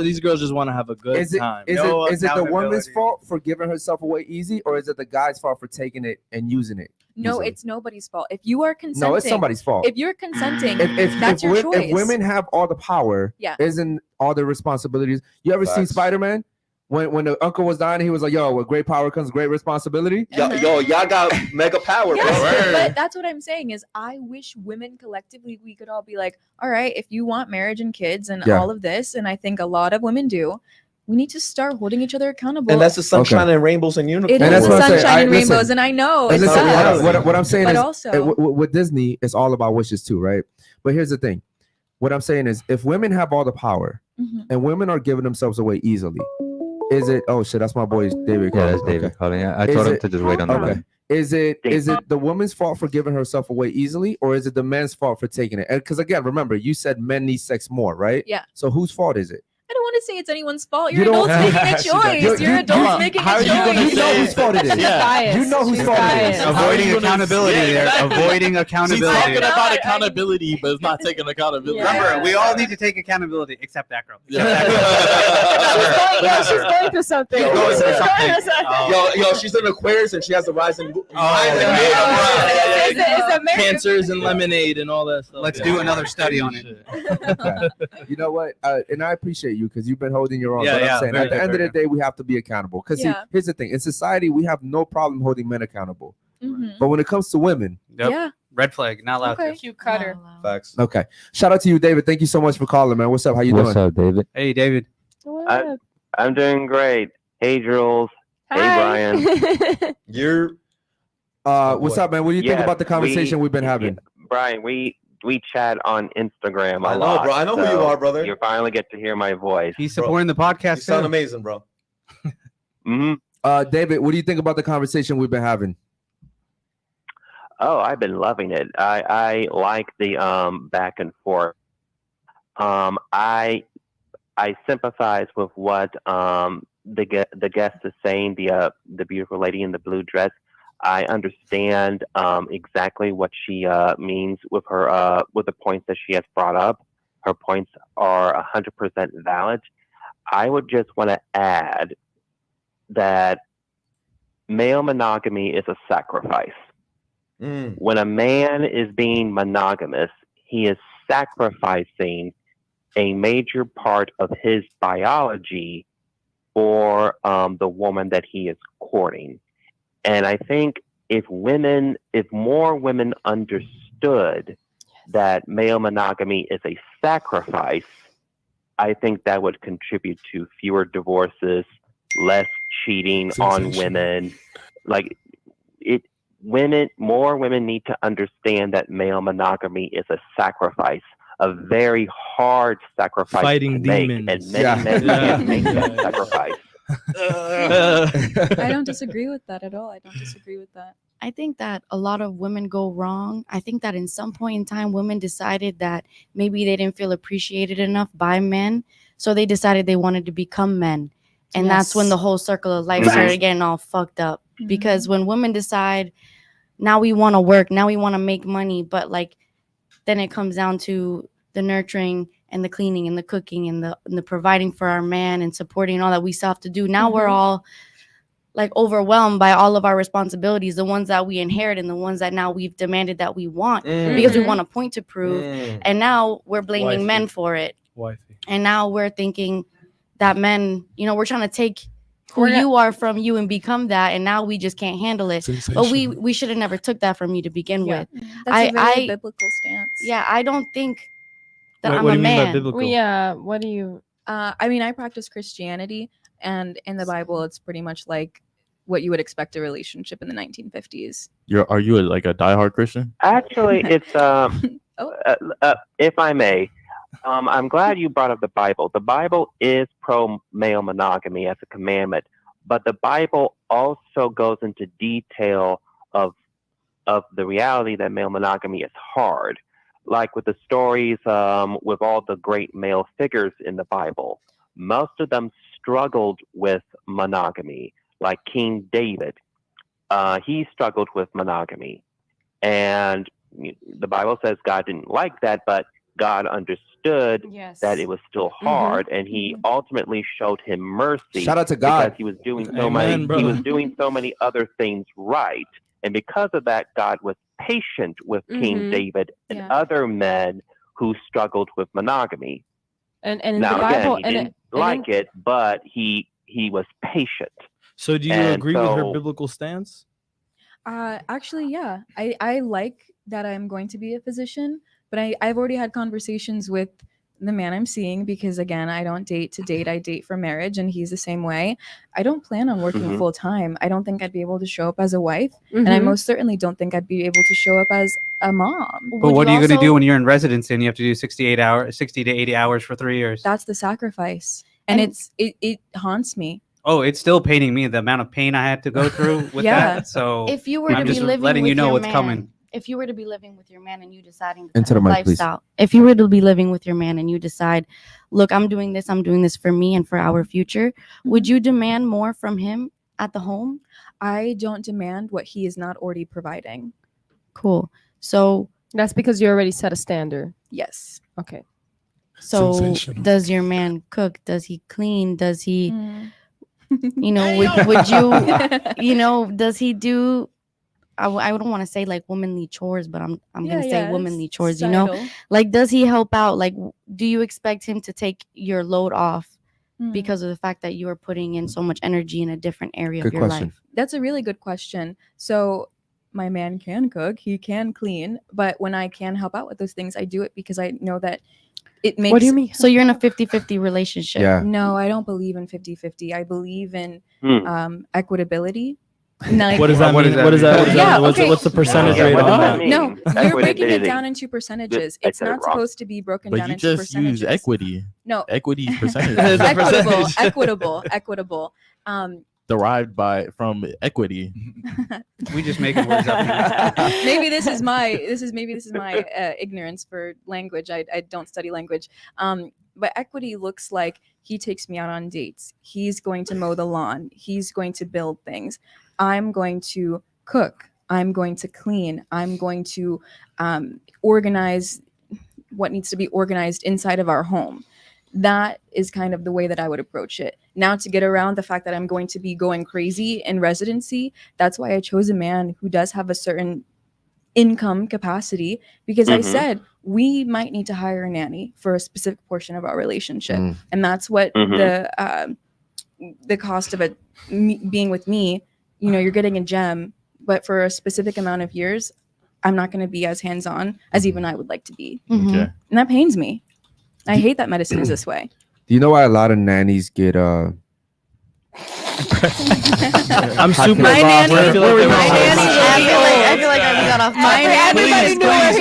these girls just want to have a good time? Is it the woman's fault for giving herself away easy, or is it the guy's fault for taking it and using it? No, easily? it's nobody's fault. If you are consenting, no, it's somebody's fault. If you're consenting, that's your choice. If women have all the power, isn't all the responsibilities? You ever seen Spider-Man? When the uncle was dying, he was like, "Yo, with great power comes great responsibility." Yo, y'all got mega power, bro. But that's what I'm saying is, I wish women collectively we could all be like, all right, if you want marriage and kids and all of this, and I think a lot of women do, we need to start holding each other accountable. And that's the sunshine and rainbows and unicorns. It is the sunshine and rainbows, and I know. What I'm saying but is, also, with Disney, it's all about wishes too, right? But here's the thing: what I'm saying is, if women have all the power and women are giving themselves away easily. Is it? Oh shit! That's my boy David. Yeah, that's David calling. I told him to just wait on the line. Is it the woman's fault for giving herself away easily, or is it the man's fault for taking it? Because again, remember, you said men need sex more, right? Yeah. So whose fault is it? I don't want to say it's anyone's fault. You're adults making a choice. You're adults making a choice. You know whose fault it is. You know whose fault it is. Avoiding accountability there. Avoiding accountability. She's talking about accountability, but it's not taking accountability. Remember, we all need to take accountability, except that girl. She's going through something. Yo, she's an Aquarius and she has the rising. Cancers and lemonade and all that stuff. Let's do another study on it. You know what? And I appreciate you because you've been holding your own. But I'm saying at the end of the day, we have to be accountable. Because here's the thing: in society, we have no problem holding men accountable. But when it comes to women, red flag, not allowed to. Cute cutter. Facts. Okay. Shout out to you, David. Thank you so much for calling, man. What's up? How you doing? What's up, David? Hey, David. I'm doing great. Hey, Jules. Hey, Brian. You're. What's up, man? What do you think about the conversation we've been having? Brian, we chat on Instagram a I know, lot. bro. I know who you are, brother. You finally get to hear my voice. He's supporting the podcast. You sound amazing, bro. David, what do you think about the conversation we've been having? Oh, I've been loving it. I like the back and forth. I sympathize with what the guest is saying. The beautiful lady in the blue dress. I understand exactly what she means with her with the points that she has brought up. Her points are 100% valid. I would just want to add that male monogamy is a sacrifice. When a man is being monogamous, he is sacrificing a major part of his biology for the woman that he is courting. And I think if more women understood that male monogamy is a sacrifice, I think that would contribute to fewer divorces, less cheating on women. More women need to understand that male monogamy is a sacrifice, a very hard sacrifice Fighting to make, demons. and many men can't make that sacrifice. I don't disagree with that at all. I don't disagree with that. I think that a lot of women go wrong. I think that in some point in time, women decided that maybe they didn't feel appreciated enough by men. So they decided they wanted to become men. And that's when the whole circle of life started getting all fucked up. Because when women decide, now we want to work, now we want to make money, but then it comes down to the nurturing and the cleaning and the cooking and the providing for our man and supporting all that we still have to do. Now we're all overwhelmed by all of our responsibilities, the ones that we inherit and the ones that now we've demanded that we want because we want a point to prove. And now we're blaming men for it. Wifey. And now we're thinking that men, we're trying to take who you are from you and become that, and now we just can't handle it. But we should have never took that from you to begin with. That's a very biblical stance. Yeah, I don't think that Wait, I'm what a do you mean by man. biblical? What do you? I mean, I practice Christianity, and in the Bible, it's pretty much like what you would expect a relationship in the 1950s. Are you a diehard Christian? Actually, it's if I may, I'm glad you brought up the Bible. The Bible is pro male monogamy as a commandment, but the Bible also goes into detail of the reality that male monogamy is hard. Like with the stories with all the great male figures in the Bible, most of them struggled with monogamy. Like King David, he struggled with monogamy. And the Bible says God didn't like that, but God understood that it was still hard, and he ultimately showed him mercy. Shout out to God. Because he was doing so many other things right. And because of that, God was patient with King David and other men who struggled with monogamy. And in now, the Bible, again, he didn't like it, but he was patient. So do you agree with her biblical stance? Actually, yeah. I like that I'm going to be a physician, but I've already had conversations with the man I'm seeing because, again, I don't date to date. I date for marriage, and he's the same way. I don't plan on working full time. I don't think I'd be able to show up as a wife, and I most certainly don't think I'd be able to show up as a mom. But what are you going to do when you're in residency and you have to do 60 to 80 hours for 3 years? That's the sacrifice, and it haunts me. Oh, it's still paining me, the amount of pain I had to go through with that. So if you were I'm to just be living letting with you know your what's man, coming. If you were to be living with your man and you deciding Into the mic, please. lifestyle, if you were to be living with your man and you decide, look, I'm doing this for me and for our future, would you demand more from him at the home? I don't demand what he is not already providing. Cool. So that's because you already set a standard. Yes. Okay. So does your man cook? Does he clean? Does he, would you, does he do, I don't want to say like womanly chores, but I'm going to say womanly chores, like, does he help out? Like, do you expect him to take your load off because of the fact that you are putting in so much energy in a different area of your life? That's a really good question. So my man can cook, he can clean, but when I can help out with those things, I do it because I know that it makes. What do you mean? So you're in a 50-50 relationship? Yeah. No, I don't believe in 50-50. I believe in equitability. Like, What does that mean? What is that? Yeah, What's the percentage rate what on does that? that mean? No, you're breaking it Equitability. down into percentages. I It's said it not wrong. supposed to be broken But down you into just percentages. use equity. No, Equity percentage. equitable. derived from equity. We just make words up. Maybe this is my ignorance for language. I don't study language. But equity looks like he takes me out on dates. He's going to mow the lawn. He's going to build things. I'm going to cook. I'm going to clean. I'm going to organize what needs to be organized inside of our home. That is kind of the way that I would approach it. Now, to get around the fact that I'm going to be going crazy in residency, that's why I chose a man who does have a certain income capacity, because I said we might need to hire a nanny for a specific portion of our relationship. And that's what the cost of it being with me, you know, you're getting a gem, but for a specific amount of years, I'm not going to be as hands-on as even I would like to be. Okay. And that pains me. I hate that medicine is this way. Do you know why a lot of nannies get I'm super My lost. nanny- I feel like my they were- nanny- I feel like I got off my Everybody knew where he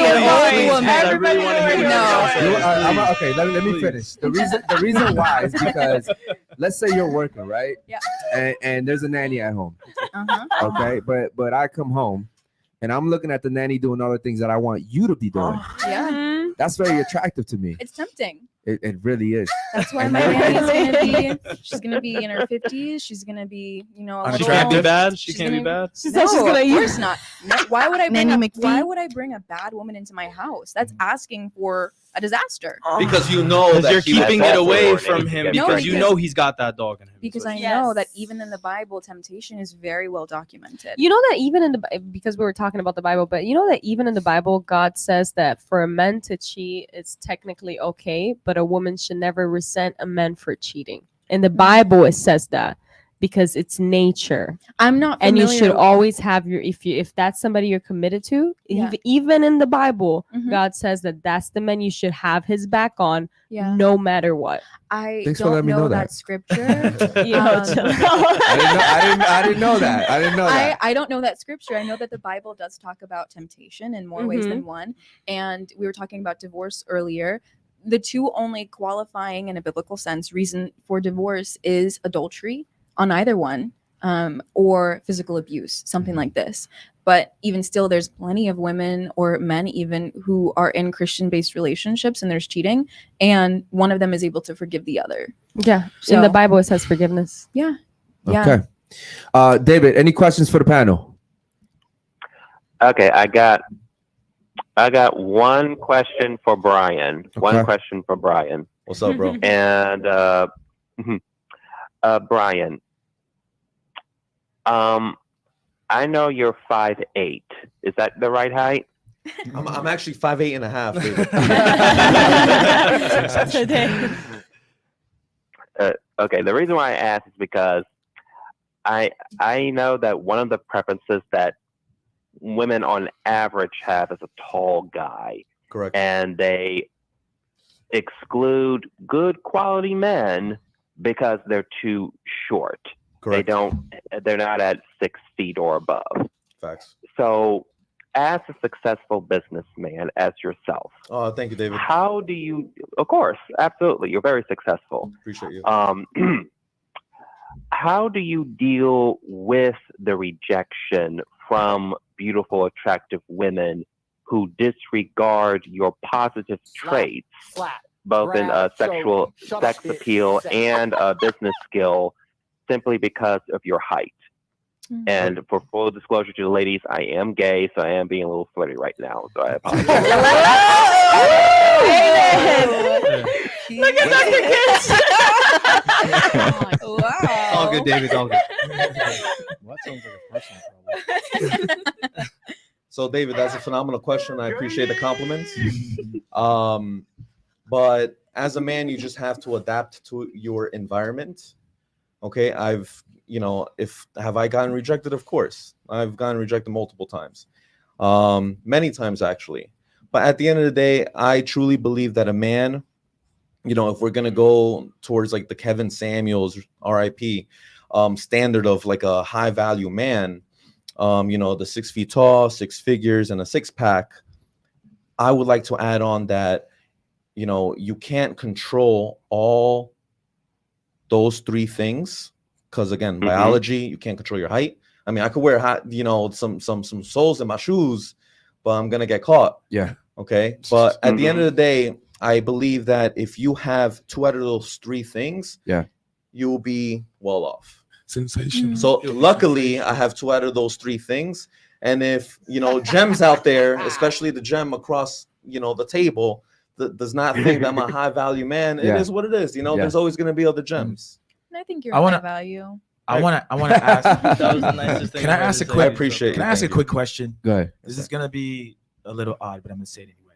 was going. I really want to hear what you No. say. okay, let me finish. The reason why is because let's say you're working, right? Yeah. And there's a nanny at home. Uh-huh. Okay, but I come home and I'm looking at the nanny doing all the things that I want you to be doing. Yeah. That's very attractive to me. It's tempting. It really is. That's why And my then- nanny's she's gonna be in her 50s. She's gonna be, you know, a She little can't be old. bad. She She's can't be gonna- bad. No, of course not. No, why would I bring Nanny why McPhee. would I bring a bad woman into my house? That's asking for a disaster. Because you know that You're he will keeping fall it for away it. from him No, because you because- know he's got that dog in him. Because I know that even in the Bible, temptation is very well documented. You know that even in the because we were talking about the Bible, but you know that even in the Bible, God says that for a man to cheat, it's technically okay, but a woman should never resent a man for cheating. In the Bible, it says that because it's nature. I'm not And you familiar should always have your if that's somebody you're committed to. Yeah. Even in the Bible, Mhm. God says that that's the man you should have his back on, Yeah. no matter what. I Thanks for don't letting me know know that that. scripture. I didn't know that. I didn't know that. I don't know that scripture. I know that the Bible does talk about temptation in more ways than one. And we were talking about divorce earlier. The two only qualifying in a biblical sense reason for divorce is adultery on either one, or physical abuse, something like this. But even still, there's plenty of women or men even who are in Christian-based relationships and there's cheating, and one of them is able to forgive the other. Yeah. So- In the Bible, it says forgiveness. Yeah. Yeah. Okay. David, any questions for the panel? Okay, I got one question for Brian. One Okay. question for Brian. What's up, bro? And Brian, I know you're 5'8". Is that the right height? I'm actually 5'8" and a half. David. Okay, the reason why I ask is because I know that one of the preferences that women on average have is a tall guy. Correct. And they exclude good quality men because they're too short. Correct. They're not at 6 feet or above. Facts. So as a successful businessman, as yourself, Oh, thank you, David. how do you, of course, absolutely, you're very successful. Appreciate you. How do you deal with the rejection from beautiful, attractive women who disregard your positive traits, both in sexual sex appeal and business skill, simply because of your height? And for full disclosure to the ladies, I am gay, so I am being a little flirty right now. So I apologize. Look at Dr. Kids. Wow. All good, David. All good. That sounds like a personal problem. So, David, that's a phenomenal question. I appreciate the compliments. But as a man, you just have to adapt to your environment. Okay, have I gotten rejected? Of course, I've gotten rejected multiple times, many times actually. But at the end of the day, I truly believe that a man, if we're gonna go towards like the Kevin Samuels, R.I.P. Standard of like a high value man, the 6 feet tall, 6 figures, and a 6-pack, I would like to add on that, you can't control all those 3 things because again, Mhm. biology, you can't control your height. I mean, I could wear some soles in my shoes, but I'm gonna get caught. Yeah. Okay. But at the end of Mhm. the day, I believe that if you have 2 out of those 3 things, Yeah. you'll be well off. Sensational. So luckily, I have 2 out of those 3 things. And if gems out there, especially the gem across the table, does not think that I'm a high value man, Yeah. it is what it is. Yeah. There's always gonna be other gems. I think you're I wanna- high value. I want to ask. That was the nicest thing. Can I I've heard ask you a say. quick? I appreciate Can you. I ask a Thank quick question? Go ahead. This is gonna be a little odd, but I'm gonna say it anyway.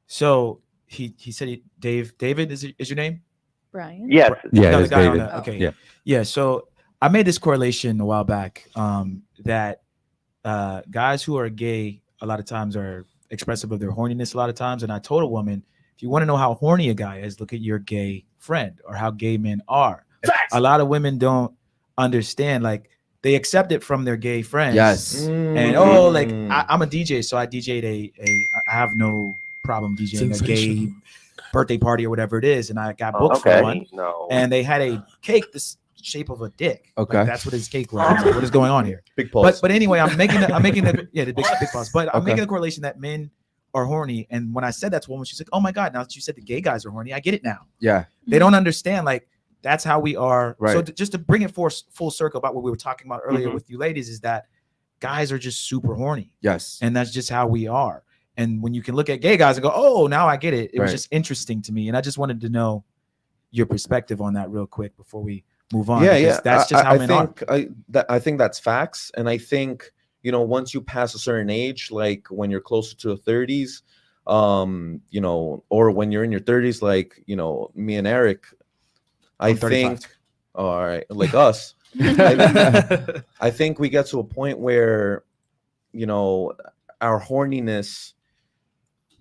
So he said David is your name? Brian. Yes. Yeah, No, the it's guy on David. the- okay. Yeah. Yeah. So I made this correlation a while back that guys who are gay a lot of times are expressive of their horniness a lot of times. And I told a woman, if you want to know how horny a guy is, look at your gay friend or how gay men are. A lot of women don't understand, like they accept it from their gay friends. Yes. And I'm a DJ, so I DJ'd I have no problem DJing a gay birthday party or whatever it is, and I got booked for one. Okay. No. And they had a cake this shape of a dick. Okay. Like, that's what his cake was. I was like, what is going on here? Big pause. But anyway, I'm making the big pause. But I'm Okay. making the correlation that men are horny. And when I said that to a woman, she's like, oh my God, now that you said the gay guys are horny, I get it now. Yeah. They don't understand, like, that's how we are. Right. So just to bring it full circle about what we were talking about earlier Mhm. with you ladies, is that guys are just super horny. Yes. And that's just how we are. And when you can look at gay guys and go, oh, now I get it. It was Right. just interesting to me. And I just wanted to know your perspective on that real quick before we move on. Yeah, because yeah. That's just how men are. I think that's facts, and I think once you pass a certain age, like when you're closer to the 30s, or when you're in your 30s, like me and Eric, I I'm 35. think, all right, like us, I think we get to a point where our horniness,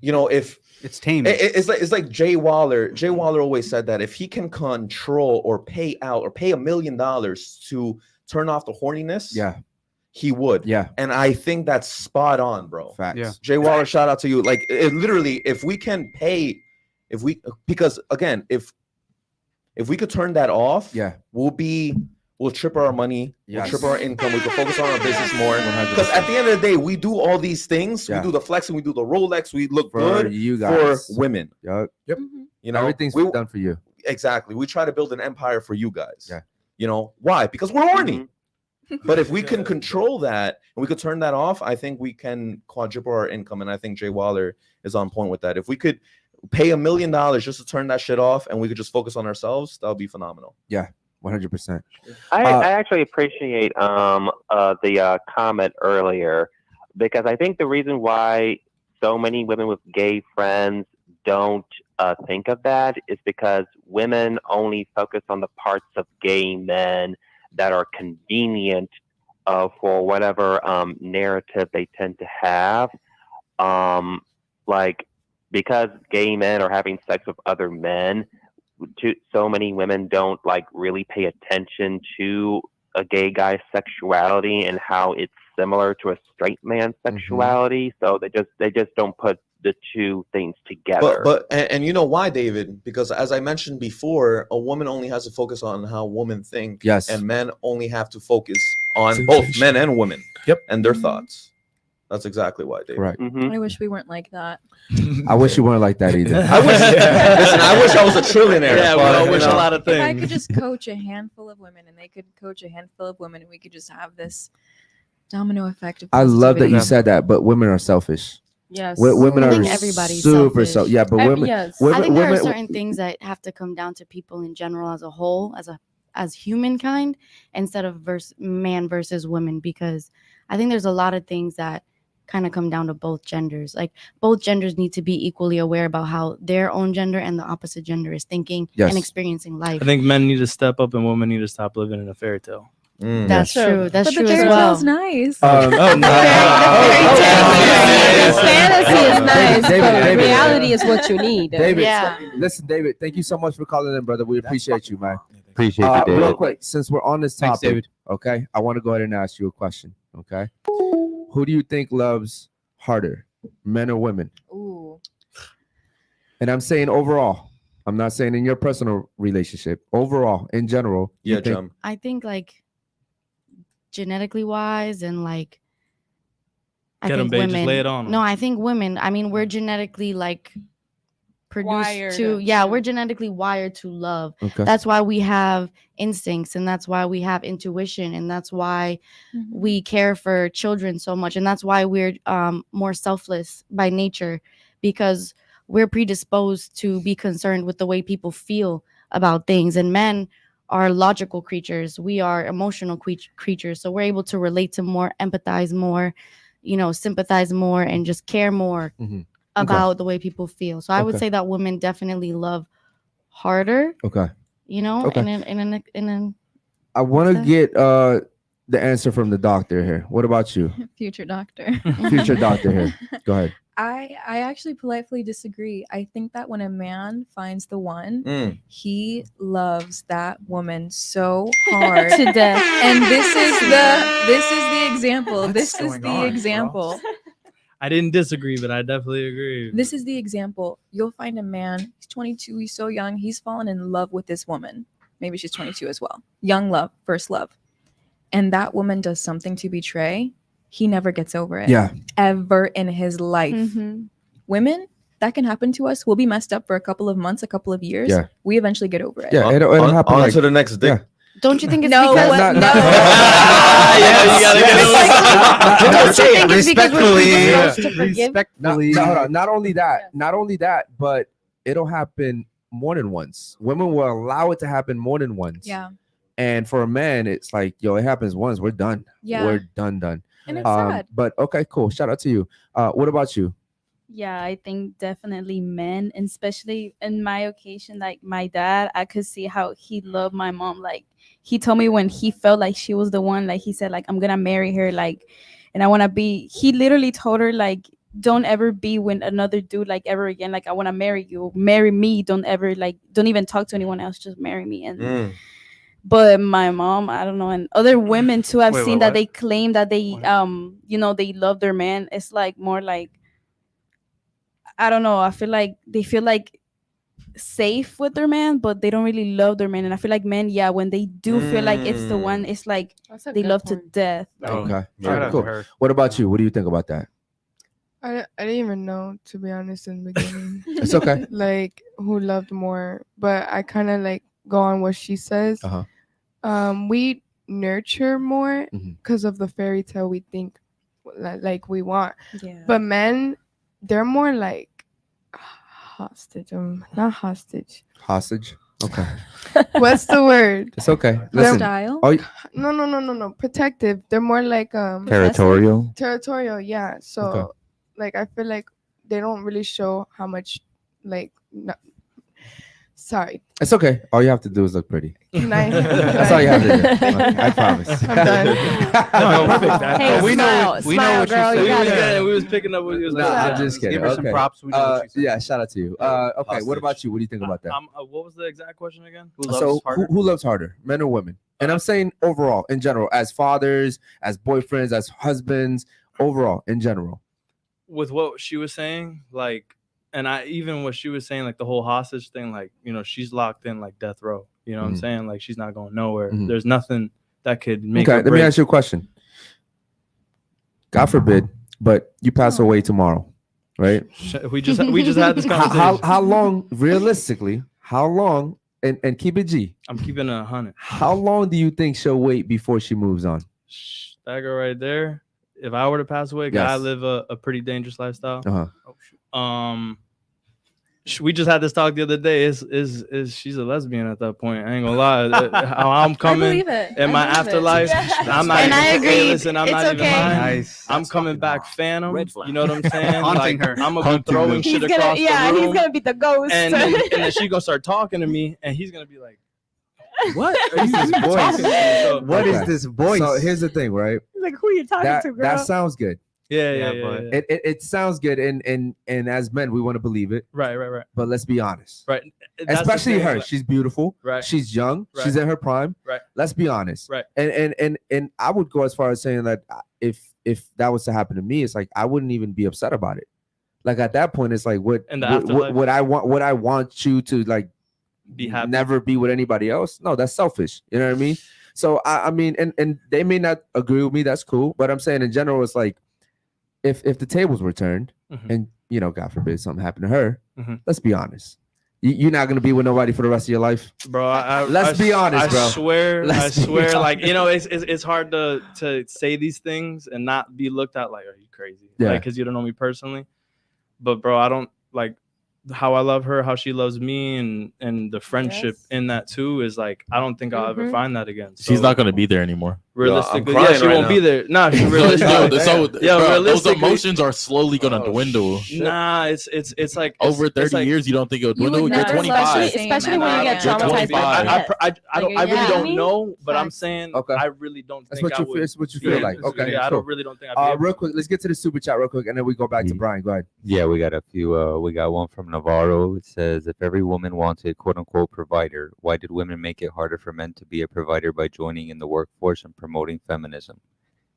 if It's tame. it's like Jay Waller. Jay Waller always said that if he can control or pay $1 million to turn off the horniness, Yeah. he would. Yeah. And I think that's spot on, bro. Facts. Yeah. Jay Waller, shout out to you. Like, literally, if we can pay, because again, if we could turn that off, Yeah. we'll triple our money, Yes. we'll triple our income, we can focus on our business more. 100%. Because at the end of the day, we do all these things. Yeah. We do the flexing, we do the Rolex, we look For good you for guys. women. Yep. Everything's we, done for you. exactly. We try to build an empire for you guys. Yeah. Why? Because we're horny. Mhm. But if we can control that and we could turn that off, I think we can quadruple our income. And I think Jay Waller is on point with that. If we could pay $1 million just to turn that shit off and we could just focus on ourselves, that would be phenomenal. 100%. I actually appreciate the comment earlier, because I think the reason why so many women with gay friends don't think of that is because women only focus on the parts of gay men that are convenient for whatever narrative they tend to have. Like, because gay men are having sex with other men, so many women don't really pay attention to a gay guy's sexuality and how it's similar to a straight man's sexuality. So they just don't put the two things together. But and you know why, David? Because as I mentioned before, a woman only has to focus on how women think. Yes. And men only have to focus on both men and women. Yep. And their thoughts. That's exactly why, David. Right. Mhm. I wish we weren't like that. I wish you weren't like that either. I wish. Listen, I wish I was a trillionaire. Yeah, we but, all you wish a know. lot of If I things. could just coach a handful of women and they could coach a handful of women and we could just have this domino effect of I love that you positivity. said that, but women are selfish. Yes. Women I are think everybody's super selfish. yeah, but women, Yes. women, I think there are women- certain things that have to come down to people in general as a whole, as humankind, instead of man versus women, because I think there's a lot of things that kind of come down to both genders. Like, both genders need to be equally aware about how their own gender and the opposite gender is thinking Yes. and experiencing life. I think men need to step up and women need to stop living in a fairy tale. That's Yes. true. That's But true the as fairy well. tale's nice. Oh no! Fantasy is nice, David, but David. reality is what you need. David, Yeah. listen, David, thank you so much for calling in, brother. We appreciate you, man. Appreciate you, David. Real quick, since we're on this Thanks, topic, David. okay, I want to go ahead and ask you a question, okay? Who do you think loves harder, men or women? Ooh. And I'm saying overall. I'm not saying in your personal relationship. Overall, in general. you Yeah, think- Jem. I think like genetically wise and like I Get 'em, think babe, just women. lay it on 'em. No, I think women. I mean, we're genetically like produced Wired to. to- Yeah, we're genetically wired to love. Okay. That's why we have instincts, and that's why we have intuition, and that's why we care for children so much, and that's why we're more selfless by nature, because we're predisposed to be concerned with the way people feel about things. And men are logical creatures. We are emotional creatures, so we're able to relate to more, empathize more, sympathize more, and just care more Mhm. about the way people feel. So I would Okay. say that women definitely love harder, Okay. Okay. in I want to that? get the answer from the doctor here. What about you? Future doctor. Future doctor here. Go ahead. I actually politely disagree. I think that when a man finds the one, Mm. he loves that woman so hard To death. And this is the example. What's This is going the on, bro? example. I didn't disagree, but I definitely agree. This is the example. You'll find a man, he's 22, he's so young, he's fallen in love with this woman. Maybe she's 22 as well. Young love, first love. And that woman does something to betray. He never gets over it. Yeah. Ever in his life. Mhm. Women, that can happen to us. We'll be messed up for a couple of months, a couple of years. Yeah. We eventually get over it. Yeah, it'll happen. On like, to the next dick. yeah. Don't you think it's No, because Not- no. not- Yeah, you gotta get over it. Don't you think it's because we're predisposed to forgive? Not only that, but it'll happen more than once. Women will allow it to happen more than once. Yeah. And for a man, it's like, yo, it happens once, we're done. Yeah. We're done. And it's sad. But okay, cool. Shout out to you. What about you? Yeah, I think definitely men, and especially in my occasion, like my dad, I could see how he loved my mom. Like he told me when he felt like she was the one, like he said, like, I'm gonna marry her, like, and I wanna be. He literally told her, like, don't ever be with another dude, like, ever again. Like, I wanna marry you, marry me. Don't ever, like, don't even talk to anyone else. Just marry me. And but my mom, I don't know, and other women too, I've seen that they claim that they they love their man. It's like more like, I don't know, I feel like they feel like safe with their man, but they don't really love their man. And I feel like men, when they do feel like it's the one, it's like That's a they good love to point. death. Okay. All Shout right, out to cool. her. What about you? What do you think about that? I didn't even know, to be honest, in the beginning. It's okay. Like who loved more, but I kind of like go on what she says. Uh-huh. We nurture more Mhm. because of the fairy tale we think like we want. Yeah. But men, they're more like hostage. Not hostage. Hostage. Okay. What's the word? It's okay. They're- Listen. Style. Oh, No. Protective. They're more like Territorial. territorial. Yeah. So Okay. like I feel like they don't really show how much like. Sorry. it's okay. All you have to do is look pretty. Nice. That's all you have to do. I promise. I'm done. No, perfect. Hey, we know smile, we know smile, what girl. you're You We got was, it. we was picking up what he was No, saying. I'm just kidding. Give her some Okay. props. We know what she's saying. Yeah, shout out to you. Okay, what about you? What do you think about that? What was the exact question again? So who loves harder, men or women? And I'm saying overall, in general, as fathers, as boyfriends, as husbands, overall, in general. With what she was saying, like, and I even what she was saying, like the whole hostage thing, like, she's locked in like death row. You know what I'm saying? Like she's not going nowhere. Mhm. There's nothing that could make Okay, her let me break. ask you a question. God forbid, but you pass away tomorrow, right? We just had this conversation. How long, realistically, how long, and keep it G, I'm keeping it 100. how long do you think she'll wait before she moves on? That girl right there. If I were to pass away, 'cause I Yes. live a pretty dangerous lifestyle. Uh-huh. We just had this talk the other day. Is she's a lesbian at that point? I ain't gonna lie. How I'm coming believe it. in my I believe it. afterlife, I'm not. And even, I hey, agree. listen, I'm It's not even okay. lying. Nice. I'm coming back phantom. Red flag. You know what I'm saying? Haunting Like, her. I'm gonna be Haunting throwing her. shit He's across gonna, the room, he's gonna be the ghost. and then she's gonna start talking to me, and he's gonna be like, "What are you This talking voice. to me?" So, What is Okay. this voice? So here's the thing, right? like, who are you talking That to, girl? sounds good. yeah. It sounds good, and as men, we want to believe it. Right. But let's be honest. That's the Especially thing, her. like- She's beautiful. Right. She's young. Right. She's in her prime. Right. Let's be honest. Right. And I would go as far as saying that if that was to happen to me, it's like I wouldn't even be upset about it. like at that point, it's like what In the what afterlife? what I want you to like Be happy. never be with anybody else. No, that's selfish. You know what I mean? So I mean, and they may not agree with me. That's cool. But I'm saying in general, it's like if the tables were turned and you know, God forbid something happened to her, let's be honest. You're not gonna be with nobody for the rest of your life, bro. Let's be honest, bro. I swear, Let's be like honest. you know, it's hard to say these things and not be looked at like, are you crazy? Yeah. Like, because you don't know me personally. But bro, I don't like how I love her, how she loves me, and the friendship in that too is like, I don't think I'll ever fifind that again. She's not going to be there anymore. Realistically, yeah, she won't be there. Nah, she realistically. Those emotions are slowly going to dwindle. Nah, it's like over 30 it's like, years. You don't think it'll dwindle? You're 25. Especially when you get You're traumatized. 25. I really don't know, but I'm saying I really don't That's think what I you feel. would. That's what you feel like. Okay, I cool. don't really don't think I'd be Real quick, let's get to the super chat real quick, and then we go back to Brian. Go ahead. Yeah, we got a few. We got one from Navarro. It says, if every woman wanted quote unquote provider, why did women make it harder for men to be a provider by joining in the workforce and promoting feminism?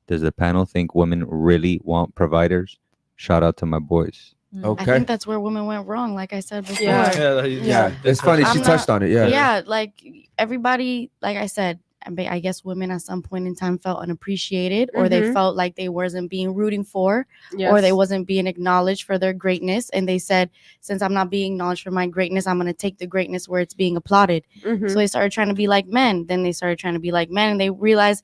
Does the panel think women really want providers? Shout out to my boys. I think that's where women went wrong, like I said before. Yeah. It's funny. She touched on it. Yeah. Yeah, like everybody, like I said, I guess women at some point in time felt unappreciated, or they felt like they wasn't being rooting for, or they wasn't being acknowledged for their greatness. And they said, since I'm not being acknowledged for my greatness, I'm going to take the greatness where it's being applauded. So they started trying to be like men. Then they started trying to be like men, and they realized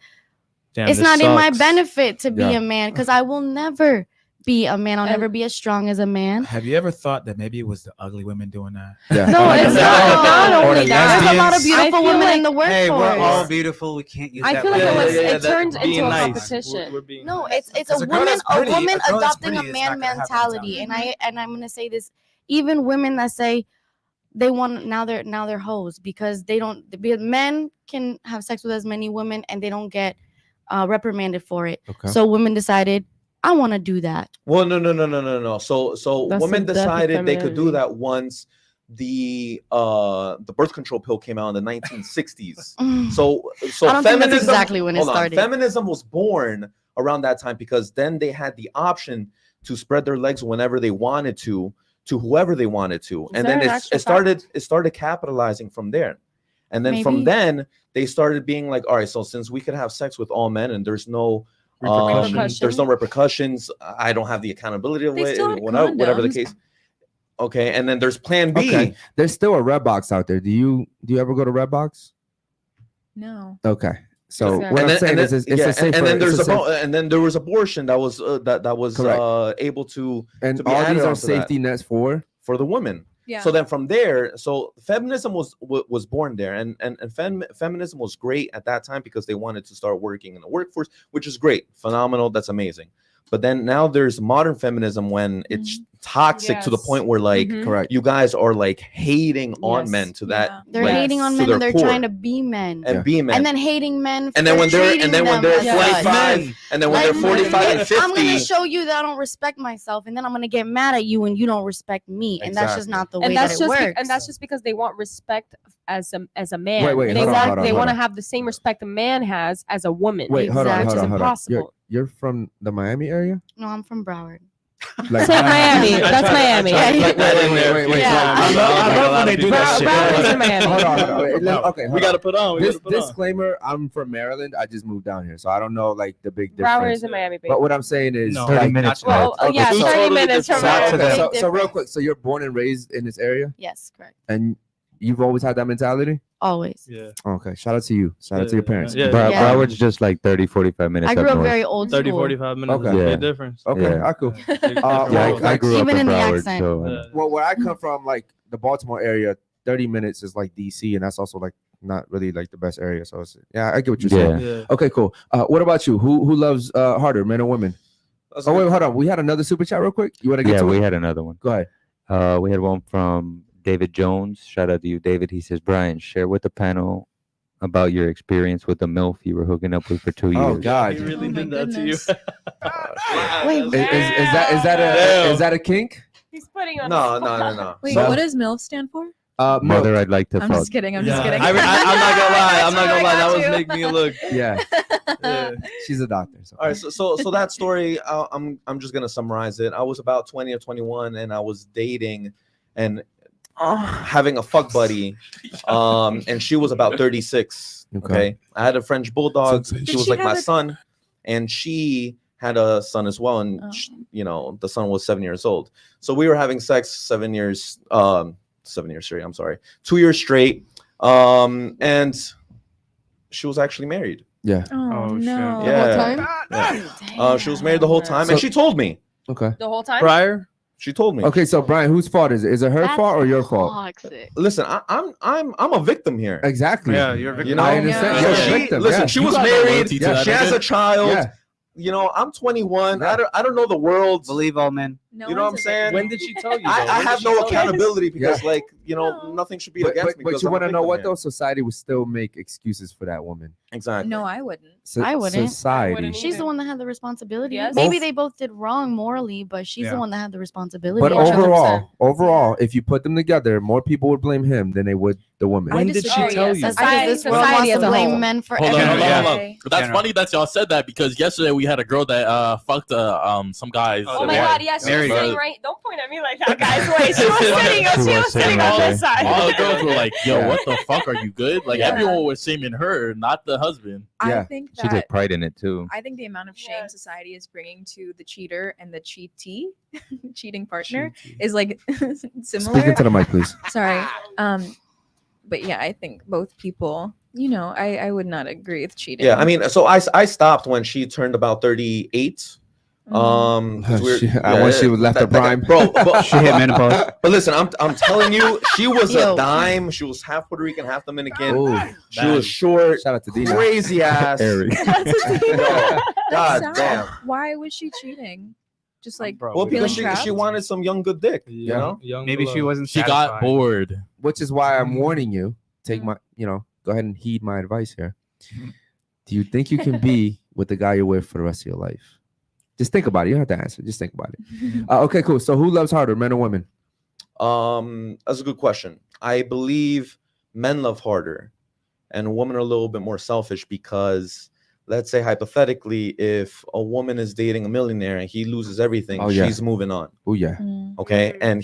it's not in my benefit to be a man, because I will never be a man. I'll never be as strong as a man. Have you ever thought that maybe it was the ugly women doing that? Yeah. No, it's not only that. There's a lot of beautiful feel women like- in the workforce. Hey, we're all beautiful. We can't use I that. feel like language. it turns being into a nice. competition. We're being No, nice. it's Because a a girl woman that's pretty- woman a girl that's adopting a pretty is man not gonna have mentality. mentality. And I'm gonna say this, even women that say they want now they're hoes because they don't, because men can have sex with as many women and they don't get reprimanded for it. Okay. So women decided, I want to do that. Well, no. So That's women the death of decided they could do femininity. that once the birth control pill came out in the 1960s. So I don't think that's feminism, exactly when it hold on, started. Feminism was born around that time because then they had the option to spread their legs whenever they wanted to whoever they wanted to, and then it started capitalizing from there. And then from Maybe. then they started being like, all right, so since we could have sex with all men and there's no there's no repercussions, I don't have the accountability of They it, still had whatever the condoms. case. Okay, and then there's Plan B. Okay. There's still a Redbox out there. Do you ever go to Redbox? No. Okay. So Exactly. what I'm saying is, it's a safer. and then it's there's a safe- and then there was abortion that was Correct. able to and be all added these are onto that. safety nets for the women. Yeah. So then from there, so feminism was born there, and feminism was great at that time because they wanted to start working in the workforce, which is great, phenomenal, that's amazing. But then now there's modern feminism when it's toxic to the Yes. point where like correct. you guys are like hating on Yes. men to that They're like, hating on to men their and they're core. trying to be men. and be men. And then hating men And then for when they're treating them like 45 and then when they're 45 and 50, I'm gonna show you that I don't respect myself, and then I'm gonna get mad at you when you don't respect me, and that's just Exactly. not the way And that's that it just works. and that's just because they want respect as a man. Wait, they hold on, want hold on, they hold want to on. have the same respect a man has as a woman. Wait, hold on, Exactly. hold Which on, is hold on. impossible. You're from the Miami area? No, I'm from Broward. Like, It's like Miami. That's Miami. Wait. Yeah. I love when they do that shit. Broward is in Miami. Hold on. Wait, okay, we hold gotta on. put on. This disclaimer, I'm from Maryland. I just moved down here, so I don't know like the big Broward difference. is in Miami, baby. But what I'm saying is, No. 30 like, minutes. Well, Okay, yeah, so- 30 minutes from So, Miami. okay, Big so real difference. quick, so you're born and raised in this area, Yes, correct. and you've always had that mentality? Always. Yeah. Okay, shout out to you. Shout out to your parents. Yeah. Yeah. Broward's just like 30-45 minutes I grew up up north. very old 30, school. 45 minutes. Okay. Okay. Yeah. Big difference. Okay, Yeah. cool. Big Yeah, difference. I grew up Even in in the Broward, accent. so Yeah. Well, where I come from, like the Baltimore area, 30 minutes is like DC, and that's also like not really like the best area. So it's, yeah, I get what you're saying. Yeah. Okay, cool. What about you? Who loves harder, men or women? Oh wait, hold on. We had another super chat real quick. You want to get yeah, to we it? had another one. Go ahead. We had one from David Jones. Shout out to you, David. He says, Brian, share with the panel about your experience with the MILF you were hooking up with for 2 years. Oh God. He really Oh my did that to you. goodness. Wait, Is that a kink? He's putting on. No. Wait, So- what does MILF stand for? Mother, I'd like to I'm fuck. just kidding. I'm just Yeah. kidding. I'm not gonna lie. I'm not gonna lie. That Got was you. making me look. Yeah, Yeah. she's a doctor. So. All right, so that story, I'm just gonna summarize it. I was about 20 or 21, and I was dating and having a fuck buddy, and she was about 36. Okay, I had a French bulldog. She was like my son, and she had a son as well, and the son was 7 years old. So we were having sex 7 years, 7 years straight. I'm sorry, 2 years straight, and she was actually married. Yeah. Oh, shit. no. Yeah. She was married the whole time, and she told me. Okay. The whole time. Prior. She told me. Okay, so Brian, whose fault is it? Is it her fault or your fault? Toxic. Listen, I'm a victim here. Exactly. Yeah, you're a victim. You know, I understand. Yeah. You're a She, victim, listen, yeah. she You was got no married. loyalty to that She has nigga. a child. Yeah. You know, I'm 21. Yeah. I don't know the world. Believe all men. No You know what I'm one's a saying? When did she tell you? I though? When have did no she tell you? accountability because, Yeah. like, nothing should be But against me. because you I'm a want to know victim what here. though? Society would still make excuses for that woman. Exactly. No, I wouldn't. I wouldn't. Society. I wouldn't She's the one that had the responsibility. Yes. Maybe Both- they both did wrong morally, but she's Yeah. the one that had the responsibility. But 100%. overall, if you put them together, more people would blame him than they would the woman. When did she disagree. tell Oh, you? yes. I think this world wants Society to as a blame whole. men for Hold on, everything. hold on. Okay. That's General. funny that y'all said that because yesterday we had a girl that fucked some guys. Oh my Yeah. God! Yes, she was Married. sitting right. Don't point at me like that, guys. Wait, she was sitting. She was sitting on this side. All the girls were like, "Yo, Yeah. what the fuck? Are you good?" Like Yeah. everyone was shaming her, not the husband. Yeah. I think She took that pride in it too. I think the amount of shame Yes. society is bringing to the cheater and the cheatee, cheating partner, is like similar. Speak into the mic, please. Sorry. But yeah, I think both people. I would not agree with cheating. Yeah, I mean, so I stopped when she turned about 38. Mm-hmm. 'Cause we're- When she was left her prime. bro. But, She hit menopause. but listen, I'm telling you, she was Yo. a dime. She was half Puerto Rican, half Dominican. Oh, She was short, shout out to Dina. crazy ass. Eric. Yo, That's God sad. damn. Why was she cheating? Just like Bro, Well, feeling because she trapped? wanted some young good dick. You know. Maybe she wasn't. She got satisfied. bored. Which is why I'm warning you. Take my, go ahead and heed my advice here. Do you think you can be with the guy you're with for the rest of your life? Just think about it. You don't have to answer. Just think about it. Okay, cool. So who loves harder, men or women? That's a good question. I believe men love harder, and women are a little bit more selfish because, let's say hypothetically, if a woman is dating a millionaire and he loses everything, Oh, yeah. she's moving on. Oh yeah. Mm. Okay, and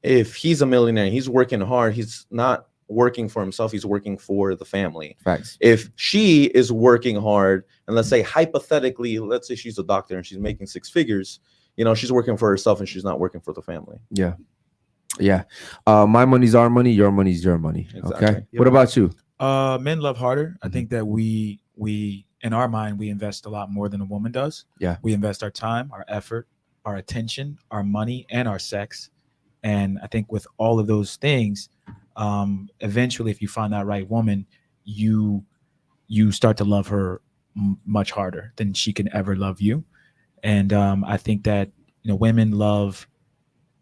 if he's a millionaire, he's working hard. He's not working for himself. He's working for the family. Facts. If she is working hard, and let's say hypothetically, let's say she's a doctor and she's making six figures, she's working for herself and she's not working for the family. Yeah. Yeah. My money's our money. Your money's your money. Exactly. Okay. What about you? Men love harder. I think that we in our mind we invest a lot more than a woman does. Yeah. We invest our time, our effort, our attention, our money, and our sex. And I think with all of those things, eventually, if you find that right woman, you start to love her much harder than she can ever love you. And I think that women love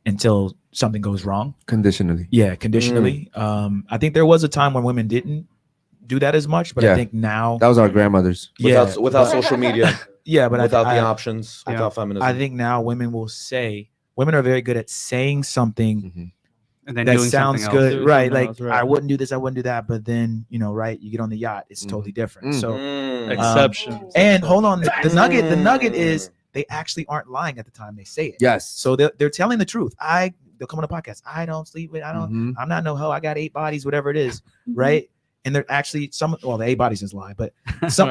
until something goes wrong. Conditionally. Yeah, conditionally. I think there was a time when women didn't do that as much, but Yeah. I think now That was our grandmothers. Without but- social media, yeah, but without I, the I, options, Yeah. without feminism. I think now women are very good at saying something Mhm. And then that doing sounds something else. good, Do right? something Like else, right. I wouldn't do this, I wouldn't do that, but then right, you get on the yacht, it's totally different. Mm. So Mm. Exceptions. and hold on, the nugget is they actually aren't lying at the time they say it. Yes. So they're telling the truth. They'll come on a podcast. I don't sleep with. Mhm. I'm not no hoe. I got 8 bodies, whatever it is, right? And they're actually the 8 bodies is a lie, but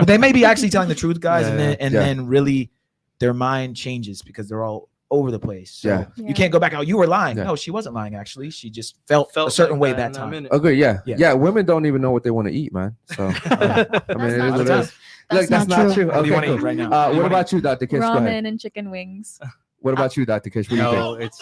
they may be actually telling the truth, guys, and Yeah, then then really their mind changes because they're all over the place. So Yeah. you can't go back out. You were lying. Yeah. No, she wasn't lying. Actually, she just felt a certain like way that that in that time. minute. Okay. Yeah. Yeah. Yeah. Women don't even know what they want to eat, man. So I mean, it is not what it true. is. Look, that's not true. What do you Okay, want to cool. eat right now? What about you, Dr. Kish? Go ahead. Ramen and chicken wings. What about you, Dr. Kish? What do you No, think?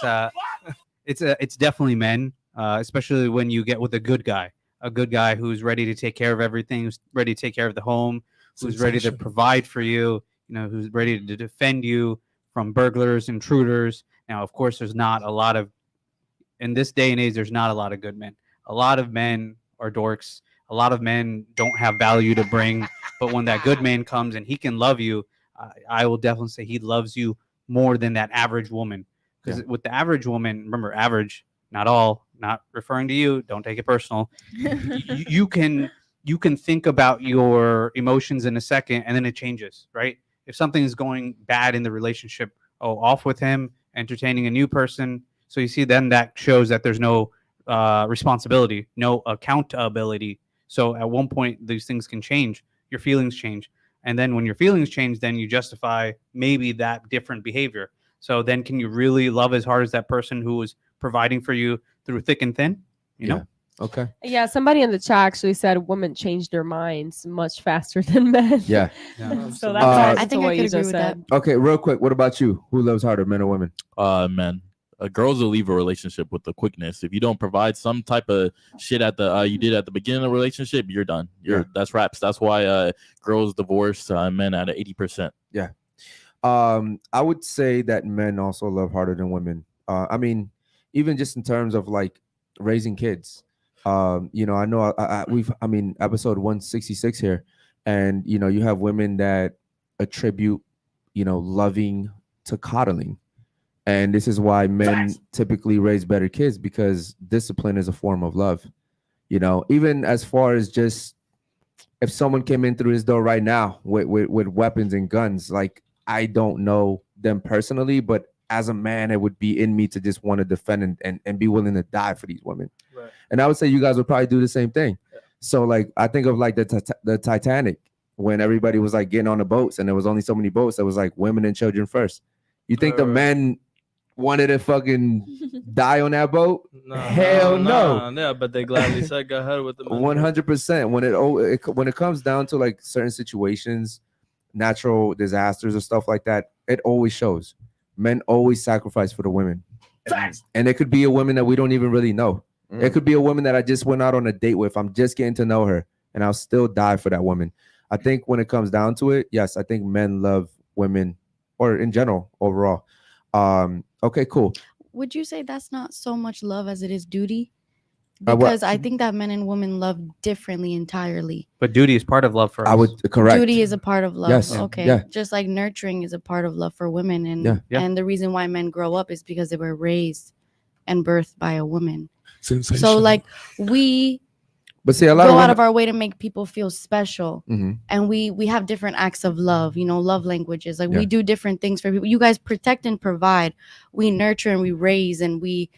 it's definitely men, especially when you get with a good guy who's ready to take care of everything, who's ready to take care of the home, who's ready to provide for you, who's ready to defend you from burglars, intruders. Now, of course, there's not a lot of, in this day and age, there's not a lot of good men. A lot of men are dorks. A lot of men don't have value to bring. But when that good man comes and he can love you, I will definitely say he loves you more than that average woman. Because with the average woman, remember, average, not all, not referring to you, don't take it personal. You can think about your emotions in a second, and then it changes, right? If something is going bad in the relationship, off with him, entertaining a new person. So you see, then that shows that there's no responsibility, no accountability. So at one point, these things can change. Your feelings change. And then when your feelings change, then you justify maybe that different behavior. So then can you really love as hard as that person who was providing for you through thick and thin? You know? Okay. Yeah, somebody in the chat actually said women change their minds much faster than men. Yeah. So that's I think I could agree with that. Okay, real quick. What about you? Who loves harder, men or women? Men. Girls will leave a relationship with the quickness. If you don't provide some type of shit at the you did at the beginning of the relationship, you're done. That's wraps. That's why girls divorce men at 80%. Yeah. I would say that men also love harder than women. I mean, even just in terms of like raising kids. You know, I know I mean, episode 166 here, and you know, you have women that attribute, you know, loving to coddling. And this is why men typically raise better kids, because discipline is a form of love. You know, even as far as just if someone came in through his door right now with weapons and guns, like I don't know them personally, but as a man, it would be in me to just want to defend and be willing to die for these women. Right. And I would say you guys would probably do the same thing. Yeah. So like, I think of like the Titanic, when everybody was like getting on the boats and there was only so many boats, that was like women and children first. You think the men wanted to fucking die on that boat? Hell no. Yeah, but they gladly said go ahead with the 100%. When it comes down to like certain situations, natural disasters or stuff like that, it always shows. Men always sacrifice for the women. And it could be a woman that we don't even really know. It could be a woman that I just went out on a date with. I'm just getting to know her, and I'll still die for that woman. I think when it comes down to it, yes, I think men love women, or in general, overall. Okay, cool. Would you say that's not so much love as it is duty? Because I think that men and women love differently entirely. But duty is part of love for us. I would correct. Duty is a part of love. Yes. Okay. Yeah. Just like nurturing is a part of love for women. And the reason why men grow up is because they were raised and birthed by a woman. So like but see, a lot go of out of our way to make people feel special. Mm-hmm. And we have different acts of love, you know, love languages. Like we do different things for people. You guys protect and provide. We nurture and we raise and we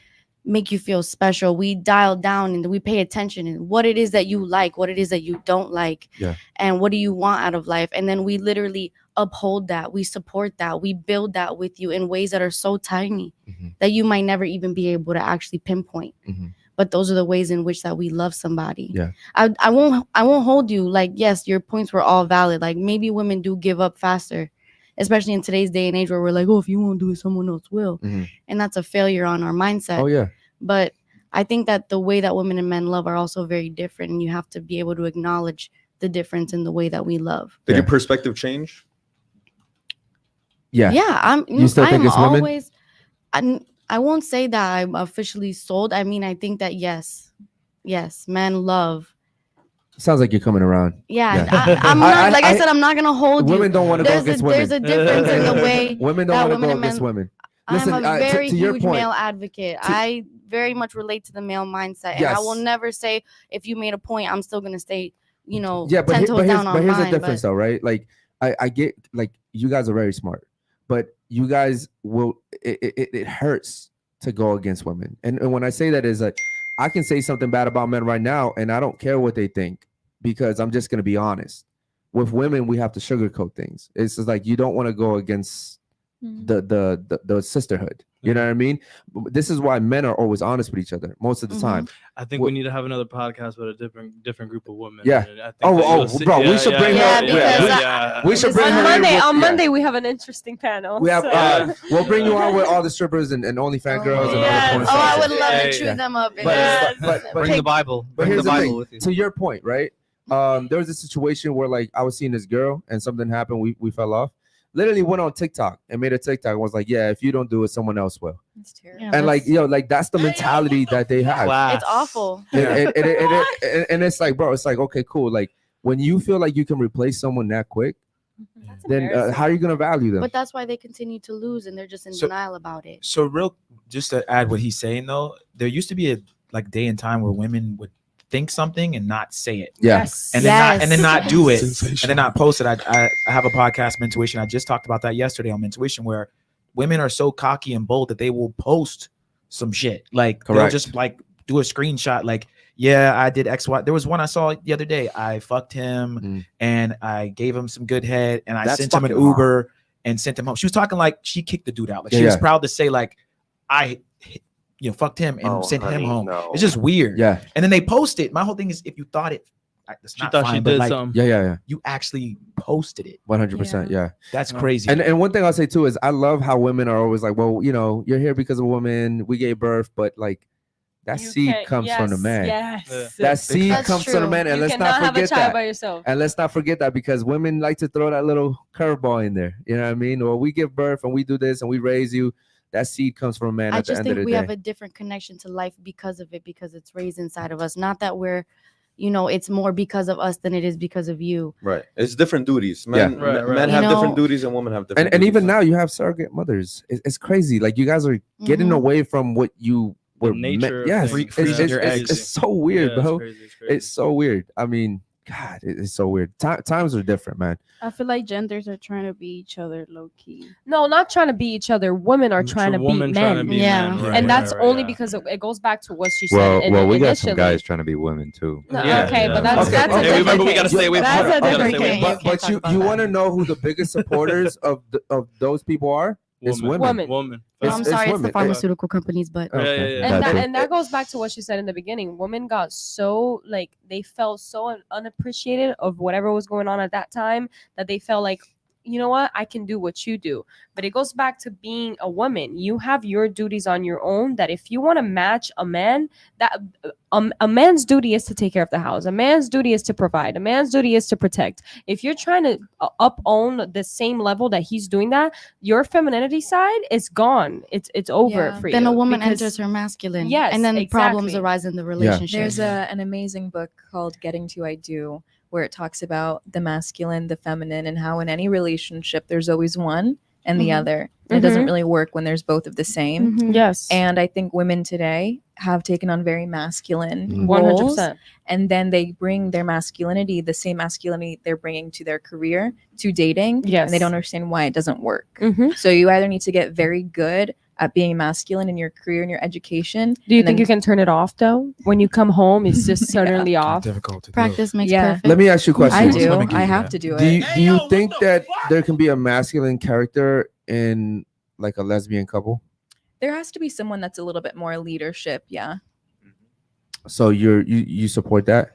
make you feel special. We dial down and we pay attention and what it is that you like, what it is that you don't like, and what do you want out of life. And then we literally uphold that. We support that. We build that with you in ways that are so tiny that you might never even be able to actually pinpoint. But those are the ways in which that we love somebody. Yeah. I won't hold you. Like, yes, your points were all valid. Like maybe women do give up faster, especially in today's day and age where we're like, oh, if you won't do it, someone else will. And that's a failure on our mindset. Oh, yeah. But I think that the way that women and men love are also very different. And you have to be able to acknowledge the difference in the way that we love. Did your perspective change? Yeah. Yeah. You still think it's women? Always, I won't say that I'm officially sold. I mean, I think that yes, men love. Sounds like you're coming around. Yeah. I'm not, I said, I'm not going to hold women don't want to go against women. There's a difference in the way women don't want to go against women. Listen, I'm a very to your huge point, male advocate. I very much relate to the male mindset. And I will never say, if you made a point, I'm still going to stay, you know, 10 toes down on mine. But here's the difference though, right? Like, I get, like, you guys are very smart, but you guys will, it hurts to go against women. And when I say that is like, I can say something bad about men right now, and I don't care what they think, because I'm just going to be honest. With women, we have to sugarcoat things. It's just like, you don't want to go against the sisterhood. You know what I mean? This is why men are always honest with each other most of the time. I think we need to have another podcast with a different group of women. Yeah. Bro, we should bring her. We should bring her on Monday. We have an interesting panel. We have. We'll bring you on with all the strippers and OnlyFans girls and all the porn I would love to chew them up. But bring the Bible. But here's the thing. With you. To your point, right? There was a situation where like I was seeing this girl and something happened. We fell off. Literally went on TikTok and made a TikTok and was like, yeah, if you don't do it, someone else will. That's terrible. And like, like that's the mentality that they have. It's awful. And it's like, bro, it's like, okay, cool. Like when you feel like you can replace someone that quick, then how are you going to value them? But that's why they continue to lose and they're just in denial about it. So just to add what he's saying though, there used to be like day and time where women would think something and not say it. Yeah. Yes. And then Yes. not do it. Sensational. And then not post it. I have a podcast, Mentuition. I just talked about that yesterday on Mentuition, where women are so cocky and bold that they will post some shit. Like they'll Correct. just like do a screenshot like, yeah, I did X, Y. There was one I saw the other day. I fucked him and I gave him some good head and I That's sent him an fucking Uber and sent him home. She was talking like she kicked the dude out. Like she was Yeah. proud to say like, I fucked him and Oh, sent him honey, home. no. It's just weird. Yeah. And then they post it. My whole thing is if you thought it, it's She not thought fine, she but did like something. Yeah. you actually posted it. 100%. Yeah. That's Yeah. crazy. And one thing I'll say too is I love how women are always like, well, you're here because of a woman. We gave birth, but like that You seed can't- comes from the yes, man. Yes. That seed That's comes from the true. man, and You let's cannot not have a forget child that. by yourself. And let's not forget that because women like to throw that little curveball in there. You know what I mean? Or we give birth and we do this and we raise you. That seed comes from a man I at the just end of think the we day. have a different connection to life because of it, because it's raised inside of us. Not that we're, it's more because of us than it is because of you. Right. It's different duties. Men, Yeah. Right, right. men You have know- different duties and women have different and duties. even now you have surrogate mothers. It's crazy. Like you guys are getting Mhm. away from what you were nature of Yes, things. Freezing your it's eggs. so weird, Yeah, it's bro. crazy, it's crazy. It's so weird. I mean, God, it's so weird. Times are different, man. I feel like genders are trying to be each other low key. No, not trying to be each other. Women are trying to be Woman trying to men. be Yeah. men, right, And that's right, only yeah. because it goes back to what she said. Well, we got some initially. guys trying to be women too. No, Yeah, okay, yeah. but that's Okay, that's a okay, different remember we case. gotta stay away from That's her. a We gotta different stay away case. from her. can't But talk you about want to that. know who the biggest supporters of those people are? It's women. Women. It's- I'm it's sorry, it's women. the pharmaceutical companies, but Okay. Yeah. And that goes back to what she said in the beginning. Women got so they felt so unappreciated of whatever was going on at that time that they felt like, you know what, I can do what you do. But it goes back to being a woman. You have your duties on your own. That if you want to match a man, that a man's duty is to take care of the house. A man's duty is to provide. A man's duty is to protect. If you're trying to up own the same level that he's doing that, your femininity side is gone. It's over for you. then a woman because- enters her masculine. Yes, and then problems exactly. arise in the relationship. There's an amazing book called Getting to I Do, where it talks about the masculine, the feminine, and how in any relationship there's always one and the Mhm. other. It doesn't Mhm. really work when there's both of the same. Mhm. Yes. And I think women today have taken on very masculine Mhm. 100%. roles, and then they bring their masculinity, the same masculinity they're bringing to their career, to dating, Yes. and they don't understand why it doesn't work. Mm-hmm. So you either need to get very good at being masculine in your career and your education. Do you and think then- you can turn it off though? When you come home, it's just suddenly off. Difficult to do. Practice makes Yeah. perfect. Let me ask you a question. I Most do. women can I do have that. to do Do it. you think that there can be a masculine character in like a lesbian couple? There has to be someone that's a little bit more leadership. Yeah. So you support that?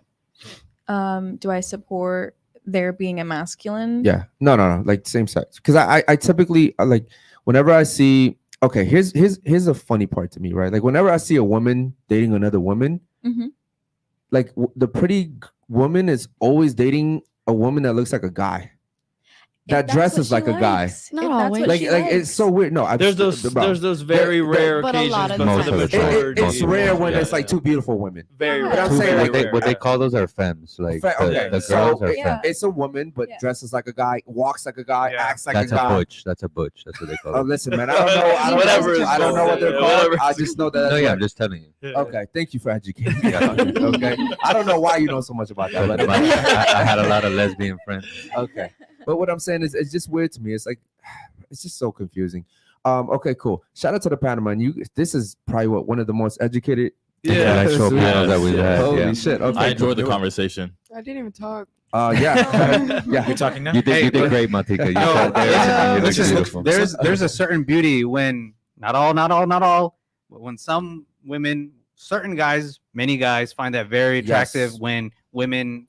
Do I support there being a masculine? Yeah. No. Like same sex. Because I typically like whenever I see. Okay, here's a funny part to me, right? Like whenever I see a woman dating another woman, Mhm. like the pretty woman is always dating a woman that looks like a guy. That If that's dresses what like she a guy. likes. Not If that's always. what Like she it's likes. so weird. No, There's those very There- rare but a occasions, lot of but Most for the of the time. majority, it's rare when Yeah, it's like yeah. two beautiful women. Very Yeah. rare. But I'm saying, very like, rare. what they call those are femmes. Like Okay, the so girls are it- femmes. it's a woman, but Yeah. dresses like a guy, walks like a guy, Yeah. acts like That's a a guy. butch. That's a butch. That's what they call Oh, it. listen, man. I don't know. I don't Whatever know. it's I don't know what called. they're Yeah, called. whatever I it's just know that. No, That's yeah, what- I'm just telling you. Yeah. Okay, thank you for educating me. Okay, I don't know why you know so much about that. But I had a lot of lesbian friends. okay, but what I'm saying is, it's just weird to me. It's like, it's just so confusing. Okay, cool. Shout out to the panel, man. This is probably one of the most educated. Intellectual panels that we've had. Holy Yeah. shit! Okay, I enjoyed the cool. conversation. I didn't even talk. Yeah, yeah. You're talking now? You did great, Matika. You No, sat there and you looked listen, beautiful. there's a certain beauty when not all, but when some women, certain guys, many guys find that very attractive Yes. when women.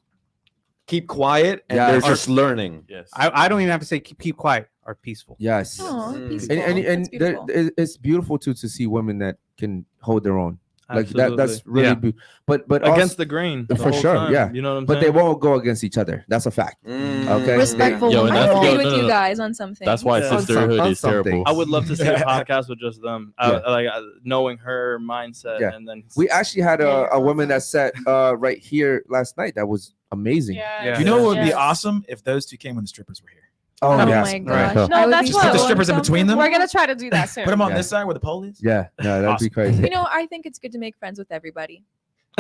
Keep quiet and Yeah. they're Or- just learning. Yes. I don't even have to say keep quiet or peaceful. Yes. Aw, Mm. peaceful. And That's beautiful. it's beautiful too to see women that can hold their own. Like Absolutely. that's really Yeah. but against also, the grain. for the whole sure, time, yeah. You know what I'm but they saying? won't go against each other. That's a fact. Mm. Okay. Respectful Yo, and women. that's I agree yo, with no, you no. guys on something. That's why Yeah. sisterhood On is some terrible. things. I would love to see a podcast with just them, Yeah. knowing her mindset, Yeah. and then We actually had Yeah, a woman that sat right here last night. That was amazing. Yeah. You know what would be Yes. awesome if those two came when the strippers were here. Oh, Oh yes. my Right. gosh. No, I would that's be what- Put the so strippers in between them. We're gonna try to do that soon. Put them on Yeah. this side where the pole is. Yeah, no, that'd be crazy. You know, I think it's good to make friends with everybody.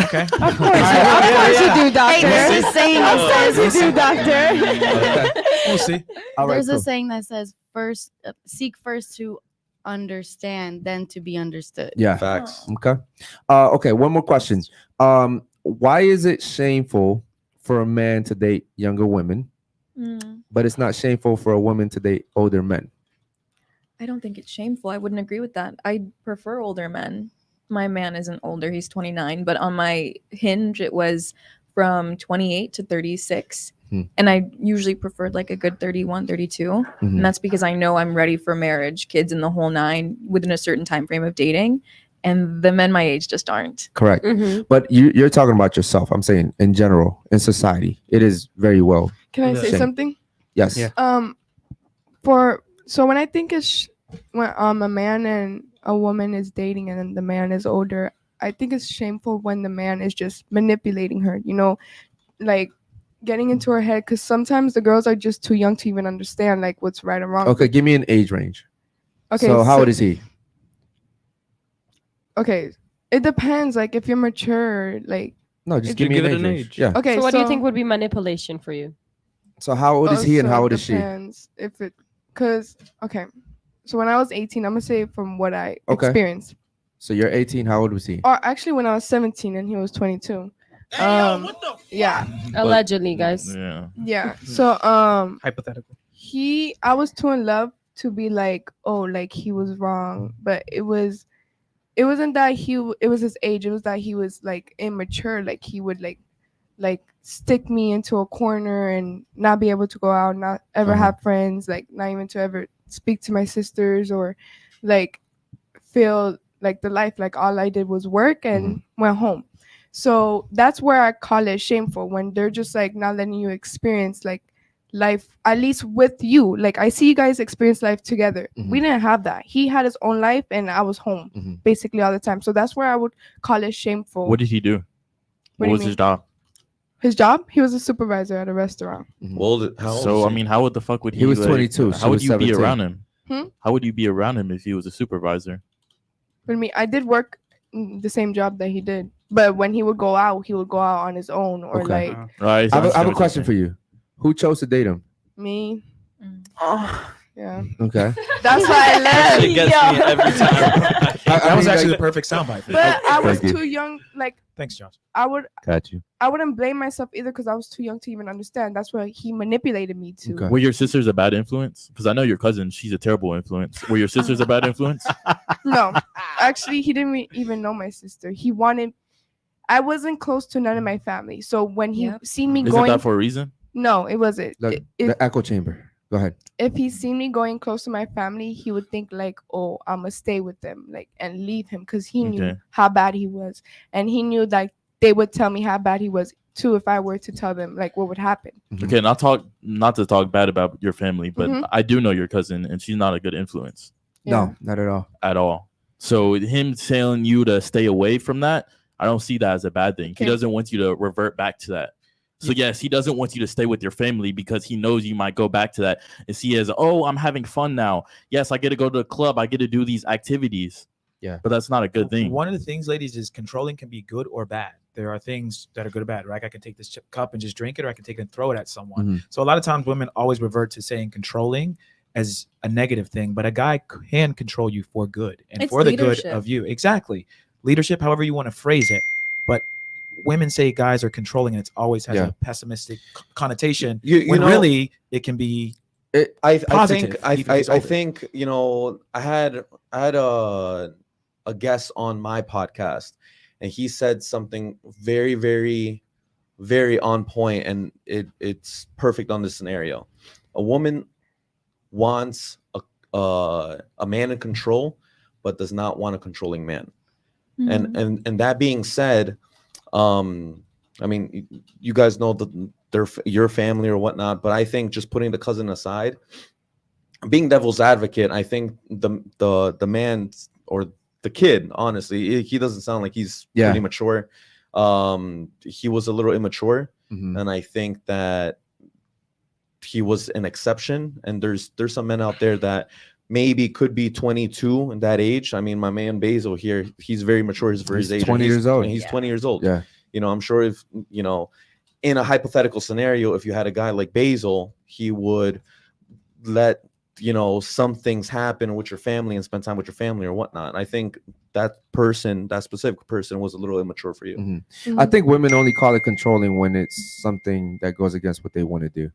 Okay. Of course, you do, doctor. There's a saying that Of course says you do, doctor. Okay. We'll see. All right, there's a cool. saying that says seek first to understand, then to be understood. Yeah. Facts. Okay. Okay. One more question. Why is it shameful for a man to date younger women, but it's not shameful for a woman to date older men? I don't think it's shameful. I wouldn't agree with that. I prefer older men. My man isn't older. He's 29, but on my Hinge, it was from 28 to 36. And I usually preferred like a good 31, 32. And that's because I know I'm ready for marriage, kids, and the whole nine within a certain time frame of dating. And the men my age just aren't. Correct. But you're talking about yourself. I'm saying in general, in society, it is very well. Can I say Shame. something? Yes. Yeah. So when I think it's when a man and a woman is dating and then the man is older, I think it's shameful when the man is just manipulating her, you know, like getting into her head, because sometimes the girls are just too young to even understand like what's right and wrong. Okay. Give me an age range. Okay. So how old is he? Okay. It depends. Like if you're mature, like No, just If give you me give an it age an range. age. Yeah. okay. So what do you think would be manipulation for you? So how old is he and so how it old is she? depends if it, cause okay. So when I was 18, I'm gonna say from what I Okay. experienced. So you're 18. How old was he? Or actually when I was 17 and he was 22. Yeah. Allegedly, guys. Yeah. Yeah. So Hypothetical. I was too in love to be like, oh, like he was wrong, but it wasn't that it was his age, it was that he was like immature, like he would like stick me into a corner and not be able to go out, not ever have friends, like not even to ever speak to my sisters or like feel like the life, like all I did was work and went home. So that's where I call it shameful, when they're just like not letting you experience like life, at least with you. Like I see you guys experience life together. We didn't have that. He had his own life and I was home basically all the time. So that's where I would call it shameful. What did he do? What do you was mean? his job? His job? He was a supervisor at a restaurant. Well, how old So is I he? mean, how would the fuck would He was like, 22, How she would was you be 17. around him? Hmm? How would you be around him if he was a supervisor? But me, I did work the same job that he did. But when he would go out on his own or Okay. like Right. I have a question for you. Who chose to date him? me. Oh. Yeah. Okay. That's why I left. Shit gets me every time. That was mean, actually like- the perfect soundbite. But I was Thank you. too young. Like Thanks, Josh. I wouldn't blame myself either because I was too young to even understand. That's why he manipulated me to. Okay. Were your sisters a bad influence? Because I know your cousin, she's a terrible influence. Were your sisters a bad influence? No, actually, he didn't even know my sister. I wasn't close to none of my family. So when he seen me Isn't going, that for a reason? no, it wasn't. Look, the echo chamber. Go ahead. If he seen me going close to my family, he would think like, oh, I'm gonna stay with them, like, and leave him, because he knew Okay. how bad he was, and he knew that they would tell me how bad he was too if I were to tell them like what would happen. Okay, not to talk bad about your family, but I do know your cousin, and she's not a good influence No, not at all. at all. So him telling you to stay away from that, I don't see that as a bad thing. He Okay. doesn't want you to revert back to that. So yes, he doesn't want you to stay with your family because he knows you might go back to that and see as, oh, I'm having fun now. Yes, I get to go to the club. I get to do these activities. Yeah. But that's not a good thing. One of the things, ladies, is controlling can be good or bad. There are things that are good or bad, right? I can take this cup and just drink it, or I can take it and throw it at someone. So a lot of times women always revert to saying controlling as a negative thing, but a guy can control you for good and It's for the good leadership. of you. Exactly. Leadership, however you want to phrase it. But women say guys are controlling, and it always has a pessimistic connotation. You when know, really it can be I positive, think even if it's I older. think you know I had a guest on my podcast, and he said something very very very on point, and it's perfect on this scenario. A woman wants a man in control, but does not want a controlling man. And that being said, I mean, you guys know your family or whatnot, but I think just putting the cousin aside, being devil's advocate, I think the man or the kid, honestly, he doesn't sound like he's pretty mature. He was a little immature, and I think that he was an exception. And there's some men out there that maybe could be 22 in that age. I mean, my man Basil here, he's very mature for his age. 20 years old. He's 20 years old. Yeah. You know, I'm sure if, you know, in a hypothetical scenario, if you had a guy like Basil, he would let, you know, some things happen with your family and spend time with your family or whatnot. And I think that specific person was a little immature for you. Mm-hmm. I think women only call it controlling when it's something that goes against what they want to do.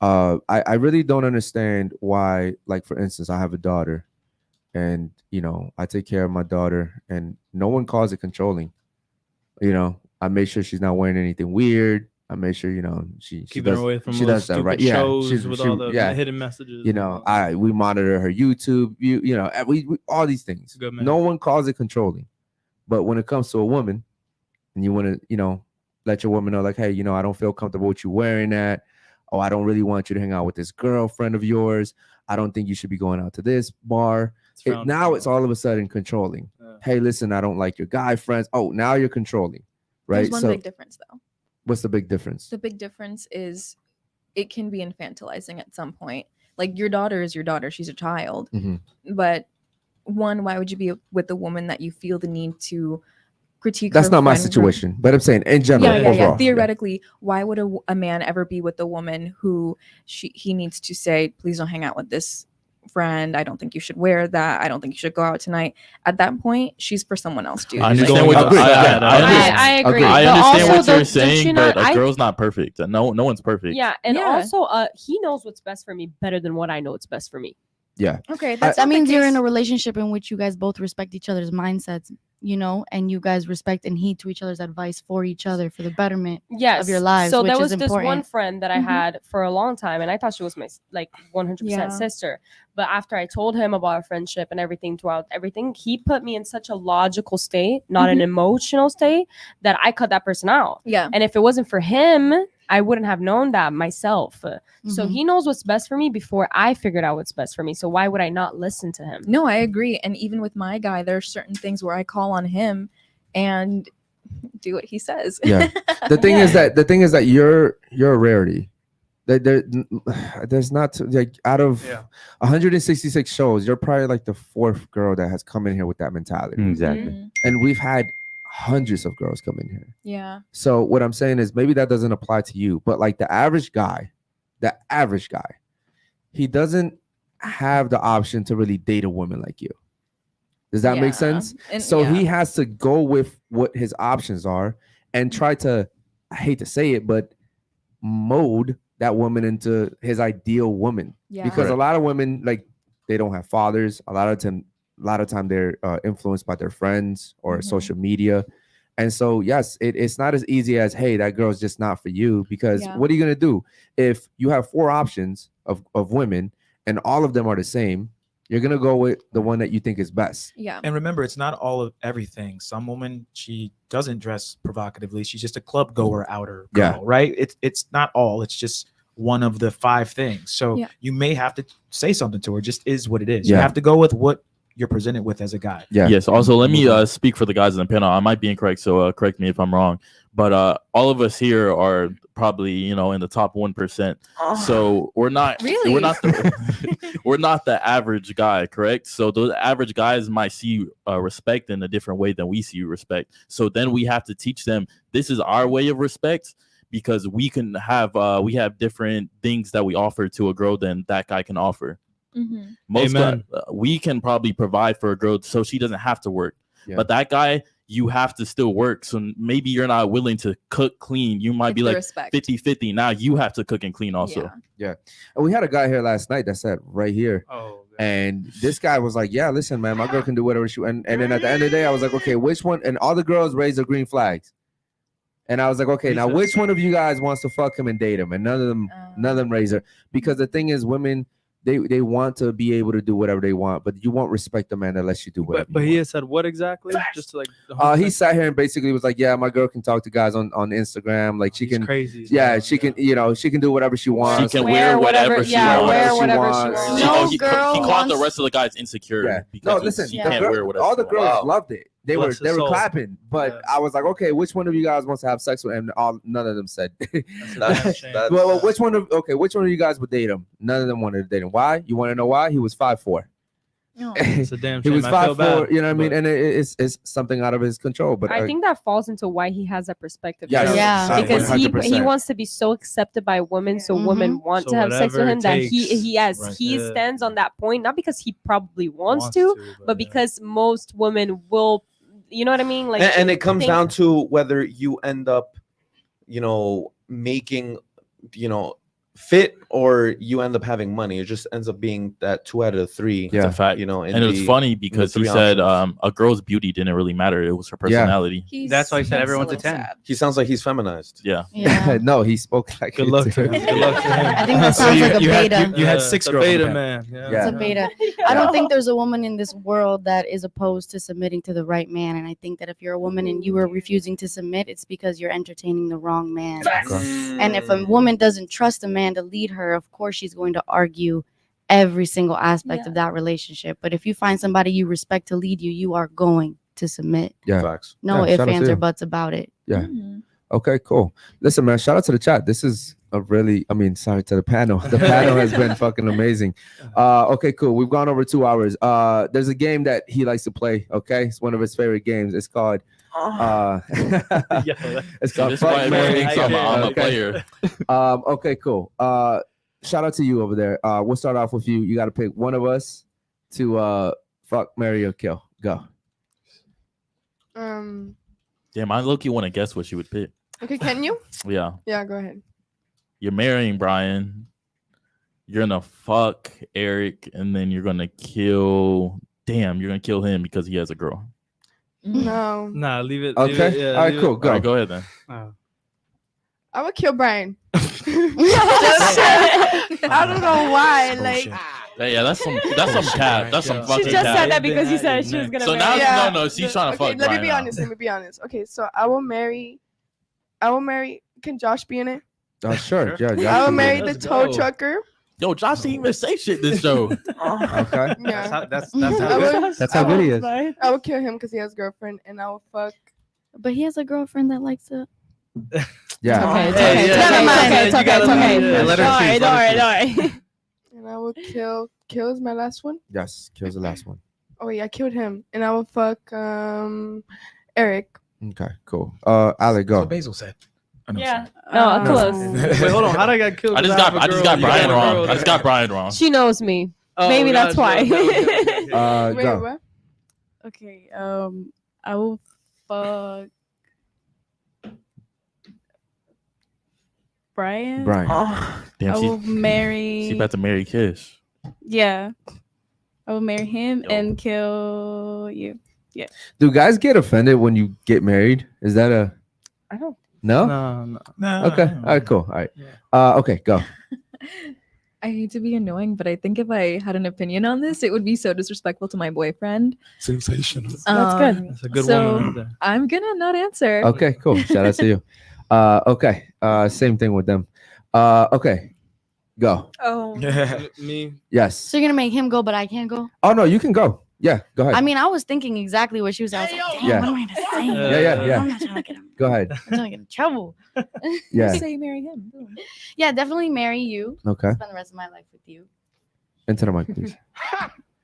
I really don't understand why, like, for instance, I have a daughter and, you know, I take care of my daughter and no one calls it controlling. You know, I make sure she's not wearing anything weird. I make sure, you know, she does, away from she does that right. shows Yeah, with all the hidden messages. You know, we monitor her YouTube. You know, we all these things. Good man. No one calls it controlling, but when it comes to a woman, and you want to, you know, let your woman know, like, hey, you know, I don't feel comfortable with you wearing that. Oh, I don't really want you to hang out with this girlfriend of yours. I don't think you should be going out to this bar. Now it's all of a sudden controlling. Hey, listen, I don't like your guy friends. Oh, now you're controlling, right? There's one big difference, though. What's the big difference? The big difference is it can be infantilizing at some point. Like, your daughter is your daughter. She's a child. Mm-hmm. But one, why would you be with a woman that you feel the need to critique? That's her not my friend situation, but I'm saying in general. Overall, theoretically, why would a man ever be with a woman who he needs to say, please don't hang out with this friend, I don't think you should wear that, I don't think you should go out tonight? At that point, she's for someone else, dude. I understand what I agree. I But understand also what you're saying, but a I- girl's not perfect. No one's perfect. Yeah, and also he knows what's best for me better than what I know it's best for me. Yeah. Okay, that means you're in a relationship in which you guys both respect each other's mindsets, you know, and you guys respect and heed to each other's advice for each other for the betterment of your lives. So which there was is this important. one friend that I had for a long time, and I thought she was my 100% sister. But after I told him about our friendship and everything throughout everything, he put me in such a logical state, not an emotional state, that I cut that person out. Yeah. And if it wasn't for him, I wouldn't have known that myself. So Mhm. he knows what's best for me before I figured out what's best for me. So why would I not listen to him? No, I agree. And even with my guy, there are certain things where I call on him and do what he says. Yeah. The thing is that you're a rarity. There's not, like, out of 166 shows, you're probably like the 4th girl that has come in here with that mentality. Exactly. And we've had hundreds of girls come in here. Yeah. So what I'm saying is maybe that doesn't apply to you, but like the average guy, he doesn't have the option to really date a woman like you. Does that make sense? And- so he has to go with what his options are and try to, I hate to say it, but mold that woman into his ideal woman. Yeah. Because a lot of women, like, they don't have fathers. A lot of time they're influenced by their friends or social media. And so, yes, it's not as easy as, hey, that girl's just not for you. Because what are you going to do if you have 4 options of women and all of them are the same? You're going to go with the one that you think is best. Yeah. And remember, it's not all of everything. Some woman, she doesn't dress provocatively. She's just a club goer outer girl, right? It's not all. It's just one of the 5 things. So you may have to say something to her. Just is what it is. You have to go with what you're presented with as a guy. Yes. Also, let me speak for the guys in the panel. I might be incorrect, so correct me if I'm wrong. But all of us here are probably, you know, in the top 1%. So we're not really. we're not the average guy, correct? So those average guys might see respect in a different way than we see respect. So then we have to teach them this is our way of respect, because we can have we have different things that we offer to a girl than that guy can offer. Most we can probably provide for a girl so she doesn't have to work, but that guy, you have to still work. So maybe you're not willing to cook, clean. You might be like 50-50. Now you have to cook and clean also. Yeah. And we had a guy here last night that said right here. And this guy was like, yeah, listen, man, my girl can do whatever she wants. And then at the end of the day, I was like, okay, which one? And all the girls raised their green flags. And I was like, okay, now which one of you guys wants to fuck him and date him? And none of them raised her. Because the thing is, women, they want to be able to do whatever they want, but you won't respect the man that lets you do whatever. But he has said what exactly? Just to like he sat here and basically was like, yeah, my girl can talk to guys on Instagram, like she can crazy. Yeah, she can, you know, she can do whatever she wants. She can wear whatever she wants. Wear whatever she wants. He called the rest of the guys insecure because no, listen, she can't wear whatever all the she girls wants. loved it. they were Bless his soul. clapping, but Yeah. I was like, okay, which one of you guys wants to have sex with him? And none of them said. That's well, which one of you guys would date him? None of them wanted to date him. Why? You want to know why? He was 5'4". It's a damn He shame. was I feel 5'4", bad, you know what I mean? but- And it's something out of his control. But I think that falls into why he has that perspective. Yes. too. Yeah. Because he 100%. wants to be so accepted by women, so Mhm. women want So to have sex with whatever him it that takes. Right. he Yeah. stands on that point, not because he probably wants to, but yeah. because most women will, you know what I mean? Like, and it comes think- down to whether you end up, making, fit, or you end up having money. It just ends up being that 2 out of 3. Yeah. It's a fact. in And it was the- funny because he three said options. a girl's beauty didn't really matter. It was her Yeah. personality. That's why he said everyone's a 10. He sounds like he's feminized. Yeah. Yeah. no, he spoke like Good luck to him. Good luck to him. I think that sounds like a beta. You had 6 the girls. on the beta panel. man. Yeah. Yeah. It's a beta. I don't think there's a woman in this world that is opposed to submitting to the right man. And I think that if you're a woman and you are refusing to submit, it's because you're entertaining the wrong man. And if a woman doesn't trust a man to lead her, of course she's going to argue every single aspect of that relationship. But if you find somebody you respect to lead you, you are going to submit. Yeah. Facts. No Yeah, ifs, shout out to ands, you. or buts about it. Yeah. Okay, cool. Listen, man, shout out to the chat. This is sorry to the panel. The panel has been fucking amazing. Okay, cool. We've gone over 2 hours. There's a game that he likes to play. Okay, it's one of his favorite games. It's called it's called This Fuck, why Marry, everyone thinks Kill. I'm a Okay. player. Okay, cool. Shout out to you over there. We'll start off with you. You got to pick one of us to fuck, marry, or kill. Go. Damn, I low-key want to guess what she would pick. Okay, can you? Yeah. Yeah, go ahead. You're marrying Brian. You're gonna fuck Eric, and then you're gonna kill. Damn, you're gonna kill him because he has a girl. No, Nah, leave it. Okay. Leave it, yeah, All right, leave cool. it. Go. All right, go ahead then. I would kill Brian. I don't know why. Like, Yeah, that's some cap. That's some she fucking just cap. said that because you said she was gonna. So marry. now, no, she's trying to Okay, fuck let Brian. me be honest. Let me be honest. Okay, so I will marry. Can Josh be in it? Sure. Yeah. I will marry the Let's tow go. trucker. Yo, Josh didn't even say shit this show. Okay. Yeah. That's how good he is. I will kill him because he has a girlfriend, and I will fuck. But he has a girlfriend that likes to. Yeah. Okay, it's Yeah, okay. yeah. Never mind. Yeah, It's you okay. gotta It's okay. leave it. Let her Don't worry. choose, Don't let worry. her Don't worry. And I will kill. Kill is my last one. Yes. Kills the last one. Oh wait, I killed him, and I will fuck Eric. Okay. Cool. Alec, That's go. what Basil said. Oh, no, Yeah. sorry. No, close. Wait, hold on. How did I get killed? I just got Brian wrong. I just got Brian wrong. She knows me. Oh, Maybe that's why. Wait, Go. what? Okay. I will fuck Brian. Brian. Damn, I will she marry. about to marry Kish. Yeah. I will marry him and kill you. Do guys get offended when you get married? Is that a I don't. no? No. No, Okay. no. All right. Cool. All right. Okay. Go. I hate to be annoying, but I think if I had an opinion on this, it would be so disrespectful to my boyfriend. Sensational. That's good. That's a good So- woman right there. I'm gonna not answer. Okay. Cool. Shout out to you. Okay. Same thing with them. Okay. Go. Oh, Me. Yes. So you're gonna make him go, but I can't go. Oh no, you can go. Yeah. Go ahead. I mean, I was thinking exactly what she was. I was like, damn, Yeah. what am I gonna say? Yeah. I'm not trying to get him. Go ahead. I'm trying to get in trouble. Yeah. say marry him. Boom. Yeah, definitely marry you. Okay. Spend the rest of my life with you. Into the mic, please.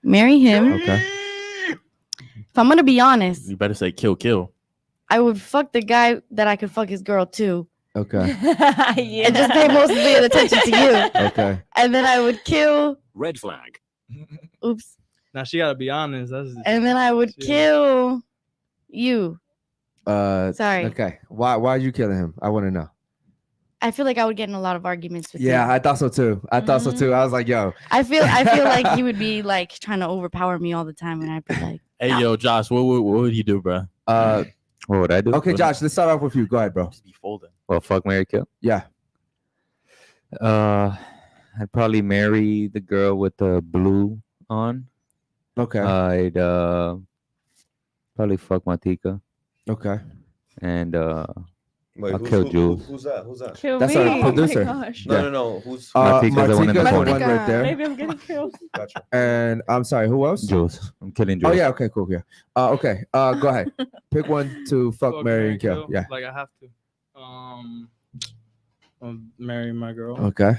Marry him. Okay. If I'm gonna be honest, You better say kill. I would fuck the guy that I could fuck his girl too, Okay. Yeah. and just pay most of the attention to you. Okay. And then I would kill. Red flag. Oops. Now she gotta be honest. That's And then I would Yeah. kill you. Sorry. Okay. Why are you killing him? I want to know. I feel like I would get in a lot of arguments with Yeah, him. I thought so too. I was like, yo. I feel like he would be like trying to overpower me all the time, and I'd be like, Hey, no. yo, Josh, what would you do, bro? What would I do? Okay, Josh, let's start off with you. Go ahead, bro. Just be folding. Well, fuck, marry, kill. Yeah. I'd probably marry the girl with the blue on. Okay. I'd probably fuck Matika Okay. and Wait, I'll kill Jules. Who's that? Who's that? Kill That's me. our producer. Oh my gosh. No. Who's Martika's the one in the Martika's corner. one right there. Maybe I'm getting killed. Gotcha. And I'm sorry, who else? Jules. I'm killing Oh Jules. yeah, okay, cool. Yeah. Okay. Go ahead. Pick one to fuck, marry, and kill. Yeah. Like I have to. I'll marry my girl. Okay.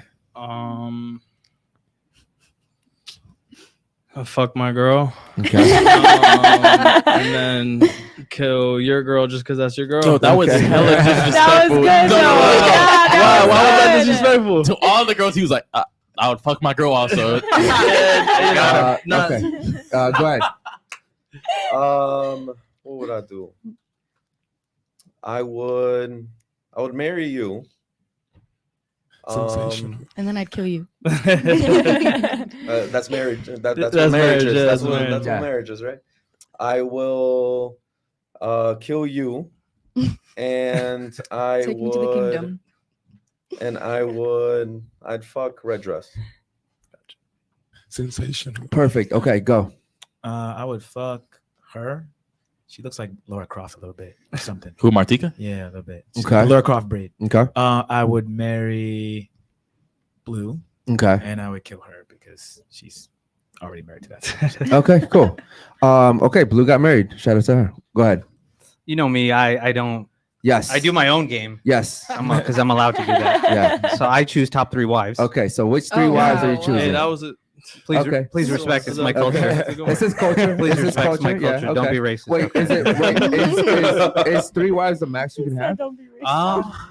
I'll fuck my girl. Okay. And then kill your girl just because that's your girl. Yo, that was Okay. hella disrespectful. That was good, No, though. Yeah, Why was that good. disrespectful? To all the girls, he was like, I would fuck my girl also. Nah. Okay. Go ahead. What would I do? I would marry you. And then I'd kill you. That's marriage. That's what That's marriage marriage, is. yeah, That's that's what marriage. marriage is, right? I will kill you, and I Take me to the would, kingdom. and I'd fuck Red Dress. Sensational. Perfect. Okay, go. I would fuck her. She looks like Laura Croft a little bit or something. Who, Martika? Yeah, a little bit. Okay. Laura Croft braid. Okay. I would marry Blue Okay. and I would kill her because she's already married to that. Okay. Cool. Okay. Blue got married. Shout out to her. Go ahead. You know me. I don't. Yes. I do my own game. Yes. Because I'm allowed to do that. Yeah. So I choose top 3 wives. Okay. So which 3 wives are you choosing? Hey, that was it. Please, Okay. please respect. It's my culture. This is culture. Please This is respect my culture. culture. Yeah, Don't okay. be racist. Wait, okay? is it? Wait, is 3 wives the max you can have?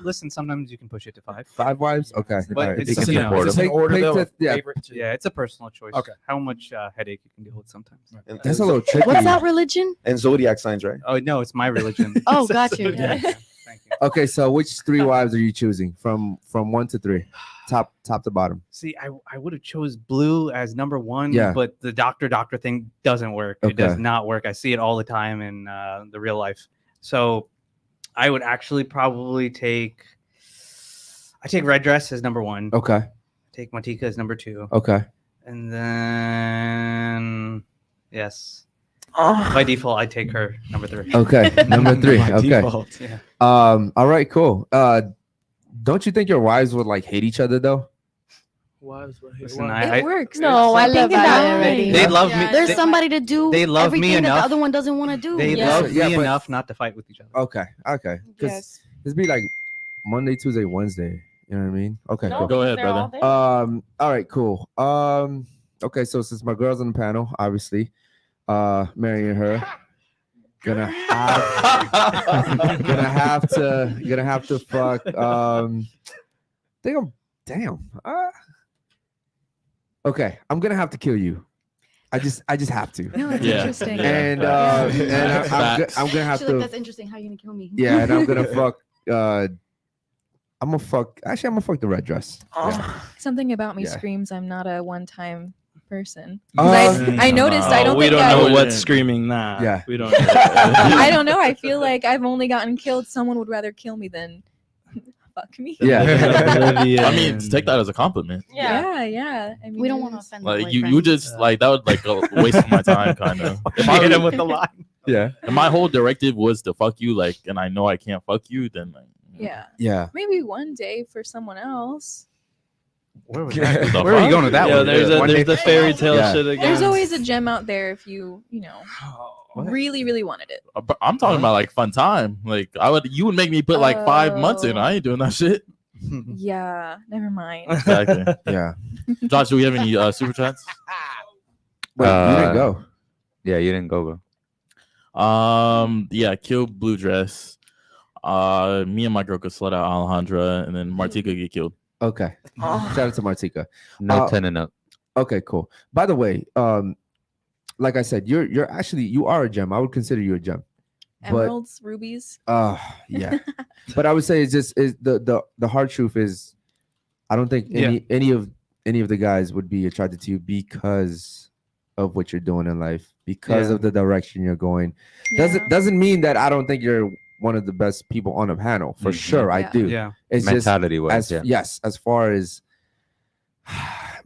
Listen, sometimes you can push it to 5. 5 wives? Okay. But All right. it's It just, can you be know, it's just an Take- order take though. the- yeah. Favorite to- Yeah, it's a personal choice. Okay. How much headache you can deal with sometimes. And, That's a little tricky. What's that religion? and zodiac signs, right? Oh no, it's my religion. Oh, got you. Yeah. Thank you. Okay, so which 3 wives are you choosing from 1 to 3, top to bottom? See, I would have chose Blue as number 1, Yeah. but the doctor thing doesn't work. It does Okay. not work. I see it all the time in the real life. So I would actually probably take Red Dress as number 1. Okay. Take Martika as number 2. Okay. And then yes. By default, I take her number 3. Okay. Number 3. By Okay. default. Yeah. All right. Cool. Don't you think your wives would like hate each other though? Listen, It works. No, I love that already. They love me. There's they- somebody to do they love me everything that enough. the other one doesn't want to do. They Yeah. love Yeah, me but- enough not to fight with each other. Okay. Okay. Because Yes. this be like Monday, Tuesday, Wednesday. You know what I mean? Okay. No, Cool. Go ahead, they're all brother. there. All right. Cool. Okay. So since my girl's on the panel, obviously, marrying her, gonna have to fuck. Think I'm damn. Okay, I'm gonna have to kill you. I just have to. No, it's Yeah. interesting. Yeah. And Facts. I'm gonna have She's like, to. that's interesting. How you gonna kill me? Yeah, and I'm gonna fuck. I'm gonna fuck. Actually, I'm gonna fuck the red dress. Yeah. Something about me Yeah. screams I'm not a one-time person. Uh, 'Cause I noticed I don't we think don't I, know would- what's screaming. Nah. Yeah. We don't. I don't know. I feel like I've only gotten killed. Someone would rather kill me than fuck me. Yeah. I mean, take that as a compliment. Yeah. Yeah. I mean, We don't it want to is- offend. Like the you boyfriend. just like that would like a waste of my time, kind of. If Hit him I, with the line. Yeah. if my whole directive was to fuck you, like, and I know I can't fuck you, then like, Yeah. Yeah. Maybe one day for someone else. Where was Yeah. that? Where are you going with that Yeah, one? there's One day- the fairy tale Yeah. shit again. There's always a gem out there if you What? really, really wanted it. but I'm talking about like fun time. Like you would make me put like 5 months in. I ain't doing that shit. Yeah. Never mind. Exactly. Yeah. Josh, do we have any super chats? Wait, you didn't go. Yeah, you didn't go, bro. Yeah, kill blue dress. Me and my girl could slut out Alejandra, and then Martika get killed. Okay. Shout out to Martika. No 10 and up. Okay, cool. By the way, like I said, you're actually you are a gem. I would consider you a gem. Emeralds, rubies. Yeah. But I would say it's just the hard truth is I don't think any of the guys would be attracted to you because of what you're doing in life, because of the direction you're going. Doesn't mean that I don't think you're one of the best people on the panel. For sure, I do. Yeah. It's Mentality just wise, as far as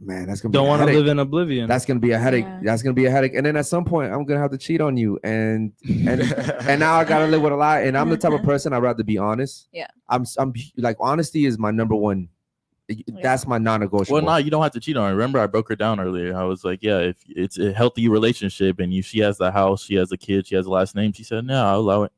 Man, that's gonna be Don't a want to headache. live in oblivion. That's gonna be a headache. Yeah. That's gonna be a headache. And then at some point, I'm gonna have to cheat on you, and now I gotta live with a lie. And I'm the type of person I'd rather be honest. Yeah. I'm like, honesty is my number one. That's my non-negotiable. Well, no, you don't have to cheat on her. Remember, I broke her down earlier. I was like, yeah, if it's a healthy relationship and she has the house, she has a kid, she has a last name, she said, no, I'll allow it.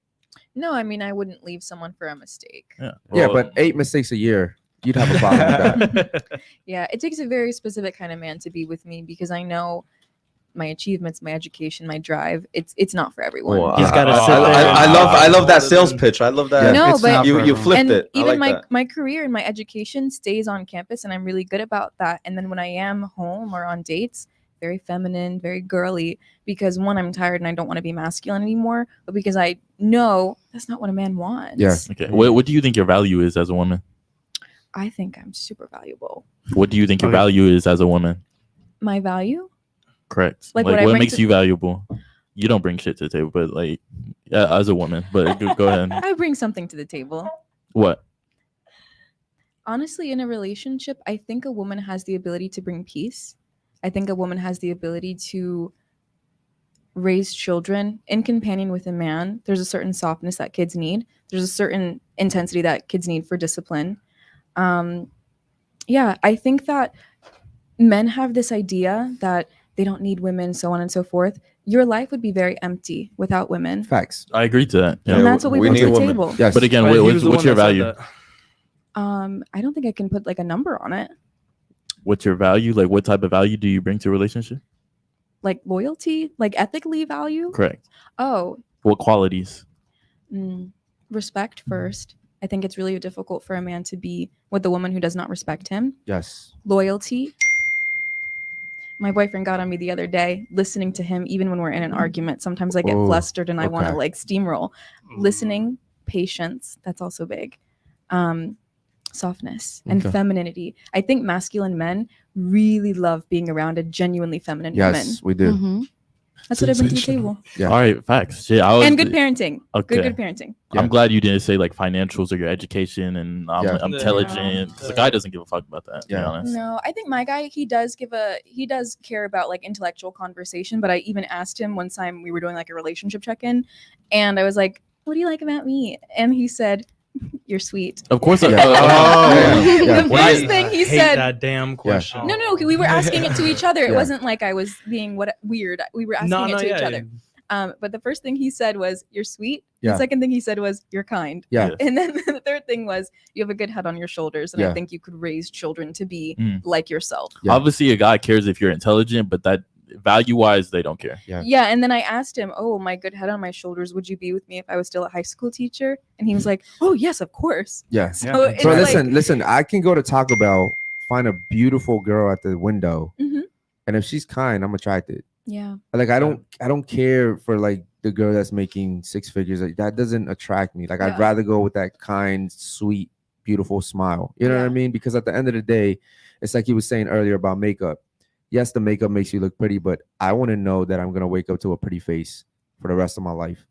No, I mean, I wouldn't leave someone for a mistake. Yeah. Yeah, Well, but 8 mistakes a year, you'd have a problem with that. Yeah, it takes a very specific kind of man to be with me because I know my achievements, my education, my drive. It's not for everyone. Oh, He's gotta sit there I and love that hold it sales in. pitch. I love that. Yeah, No, it's but not for you everyone. flipped and it. I even like that. my career and my education stays on campus, and I'm really good about that. And then when I am home or on dates, very feminine, very girly, because one, I'm tired and I don't want to be masculine anymore, but because I know that's not what a man wants. Yeah. Okay. What do you think your value is as a woman? I think I'm super valuable. What do you think your Okay. value is as a woman? My value? Correct. Like Like, what I what bring makes to- you valuable? You don't bring shit to the table, but like, yeah, as a woman. But go ahead. I bring something to the table. What? Honestly, in a relationship, I think a woman has the ability to bring peace. I think a woman has the ability to raise children in companion with a man. There's a certain softness that kids need. There's a certain intensity that kids need for discipline. Yeah, I think that men have this idea that they don't need women, so on and so forth. Your life would be very empty without women. Facts. I agree to that. Yeah. And that's what we bring need to the women. table. Yes. But again, Right, he was what's the one your that said value? that. I don't think I can put like a number on it. What's your value? Like, what type of value do you bring to a relationship? Like loyalty, like ethically value. Correct. Oh, What qualities? respect first. I think it's really difficult for a man to be with a woman who does not respect him. Yes. Loyalty. My boyfriend got on me the other day listening to him, even when we're in an argument. Sometimes I get Oh, flustered and I want to okay. like steamroll. Listening, patience. That's also big. Softness and Okay. femininity. I think masculine men really love being around a genuinely feminine woman. Yes, we do. Mhm. That's what I bring to the Sensational. table. Yeah. All right, facts. Shit, I was, And good parenting. Okay. Good parenting. Yeah. I'm glad you didn't say like financials or your education and I'm Yeah. intelligent. 'Cause the guy doesn't give a fuck about that. To be Yeah. honest. No, I think my guy, he does care about like intellectual conversation, but I even asked him one time we were doing like a relationship check-in and I was like, what do you like about me? And he said, you're sweet. Of course. Yeah. The When I- first thing he hate said, that damn question. no, we were asking it to each other. It Yeah. wasn't like I was being weird. We were asking it to each other. But the first thing he said was, you're sweet. Yeah. The second thing he said was, you're kind. Yeah. And then the third thing was, you have a good head on your shoulders. And Yeah. I think you could raise children to be Mm. like yourself. Yeah. Obviously, a guy cares if you're intelligent, but that value-wise, they don't care. Yeah. Yeah. And then I asked him, oh, my good head on my shoulders, would you be with me if I was still a high school teacher? And he was like, oh, yes, of course. Yeah. So it's So like, listen. I can go to Taco Bell, find a beautiful girl at the window, Mhm. and if she's kind, I'm attracted. yeah. Like I don't care for like the girl that's making 6 figures. Like, that doesn't attract me. Like Yeah. I'd rather go with that kind, sweet, beautiful smile. You know what I Yeah. mean? Because at the end of the day, it's like he was saying earlier about makeup. Yes, the makeup makes you look pretty, but I want to know that I'm gonna wake up to a pretty face for the rest of my life.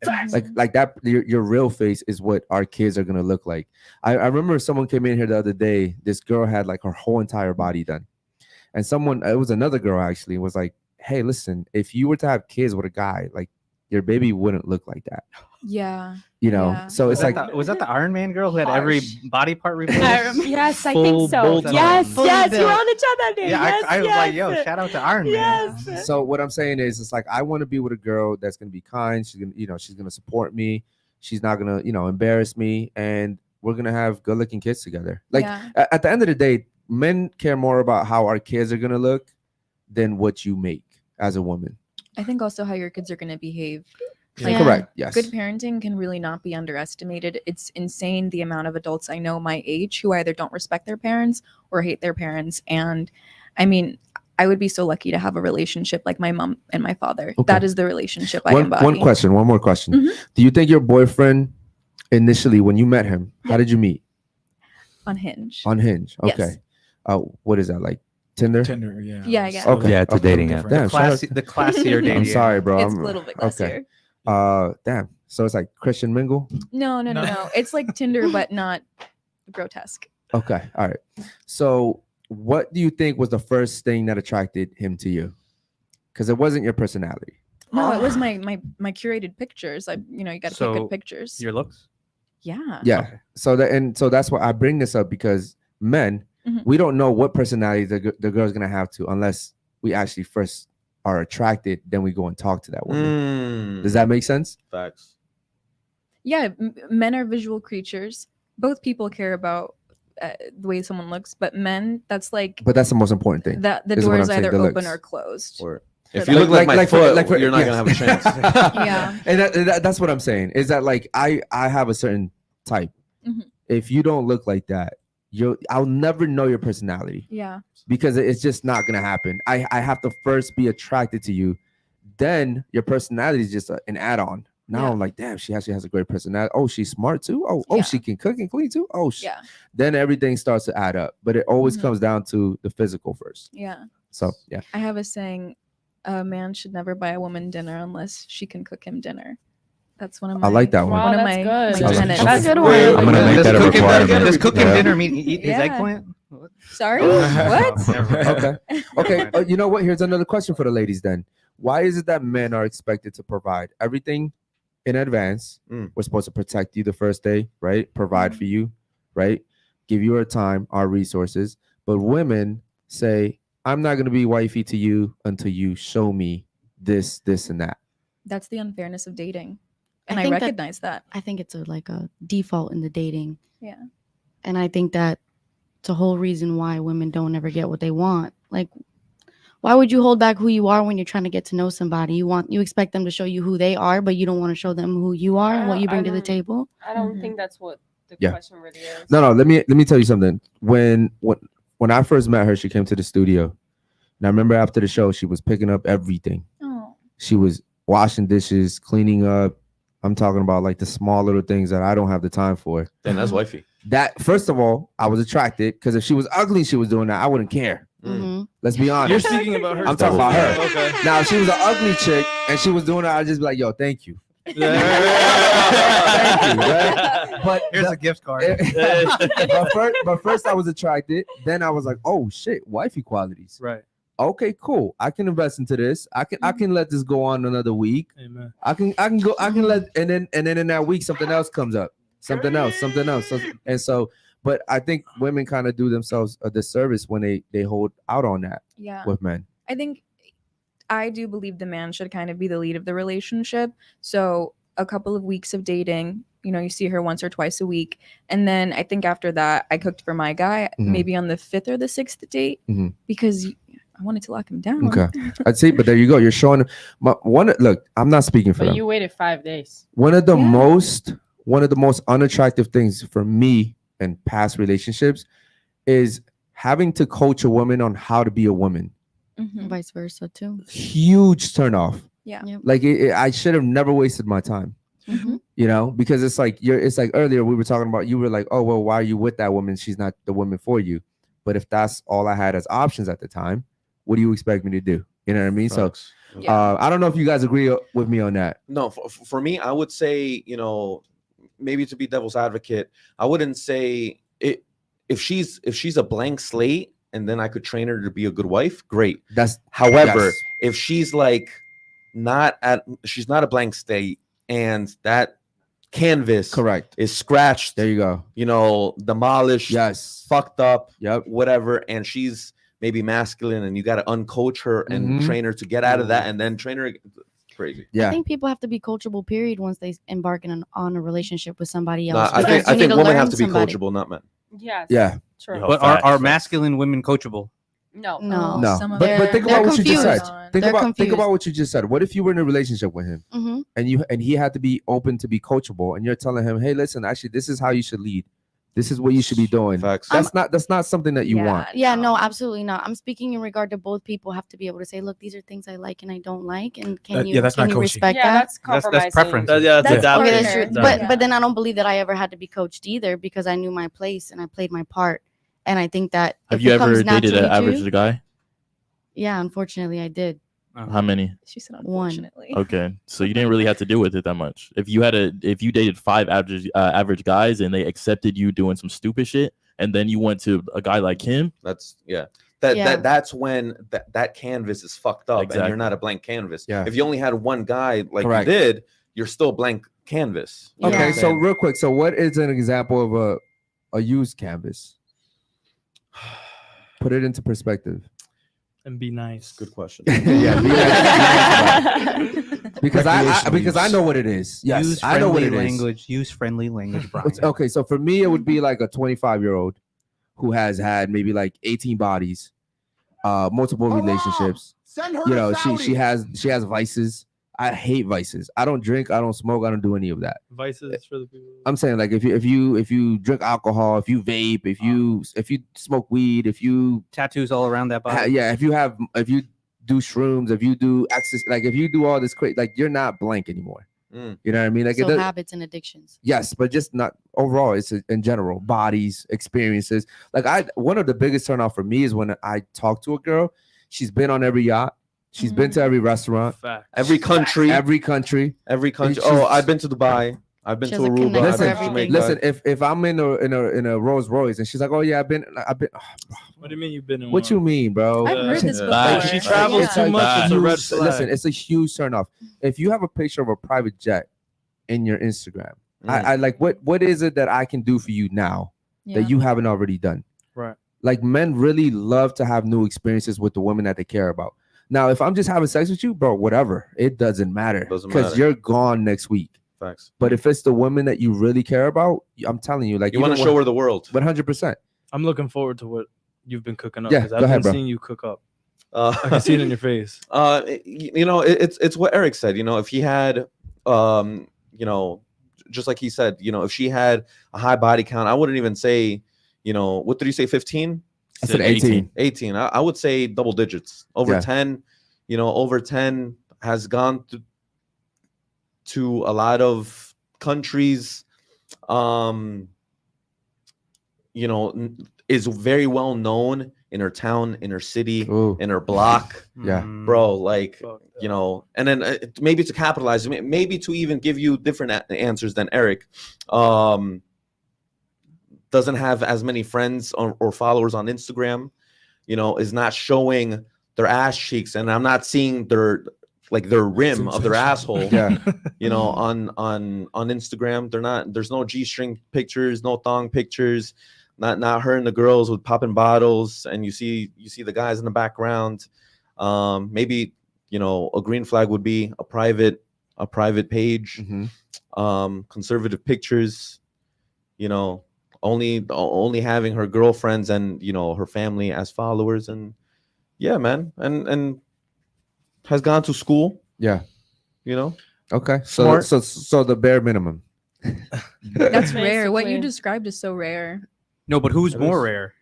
Like that, your real face is what our kids are gonna look like. I remember someone came in here the other day. This girl had like her whole entire body done, and it was another girl actually, was like, hey, listen, if you were to have kids with a guy, like your baby wouldn't look like that. Yeah. You know, Yeah. so it's like was that the Iron Man girl who had every body part replaced? Yes, I Full think so. bolt Yes, on. yes, Full you're built. on each other, dude. Yeah, Yes, I was like, yo, yes. shout out to Iron Man. Yes. So what I'm saying is, it's like I want to be with a girl that's gonna be kind. She's gonna, she's gonna support me. She's not gonna, embarrass me, and we're gonna have good-looking kids together. Like Yeah. at the end of the day, men care more about how our kids are gonna look than what you make as a woman. I think also how your kids are going to behave. Yeah. Correct. Yes. Good parenting can really not be underestimated. It's insane the amount of adults I know my age who either don't respect their parents or hate their parents. And I mean, I would be so lucky to have a relationship like my mom and my father. Okay. That is the relationship I One embody. more question. Mhm. Do you think your boyfriend initially, when you met him, how did you meet? On Hinge. On Hinge. Yes. Okay. What is that, like Tinder? Tinder, yeah. Yeah, yeah. Okay. Yeah, it's a Okay. dating app. Damn, shout out- The classier dating. I'm sorry, bro. It's a I'm- little bit okay. classier. Damn. So it's like Christian mingle. No. It's like Tinder, but not grotesque. Okay. All right. So what do you think was the first thing that attracted him to you? Because it wasn't your personality. No, it was my curated pictures. You got to take So, good pictures. Your looks? Yeah. Yeah. Okay. So that's why I bring this up, because men, Mhm. we don't know what personality the girl's gonna have to unless we actually first are attracted. Then we go and talk to that woman. Does that make sense? Facts. Yeah, men are visual creatures. Both people care about the way someone looks, but men, that's like But that's the most important thing. that the is door what is I'm saying, either the open looks. or closed. Or for if that. you look like my foot, for- you're not yes. gonna have a chance. Yeah. And that's what I'm saying. Is that like I have a certain type. Mhm. If you don't look like that, I'll never know your personality, Yeah. because it's just not gonna happen. I have to first be attracted to you, then your personality is just an add-on. Now Yeah. I'm like, damn, she actually has a great personality. Oh, she's smart too. Oh, Yeah. she can cook and clean too. Oh, Yeah. then everything starts to add up. But it always Mhm. comes down to the physical first. Yeah. So yeah, I have a saying, a man should never buy a woman dinner unless she can cook him dinner. That's one of my. I like that one. Wow, One of that's my, good. my That's tenets. That's a good Wait, one. I'm I'm gonna make that a requirement. Does cooking Yeah. dinner mean eat his Yeah. eggplant? Sorry. What? okay. Okay. You know what? Here's another question for the ladies then. Why is it that men are expected to provide everything in advance? We're supposed to protect you the first day, right? Provide for you, right? Give you our time, our resources. But women say, I'm not going to be wifey to you until you show me this, and that. That's the unfairness of dating, I and I think that- recognize that. I think it's like a default in the dating. Yeah. And I think that it's a whole reason why women don't ever get what they want. Like, why would you hold back who you are when you're trying to get to know somebody? You expect them to show you who they are, but you don't want to show them who you are and what you bring to the table. I don't think that's what the Yeah. question really is. No, let me tell you something. When I first met her, she came to the studio. And I remember after the show, she was picking up everything. Oh. She was washing dishes, cleaning up. I'm talking about like the small little things that I don't have the time for. Then that's wifey. That, first of all, I was attracted, because if she was ugly, she was doing that, I wouldn't care. Mhm. Let's be honest. You're speaking about her. I'm talking about her. Okay. Now, if she was an ugly chick and she was doing it, I'd just be like, yo, thank you. Thank you, right? But Here's a gift card. but first I was attracted. Then I was like, oh shit, wifey qualities. Right. Okay, cool. I can invest into this. I can let this go on another week. Amen. I can let, and then in that week something else comes up. Something else. So, but I think women kind of do themselves a disservice when they hold out on that Yeah. with men. I do believe the man should kind of be the lead of the relationship. So a couple of weeks of dating, you see her once or twice a week. And then I think after that, I cooked for my guy, maybe on the 5th or the 6th date, because I wanted to lock him down. Okay, I'd say, but there you go. You're showing look, I'm not speaking for But them. you waited 5 days. One of the most unattractive things for me in past relationships is having to coach a woman on how to be a woman. And vice versa too. Huge turnoff. Yeah. Yep. Like I should have never wasted my time. Mhm. Because it's like earlier we were talking about, you were like, oh well, why are you with that woman? She's not the woman for you. But if that's all I had as options at the time, what do you expect me to do? You know what I mean? Facts. So I don't know if you guys agree with me on that. No, for me, I would say, maybe to be devil's advocate, I wouldn't say it if she's a blank slate and then I could train her to be a good wife, great. However, yes. if she's like she's not a blank slate and that canvas Correct is scratched, there you go, demolished, yes, fucked up, yep, whatever, and she's maybe masculine and you got to uncoach her and train her to get out of that and then train her. Crazy. I think people have to be coachable, period, once they embark on a relationship with somebody Nah, else. I because think you need to women learn have to be somebody. coachable, not men. Yes. Yeah. True. But are masculine women coachable? No. No, Some of but think about what you just said. confused. Think about what you just said. What if you were in a relationship with him Mhm. and he had to be open to be coachable, and you're telling him, hey, listen, actually, this is how you should lead. This is what you should be doing. Facts. That's not something that you want. Yeah, no, absolutely not. I'm speaking in regard to both people have to be able to say, look, these are things I like and I don't like, and can you that's not coaching. respect Yeah, that? that's compromising. That's preference. That's Okay, adapting. that's true. Adapting. But then I don't believe that I ever had to be coached either, because I knew my place and I played my part. And I think that Have if you it ever comes dated an naturally to average you- guy? Yeah, unfortunately, I did. How many? She said One. unfortunately. Okay, so you didn't really have to deal with it that much. If you dated 5 average guys and they accepted you doing some stupid shit and then you went to a guy like him. That's that's when that canvas is fucked up, and you're not a blank canvas. Yeah. If you only had one guy like Correct. you did, you're still blank canvas. You know what Okay, I'm so saying? real quick, so what is an example of a used canvas? Put it into perspective. And be nice. Good question. Yeah, because I know what it is. Yes, use I know what friendly it is. language. Use friendly language, Brian. Okay, so for me, it would be like a 25-year-old who has had maybe like 18 bodies, multiple relationships. Send her You know, to she has vices. I hate vices. I don't drink. I don't smoke. I don't do any of that. Vices for the people. I'm saying, like, if you drink alcohol, if you vape, if you smoke weed, if you tattoos all around that body. yeah, if you do shrooms, if you do access, like if you do all this crazy, like you're not blank anymore. You know what I mean? Like So habits and addictions. Yes, but just not overall. It's in general, bodies, experiences. Like one of the biggest turnoff for me is when I talk to a girl. She's been on every yacht. She's been to every restaurant, every country. every country. Oh, I've been to Dubai. I've been to Aruba. I've been to Jamaica. Listen, if I'm in a Rolls Royce and she's like, oh yeah, I've been. What do you mean you've been in What one? you mean, bro? I've heard this before. She travels too much. It's a red flag. Listen, it's a huge turnoff. If you have a picture of a private jet in your Instagram, I like what is it that I can do for you now that you haven't already done? Right. Like men really love to have new experiences with the women that they care about. Now, if I'm just having sex with you, bro, whatever, it doesn't matter because you're gone next week. Facts. But if it's the woman that you really care about, I'm telling you, like you want to show her the world. 100%. I'm looking forward to what you've been cooking up. Yeah, because go I've ahead, been bro. seeing you cook up. I can see it in your face. You know, it's what Eric said. You know, if he had, you know, just like he said, you know, if she had a high body count, I wouldn't even say, you know, what did you say, 15? I said 18. 18. I would say double digits. Over Yeah. 10, you know, over 10 has gone to a lot of countries, you know, is very well known in her town, in her city, in her block. Yeah. Bro, like, you know, and then maybe to capitalize, maybe to even give you different answers than Eric, doesn't have as many friends or followers on Instagram, you know, is not showing their ass cheeks, and I'm not seeing their rim of their asshole. Yeah. You know, on Instagram, there's no G-string pictures, no thong pictures, not her and the girls with popping bottles, and you see the guys in the background. Maybe, you know, a green flag would be a private page, conservative pictures, you know, only having her girlfriends and, you know, her family as followers. And yeah, man, and has gone to school. Yeah. You know. Okay. So Smart. so the bare minimum. That's rare. What you Basically. described is so rare. No, but who's It more is. rare?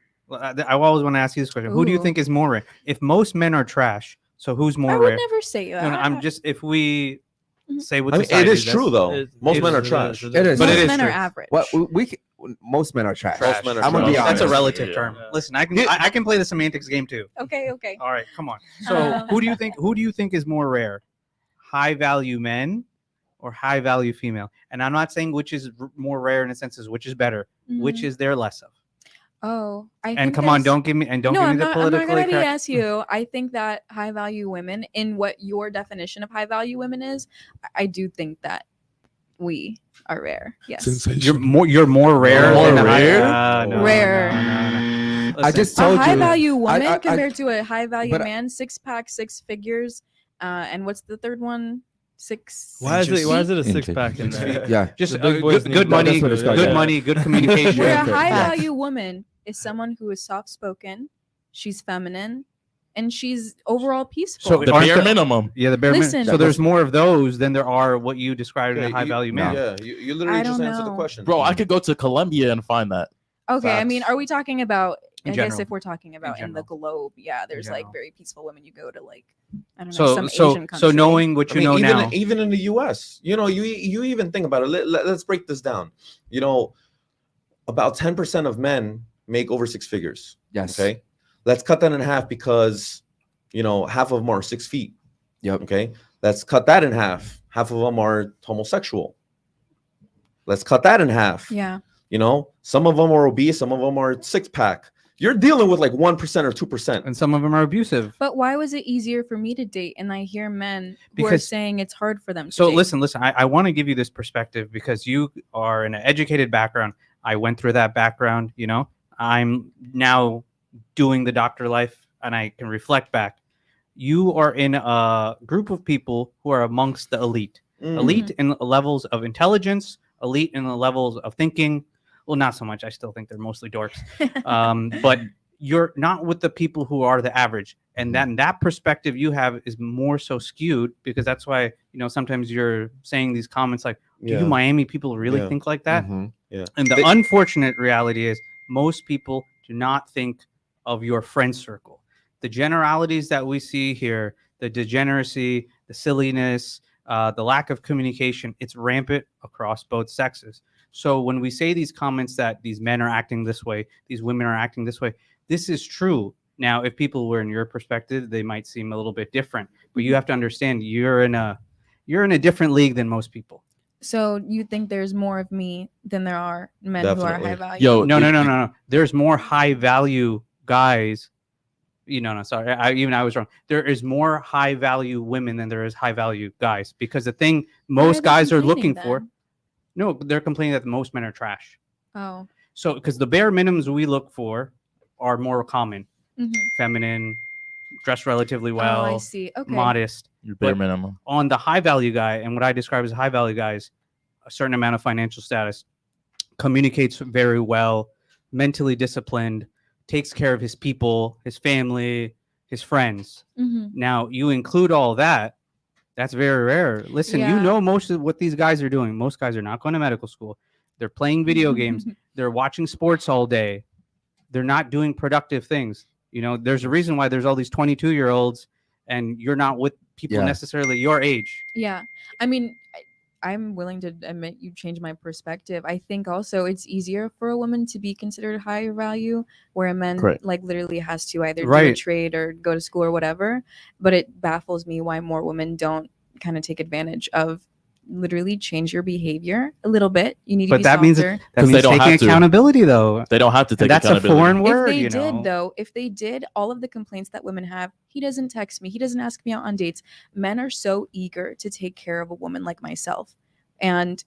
I always want to ask you this question. Who do you Ooh. think is more rare? If most men are trash, so who's more I rare? would never say that. No, I'm just if we say what I mean, society it is does- true though. It- Most it men is, are it trash. is, It is. But Most it is men true. are average. Well, most men are trash. Trash. Men are I'm gonna be trash. honest. That's a relative Yeah. term. Listen, I can play the semantics game too. Okay, okay. All right, come on. So who do you think is more rare? High value men or high value female? And I'm not saying which is more rare in a sense as which is better. Which is there less of? Oh, I And think come on, there's- don't give me no, give me I'm the not politically gonna correct. BS you. I think that high value women, in what your definition of high value women is, I do think that we are rare. Yes. You're more rare. More than a high- rare? no, Rare. no. I just A told high you. value woman I- compared to a high value but I- man, 6-pack, 6 figures, and what's the third one? 6. Why is it a Inches. 6-pack in there? Yeah. Just The big boys need good to- money, That's what it's called, good yeah. money, good communication. Where a fair. high Facts. value woman is someone who is soft spoken, she's feminine, and she's overall peaceful. So The aren't bare there- minimum. Yeah, the bare minimum. Listen- So there's more of those than there are what you described in a high value man. Yeah, you literally I just don't answered the know. question. Bro, I could go to Colombia and find that. Okay, I mean, Facts. are we talking about? In I guess general. if we're talking about in the globe, yeah, there's like general. very peaceful women. You go to like, I don't know, some So Asian country. so knowing what you know even, now. even in the US, you know, you even think about it. Let's break this down. You know, about 10% of men make over 6 figures. Yes. Okay. Let's cut that in half because, you know, half of them are 6 feet. Yep. Okay. Let's cut that in half. Half of them are homosexual. Let's cut that in half. Yeah. You know, some of them are obese, some of them are 6-pack. You're dealing with like 1% or 2%. And some of them are abusive. But why was it easier for me to date? And I hear men who are Because- saying it's hard for them to So date. listen, I want to give you this perspective because you are in an educated background. I went through that background, you know. I'm now doing the doctor life and I can reflect back. You are in a group of people who are amongst the elite. Elite in levels of intelligence, elite in the levels of thinking. Well, not so much. I still think they're mostly dorks. But you're not with the people who are the average. And then that perspective you have is more so skewed because that's why, you know, sometimes you're saying these comments like, do you Miami people really think like that? Yeah. And the unfortunate reality is most people do not think of your friend circle. The generalities that we see here, the degeneracy, the silliness, the lack of communication, it's rampant across both sexes. So when we say these comments that these men are acting this way, these women are acting this way, this is true. Now, if people were in your perspective, they might seem a little bit different, but you have to understand you're in a different league than most people. So you think there's more of me than there are men who are high value? Yo, No. There's more high value guys. Sorry. I was wrong. There is more high value women than there is high value guys because the thing most guys are looking for. No, they're complaining that most men are trash. Oh. So because the bare minimums we look for are more common. Feminine, dress relatively well. Oh, I see. Okay. Modest. Your bare But minimum. on the high value guy, and what I describe as high value guys, a certain amount of financial status, communicates very well, mentally disciplined, takes care of his people, his family, his friends. Now, you include all that, that's very rare. Listen, you know most of what these guys are doing. Most guys are not going to medical school. They're playing video games. They're watching sports all day. They're not doing productive things. You know, there's a reason why there's all these 22-year-olds and you're not with people necessarily your age. Yeah. I mean, I'm willing to admit you changed my perspective. I think also it's easier for a woman to be considered higher value where a man like literally has to either do a trade or go to school or whatever. But it baffles me why more women don't kind of take advantage of literally change your behavior a little bit. You need to be that means softer. that means they don't taking have to. accountability though. They don't have to take And that's accountability. a foreign word. If they did, though, if they did, all of the complaints that women have, he doesn't text me, he doesn't ask me out on dates. Men are so eager to take care of a woman like myself. And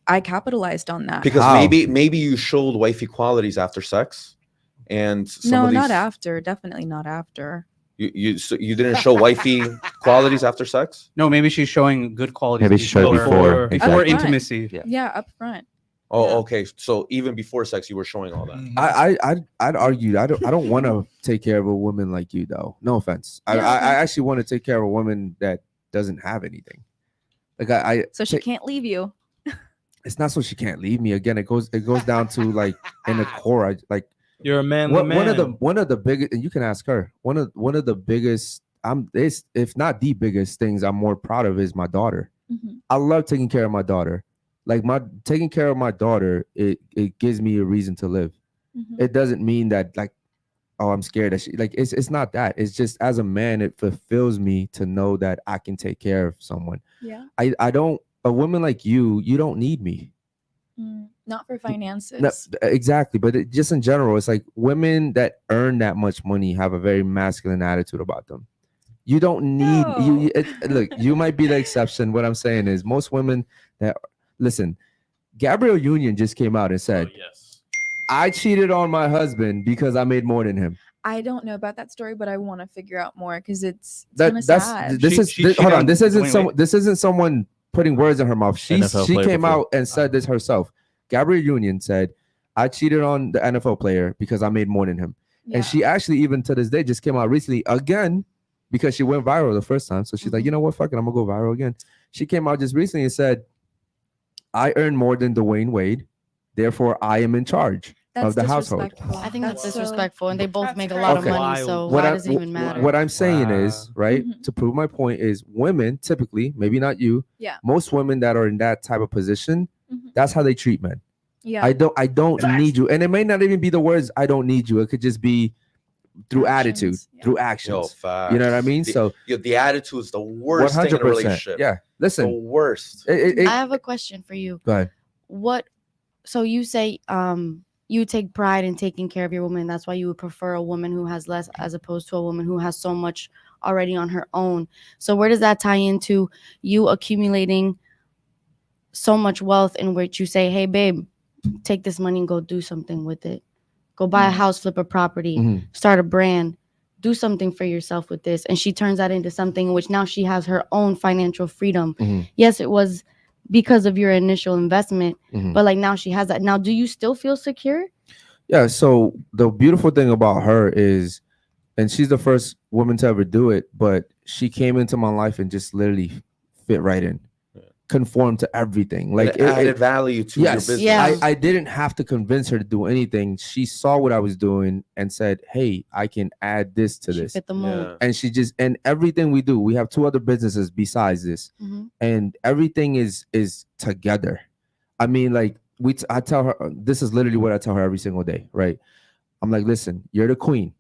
I capitalized on that. Because maybe you showed wifey qualities after sex, and not after. Definitely not after. You didn't show wifey qualities after sex? No, maybe she's showing good qualities. Maybe she showed before. Before intimacy. Yeah, up front. Oh, okay. So even before sex, you were showing all that. I'd argue I don't want to take care of a woman like you though. No offense. I actually want to take care of a woman that doesn't have anything. Like So she can't leave you. It's not so she can't leave me. Again, it goes down to like in the core. You're a manly man. One of the biggest, and you can ask her. One of the biggest. If not the biggest things I'm more proud of is my daughter. I love taking care of my daughter. Like taking care of my daughter, it gives me a reason to live. It doesn't mean that like, oh, I'm scared that she like. It's not that. It's just as a man, it fulfills me to know that I can take care of someone. Yeah. I don't. A woman like you don't need me. Not for finances. No, exactly, but just in general, it's like women that earn that much money have a very masculine attitude about them. You don't need you. Look, you might be the exception. What I'm saying is, most women that listen, Gabrielle Union just came out and said, "I cheated on my husband because I made more than him." I don't know about that story, but I want to figure out more because it's kind of sad. Hold on. This isn't someone putting words in her mouth. She came out and said this herself. Gabrielle Union said, "I cheated on the NFL player because I made more than him." Yeah. And she actually, even to this day, just came out recently again because she went viral the first time. So she's like, you know what? Fuck it. I'm going to go viral again. She came out just recently and said, "I earn more than Dwayne Wade. Therefore, I am in charge of the household." I think that's disrespectful. And they both make a lot of money. So why does it even matter? What I'm saying is, right, to prove my point is women typically, maybe not you, most women that are in that type of position, that's how they treat men. Yeah. I don't need you. And it may not even be the words "I don't need you." It could just be through attitude, through actions. You know what I mean? The attitude is the worst thing in a relationship. Yeah. Listen. The worst. I have a question for you. Go ahead. What So you say you take pride in taking care of your woman. That's why you would prefer a woman who has less as opposed to a woman who has so much already on her own. So where does that tie into you accumulating so much wealth in which you say, hey, babe, take this money and go do something with it. Go buy a house, flip a property, start a brand, do something for yourself with this. And she turns that into something in which now she has her own financial freedom. Yes, it was because of your initial investment, but like now she has that. Now, do you still feel secure? Yeah. So the beautiful thing about her is, and she's the first woman to ever do it, but she came into my life and just literally fit right in. Conform to everything, like it added value to your business. I didn't have to convince her to do anything. She saw what I was doing and said, hey, I can add this to this. Fit the mold. And she just, and everything we do, we have 2 other businesses besides this, and everything is together. I mean, like I tell her, this is literally what I tell her every single day, right? I'm like, listen, you're the queen,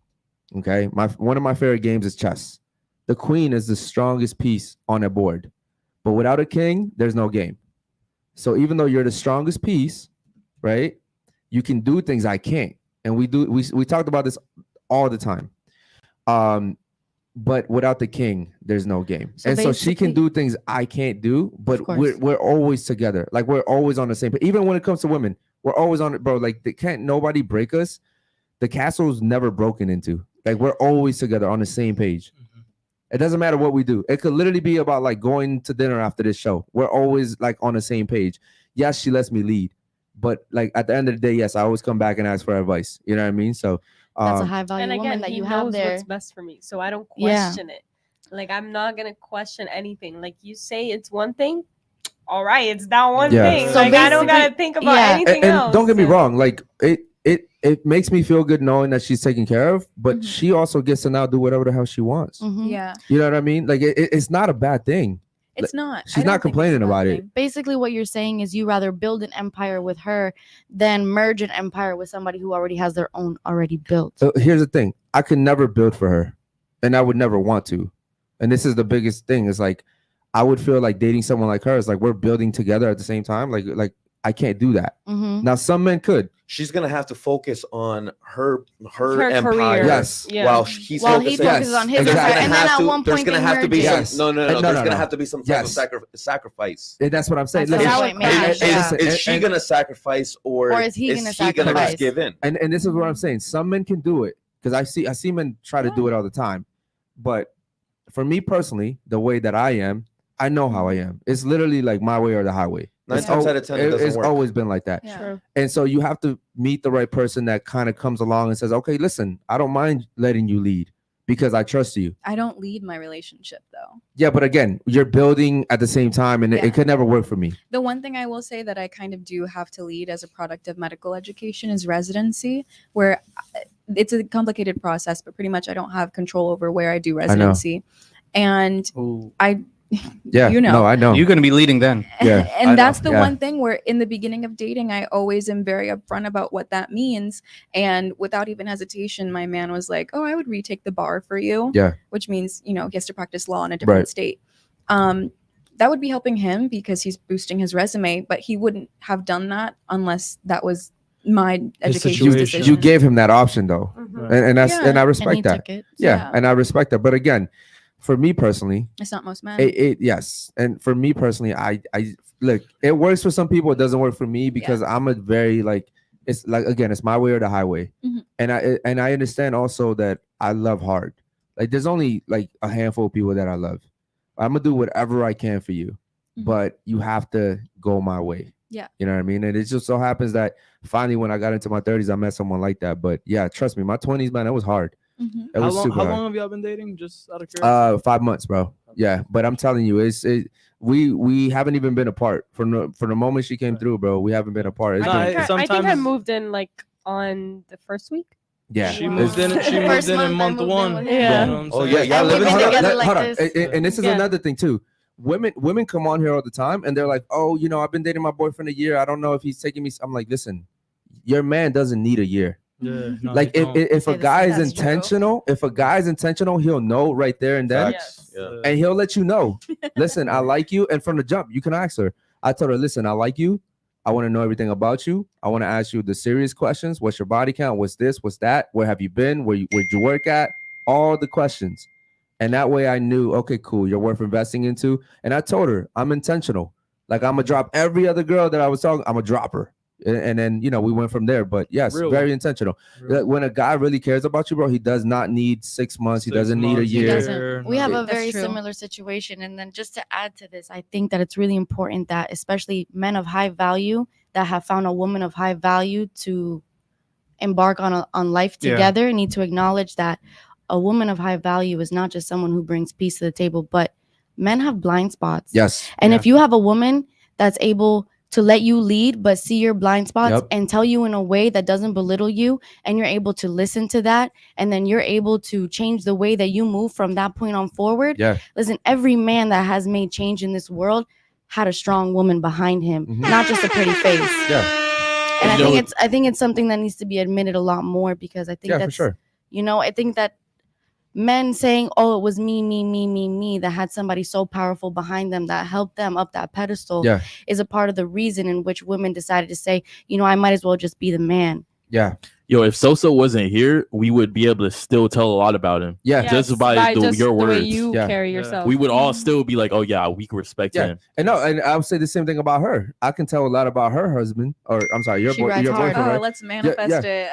okay? One of my favorite games is chess. The queen is the strongest piece on a board. But without a king, there's no game. So even though you're the strongest piece, right, you can do things I can't. And we talked about this all the time. But without the king, there's no game. So and so she can do things I can't do, but we're always together. Like we're always on the same page. Even when it comes to women, we're always on it, bro. Like nobody break us. The castle's never broken into. Like we're always together on the same page. It doesn't matter what we do. It could literally be about like going to dinner after this show. We're always like on the same page. Yes, she lets me lead, but like at the end of the day, yes, I always come back and ask for advice. You know what I mean? So that's a high value woman that you have there. What's best for me, so I don't question it. Like I'm not gonna question anything. Like you say, it's one thing. All right, it's that one thing. So like I don't gotta think about anything else. Don't get me wrong. Like it makes me feel good knowing that she's taken care of, but she also gets to now do whatever the hell she wants. Yeah. You know what I mean? Like it's not a bad thing. It's not. She's not complaining about it. Basically, what you're saying is you rather build an empire with her than merge an empire with somebody who already has their own already built. So here's the thing. I could never build for her, and I would never want to. And this is the biggest thing. Is like I would feel like dating someone like her is like we're building together at the same time. Like I can't do that. Now some men could. She's gonna have to focus on her empire. Career. Yes. Yeah. While he focuses on his empire, and then at one point there's gonna have to be there's gonna have to be some type of sacrifice. And that's what I'm saying. Is she gonna sacrifice or is he gonna just give in? And this is what I'm saying. Some men can do it because I see men try to do it all the time. But for me personally, the way that I am, I know how I am. It's literally like my way or the highway. 9 times out of 10, it's work. always been like that. Yeah. And so you have to meet the right person that kind of comes along and says, okay, listen, I don't mind letting you lead because I trust you. I don't lead my relationship though. Yeah, but again, you're building at the same time and it could never work for me. The one thing I will say that I kind of do have to lead as a product of medical education is residency, where it's a complicated process, but pretty much I don't have control over where I do residency. And Yeah, you know. No, I know. You're going to be leading then. Yeah, and that's the one thing where in the beginning of dating, I always am very upfront about what that means. And without even hesitation, my man was like, oh, I would retake the bar for you. Yeah. Which means, he has to practice law in a different state. That would be helping him because he's boosting his resume, but he wouldn't have done that unless that was my education decision. You gave him that option though. And that's and I respect that. Yeah. And I respect that. But again, for me personally, it's not most men. Yes. And for me personally, I look, it works for some people. It doesn't work for me because I'm a very it's like, again, it's my way or the highway. And I understand also that I love hard. Like there's only like a handful of people that I love. I'm gonna do whatever I can for you, but you have to go my way. Yeah. You know what I mean? And it just so happens that finally when I got into my 30s, I met someone like that. But yeah, trust me, my 20s, man, it was hard. It was super hard. How long have y'all been dating? Just out of curiosity. 5 months, bro. Yeah, but I'm telling you, we haven't even been apart from the moment she came through, bro. We haven't been apart. I think I moved in like on the first week. Yeah, she moved in. She moved in month 1. Yeah. You know oh yeah, y'all living together like this. And this is another thing too. Women come on here all the time and they're like, oh, I've been dating my boyfriend a year. I don't know if he's taking me. I'm like, listen, your man doesn't need a year. Yeah, no, like if a guy is intentional, he'll know right there and then, and he'll let you know. Listen, I like you, and from the jump, you can ask her. I told her, listen, I like you. I want to know everything about you. I want to ask you the serious questions. What's your body count? What's this? What's that? Where have you been? Where'd you work at? All the questions. And that way I knew, okay, cool, you're worth investing into. And I told her, I'm intentional. Like, I'm going to drop every other girl that I was talking, I'm going to drop her. And then, you know, we went from there. But yes, very intentional. When a guy really cares about you, bro, he does not need 6 months. He doesn't need a year. We have a very similar situation. And then just to add to this, I think that it's really important that especially men of high value that have found a woman of high value to embark on life together need to acknowledge that a woman of high value is not just someone who brings peace to the table, but men have blind spots. Yes. And if you have a woman that's able to let you lead, but see your blind spots and tell you in a way that doesn't belittle you, and you're able to listen to that, and then you're able to change the way that you move from that point on forward. Yeah. Listen, every man that has made change in this world had a strong woman behind him, not just a pretty face. Yeah. And I think it's something that needs to be admitted a lot more, because I think that's, for sure. You know, I think that men saying, oh, it was me that had somebody so powerful behind them that helped them up that pedestal is a part of the reason in which women decided to say, you know, I might as well just be the man. Yeah. Yo, if Sosa wasn't here, we would be able to still tell a lot about him. Yeah. Just by your words. The way you carry yourself. We would all still be like, oh yeah, we can respect him. And no, and I would say the same thing about her. I can tell a lot about her husband, or I'm sorry, your boyfriend. Right? Let's manifest it.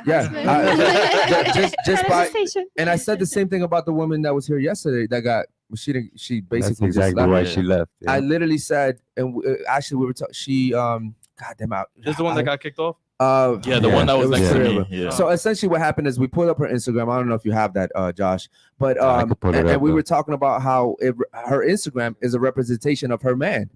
Just by, and I said the same thing about the woman that was here yesterday that got, she basically That's exactly why she left. Yeah. I literally said, and actually we were talking, God damn out. This is the one that got kicked off? The one that was next to me. Yeah. So essentially what happened is we pulled up her Instagram. I don't know if you have that, Josh, but and we were talking about how her Instagram is a representation of her man.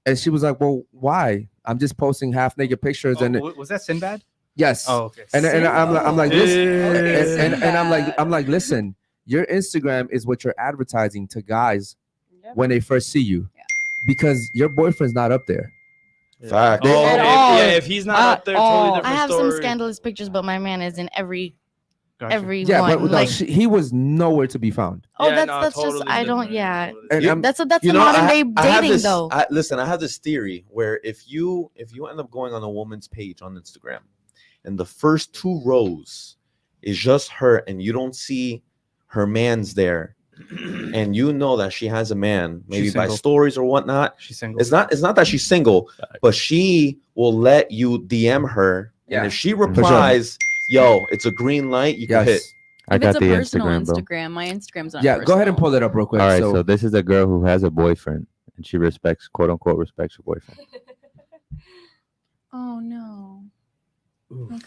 And she was like, well, why? I'm just posting half naked pictures. And was that Sinbad? Yes. Oh, okay. And I'm like, listen, and I'm like, listen, your Instagram is what you're advertising to guys when they first see you, because your boyfriend's not up there. Fact. If he's not up there, totally different I have story. some scandalous pictures, but my man is in every one. But like, he was nowhere to be found. That's totally just I don't. And that's a modern day dating though. Listen, I have this theory where if you end up going on a woman's page on Instagram, and the first 2 rows is just her, and you don't see her man's there, and you know that she has a man, maybe by stories or whatnot. She's single. It's not that she's single, but she will let you DM her, and if she replies, "Yo, it's a green light," you can hit. I got the Instagram, Instagram, my Instagram's not. Yeah, go ahead and pull it up real quick. All right, so this is a girl who has a boyfriend, and she respects, quote unquote, respects her boyfriend. Oh no.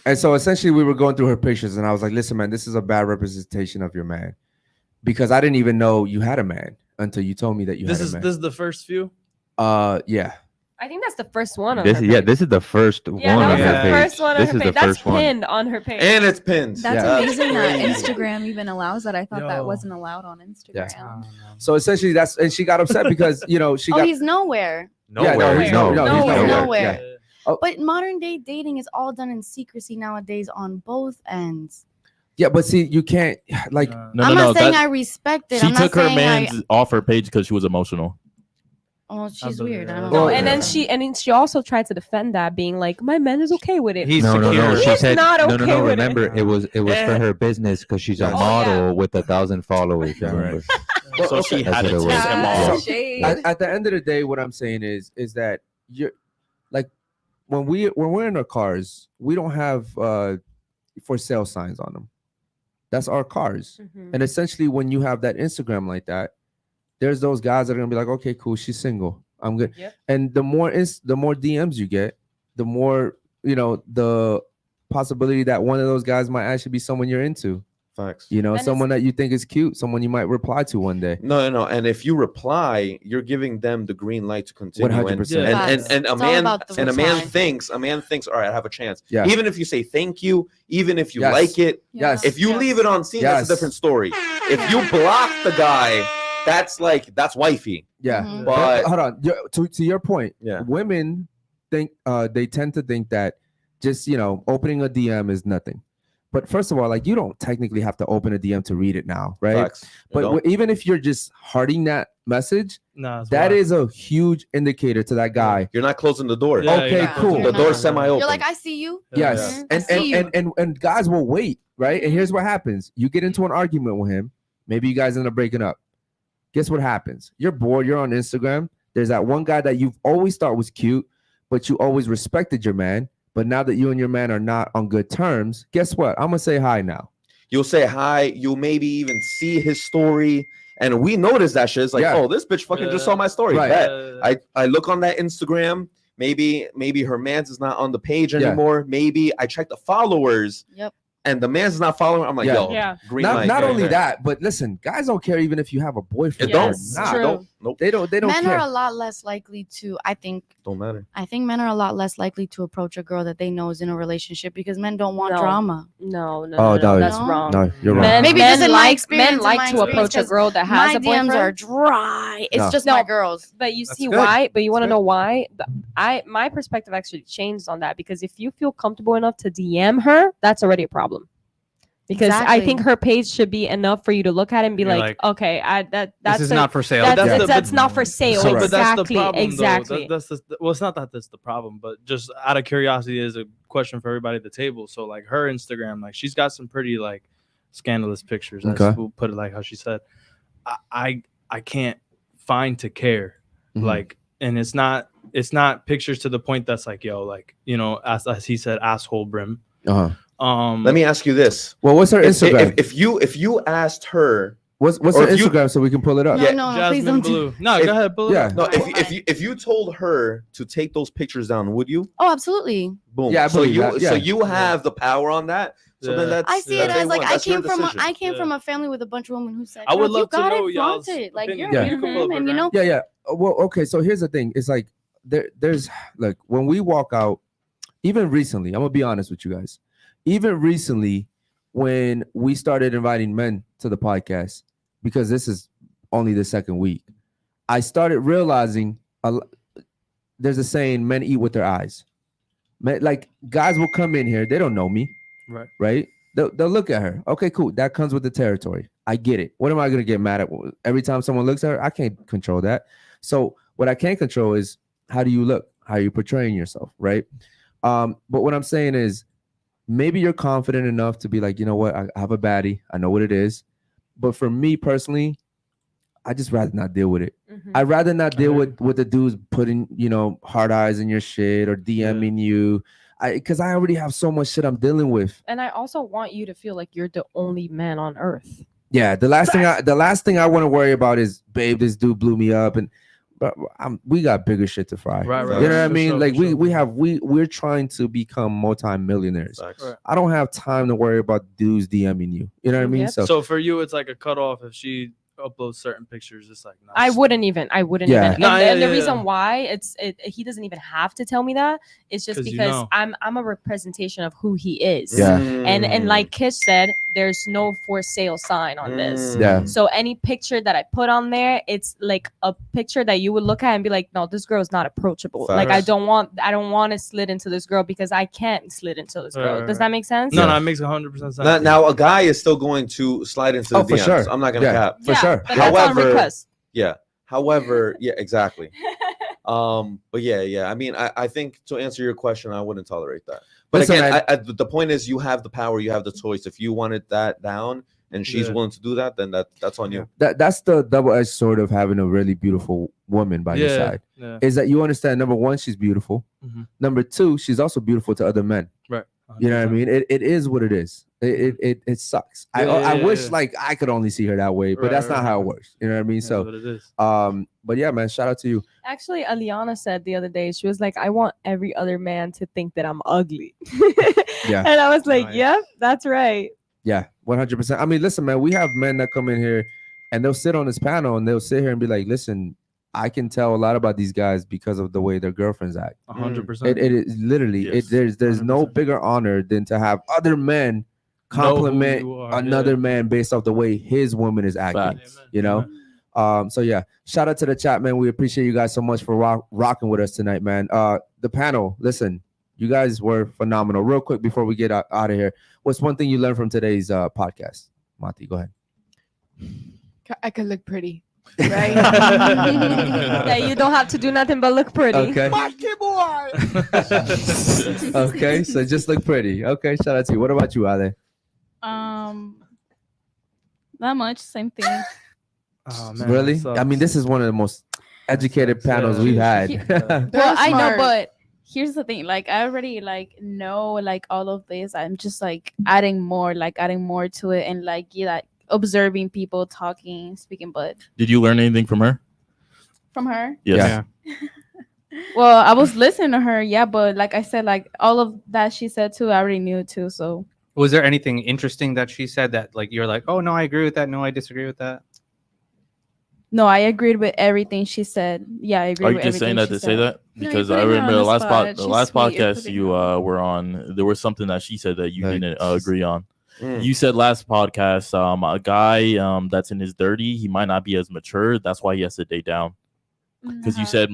And so essentially we were going through her pictures, and I was like, listen, man, this is a bad representation of your man, because I didn't even know you had a man until you told me that you had a man. This is the first few? Yeah. I think that's the first one on This her is page. this is the first one on her page. First one on This her is page. the That's first one. pinned on her page. And it's pinned. That's amazing that Instagram even allows that. I thought that wasn't allowed on Instagram. So essentially and she got upset because, you know, she got. He's nowhere. Nowhere. He's nowhere. Yeah. But modern day dating is all done in secrecy nowadays on both ends. Yeah, but see, you can't like. No, I'm not saying I respect it. She I'm not took her saying man's off her page because she was emotional. Oh, she's weird. I don't No, know. and then she also tried to defend that, being like, my man is okay with it. He's no. She said not no. okay with Remember, it was for her business because she's a model with 1,000 followers. Remember? So she had to take them off. At the end of the day, what I'm saying is that you're like when we're in our cars, we don't have for sale signs on them. That's our cars. And essentially, when you have that Instagram like that, there's those guys that are gonna be like, okay, cool, she's single, I'm good. And the more DMs you get, the more, you know, the possibility that one of those guys might actually be someone you're into. Facts. You know, someone that you think is cute, someone you might reply to one day. No. And if you reply, you're giving them the green light to continue. 100%. And a man thinks, all right, I have a chance. Yeah. Even if you say thank you, even if you like it, if you leave it on scene, that's a different story. If you block the guy, that's wifey. Yeah. But hold on. To your point, women think they tend to think that just, you know, opening a DM is nothing. But first of all, like, you don't technically have to open a DM to read it now, right? Facts. You But don't. even if you're just hearting that message, Nah, it's that wild. is a huge indicator to that guy. You're not closing the door. Yeah, Okay, you're not cool. closing The You're door's not. semi-open. You're like, I see you. Yes. I see you. And guys will wait, right? And here's what happens. You get into an argument with him. Maybe you guys end up breaking up. Guess what happens? You're bored. You're on Instagram. There's that one guy that you've always thought was cute, but you always respected your man. But now that you and your man are not on good terms, guess what? I'm going to say hi now. You'll say hi. You'll maybe even see his story. And we notice that shit. It's like, Yeah. oh, this bitch fucking just saw my story. Right. Bet. I look on that Instagram. Maybe her man's is not on the page anymore. Maybe I check the followers. Yep. And the man's is not following. I'm like, Yeah. yo, Yeah. green Not, light. not right only there. that, but listen, guys don't care even if you have a boyfriend. It don't. Yes, Nah, true. don't. Nope. They don't Men care. are a lot less likely to, I think Don't matter. men are a lot less likely to approach a girl that they know is in a relationship because men don't want No. drama. No, Oh, no, that's no. wrong. No, you're wrong. Men, Maybe men just in my like experience, men in like my to experience, approach a 'cause girl that has My a boyfriend. DMs are dry. It's No. just No. my girls. But you That's see good. why? But you want to good. know why? My perspective actually changed on that because if you feel comfortable enough to DM her, that's already a problem. Because I Exactly. think her page should be enough for you to look at it and be You're like, okay, that's This is not for sale. that's not for sale. Correct. But that's the Exactly, problem, exactly. though. Well, it's not that that's the problem, but just out of curiosity, is a question for everybody at the table. So, like, her Instagram, like, she's got some pretty, like, scandalous pictures. Okay. We'll put it like how she said. I can't find to care, Mhm. like, and it's not pictures to the point that's like, yo, like, you know, as he said, asshole brim. Uh-huh. Let me ask you this. Well, what's her Instagram? If you asked her, what's or her if you- Instagram so we can pull it up? No, Yeah, no, please Jasmine don't. Blue. No, If- go ahead, pull it yeah. up. no, if you told her to take those pictures down, would you? Oh, absolutely. Boom. Yeah, I so believe you that, yeah. so you have the power on that. So Yeah. then that's I see Yeah. it that's as like A1. I That's your came from decision. from a family with a bunch of women who said, I would "Girl, love to you got know it, y'all's flaunt it. Like you're opinion. Yeah. You can pull him, up and her you know." Yeah, yeah. Well, okay. So here's the thing. It's like there's like when we walk out, even recently, I'm gonna be honest with you guys. Even recently, when we started inviting men to the podcast, because this is only the second week, I started realizing there's a saying: men eat with their eyes. Men, like guys will come in here, they don't know me, Right. right? They'll look at her. Okay, cool. That comes with the territory. I get it. What am I gonna get mad at every time someone looks at her? I can't control that. So what I can control is how do you look? How are you portraying yourself, right? But what I'm saying is maybe you're confident enough to be like, you know what? I have a baddie. I know what it is. But for me personally, I just rather not deal with it. Mhm. I'd rather not deal with the dudes putting, hard eyes in your shit or DMing you. Because I already have so much shit I'm dealing with. And I also want you to feel like you're the only man on earth. Yeah, the last thing I want to worry about is, babe, this dude blew me up, and but we got bigger shit to fry. Right, You know what I for mean? sure, Like for sure. we're trying to become multi-millionaires. Facts. Right. I don't have time to worry about dudes DMing you. You know what I mean? Yep. So for you, it's like a cutoff if she uploads certain pictures. It's like, nah, I wouldn't even. Yeah. And, No, and yeah, the yeah, reason yeah. why he doesn't even have to tell me that. It's just 'Cause you because know. I'm a representation of who he is. Yeah. And like Kish said, there's no for sale sign on this. Yeah. So any picture that I put on there, it's like a picture that you would look at and be like, no, this girl is not approachable. Like I Facts. don't want to slid into this girl because I can't slid into this girl. Right, Does right. that make sense? No, Yeah. no, it makes 100% sense. Now a guy is still going to slide into the Oh, for DMs. sure. I'm not gonna Yeah. cap. For sure. But that's on However- request. Yeah. However, yeah, exactly. But yeah. I mean, I think to answer your question, I wouldn't tolerate that. But Listen, again, man. the point is, you have the power, you have the choice. If you wanted that down, and she's Yeah. willing to do that, then that's on you. That's the double-edged sword of having a really beautiful woman by your side. Yeah. Is that you understand? Number one, she's beautiful. Mhm. Number two, she's also beautiful to other men. Right. You know what I mean? It is what it is. It sucks. I wish like I could only see her that way, but Right, that's right, not how it right. works. You know what I mean? That's So what it is. but yeah, man, shout out to you. Actually, Aliana said the other day, she was like, I want every other man to think that I'm ugly. Yeah. And I was like, Nice. yep, that's right. Yeah, 100%. I mean, listen, man, we have men that come in here and they'll sit on this panel and they'll sit here and be like, listen, I can tell a lot about these guys because of the way their girlfriends act. 100%. It is literally Yes, there's no 100%. bigger honor than to have other men Know who compliment you are, another yeah. man based off the way his woman is acting. Facts. You know? So yeah, shout out to the chat, man. We appreciate you guys so much for rocking with us tonight, man. The panel, listen, You guys were phenomenal. Real quick before we get out of here, what's one thing you learned from today's podcast? Monty, go ahead. I could look pretty, right? Yeah, you don't have to do nothing but look pretty. Okay. Okay, so just look pretty. Okay, shout out to you. What about you, Ale? Not much. Same thing. Oh, man, Really? that sucks. I mean, this is one of the most educated sucks, panels yeah. we've had. Well, I know, smart. but here's the thing. Like, I already like know like all of this. I'm just like adding more to it, and like like observing people talking, speaking. But Did you learn anything from her? from her, Yes. Yeah. well, I was listening to her, yeah. But like I said, like all of that she said too, I already knew too. So Was there anything interesting that she said that like you're like, oh no, I agree with that. No, I disagree with that. no, I agreed with everything she said. Yeah, I agree Are you with just saying everything that she to say said. that? No, you're Because I putting her remember on the the last spot. the She's last sweet, you're podcast putting you her on. were on. There was something that she said that you Like, didn't agree on. Mm. You said last podcast, a guy that's in his 30s, he might not be as mature. That's why he has to date down. Because you said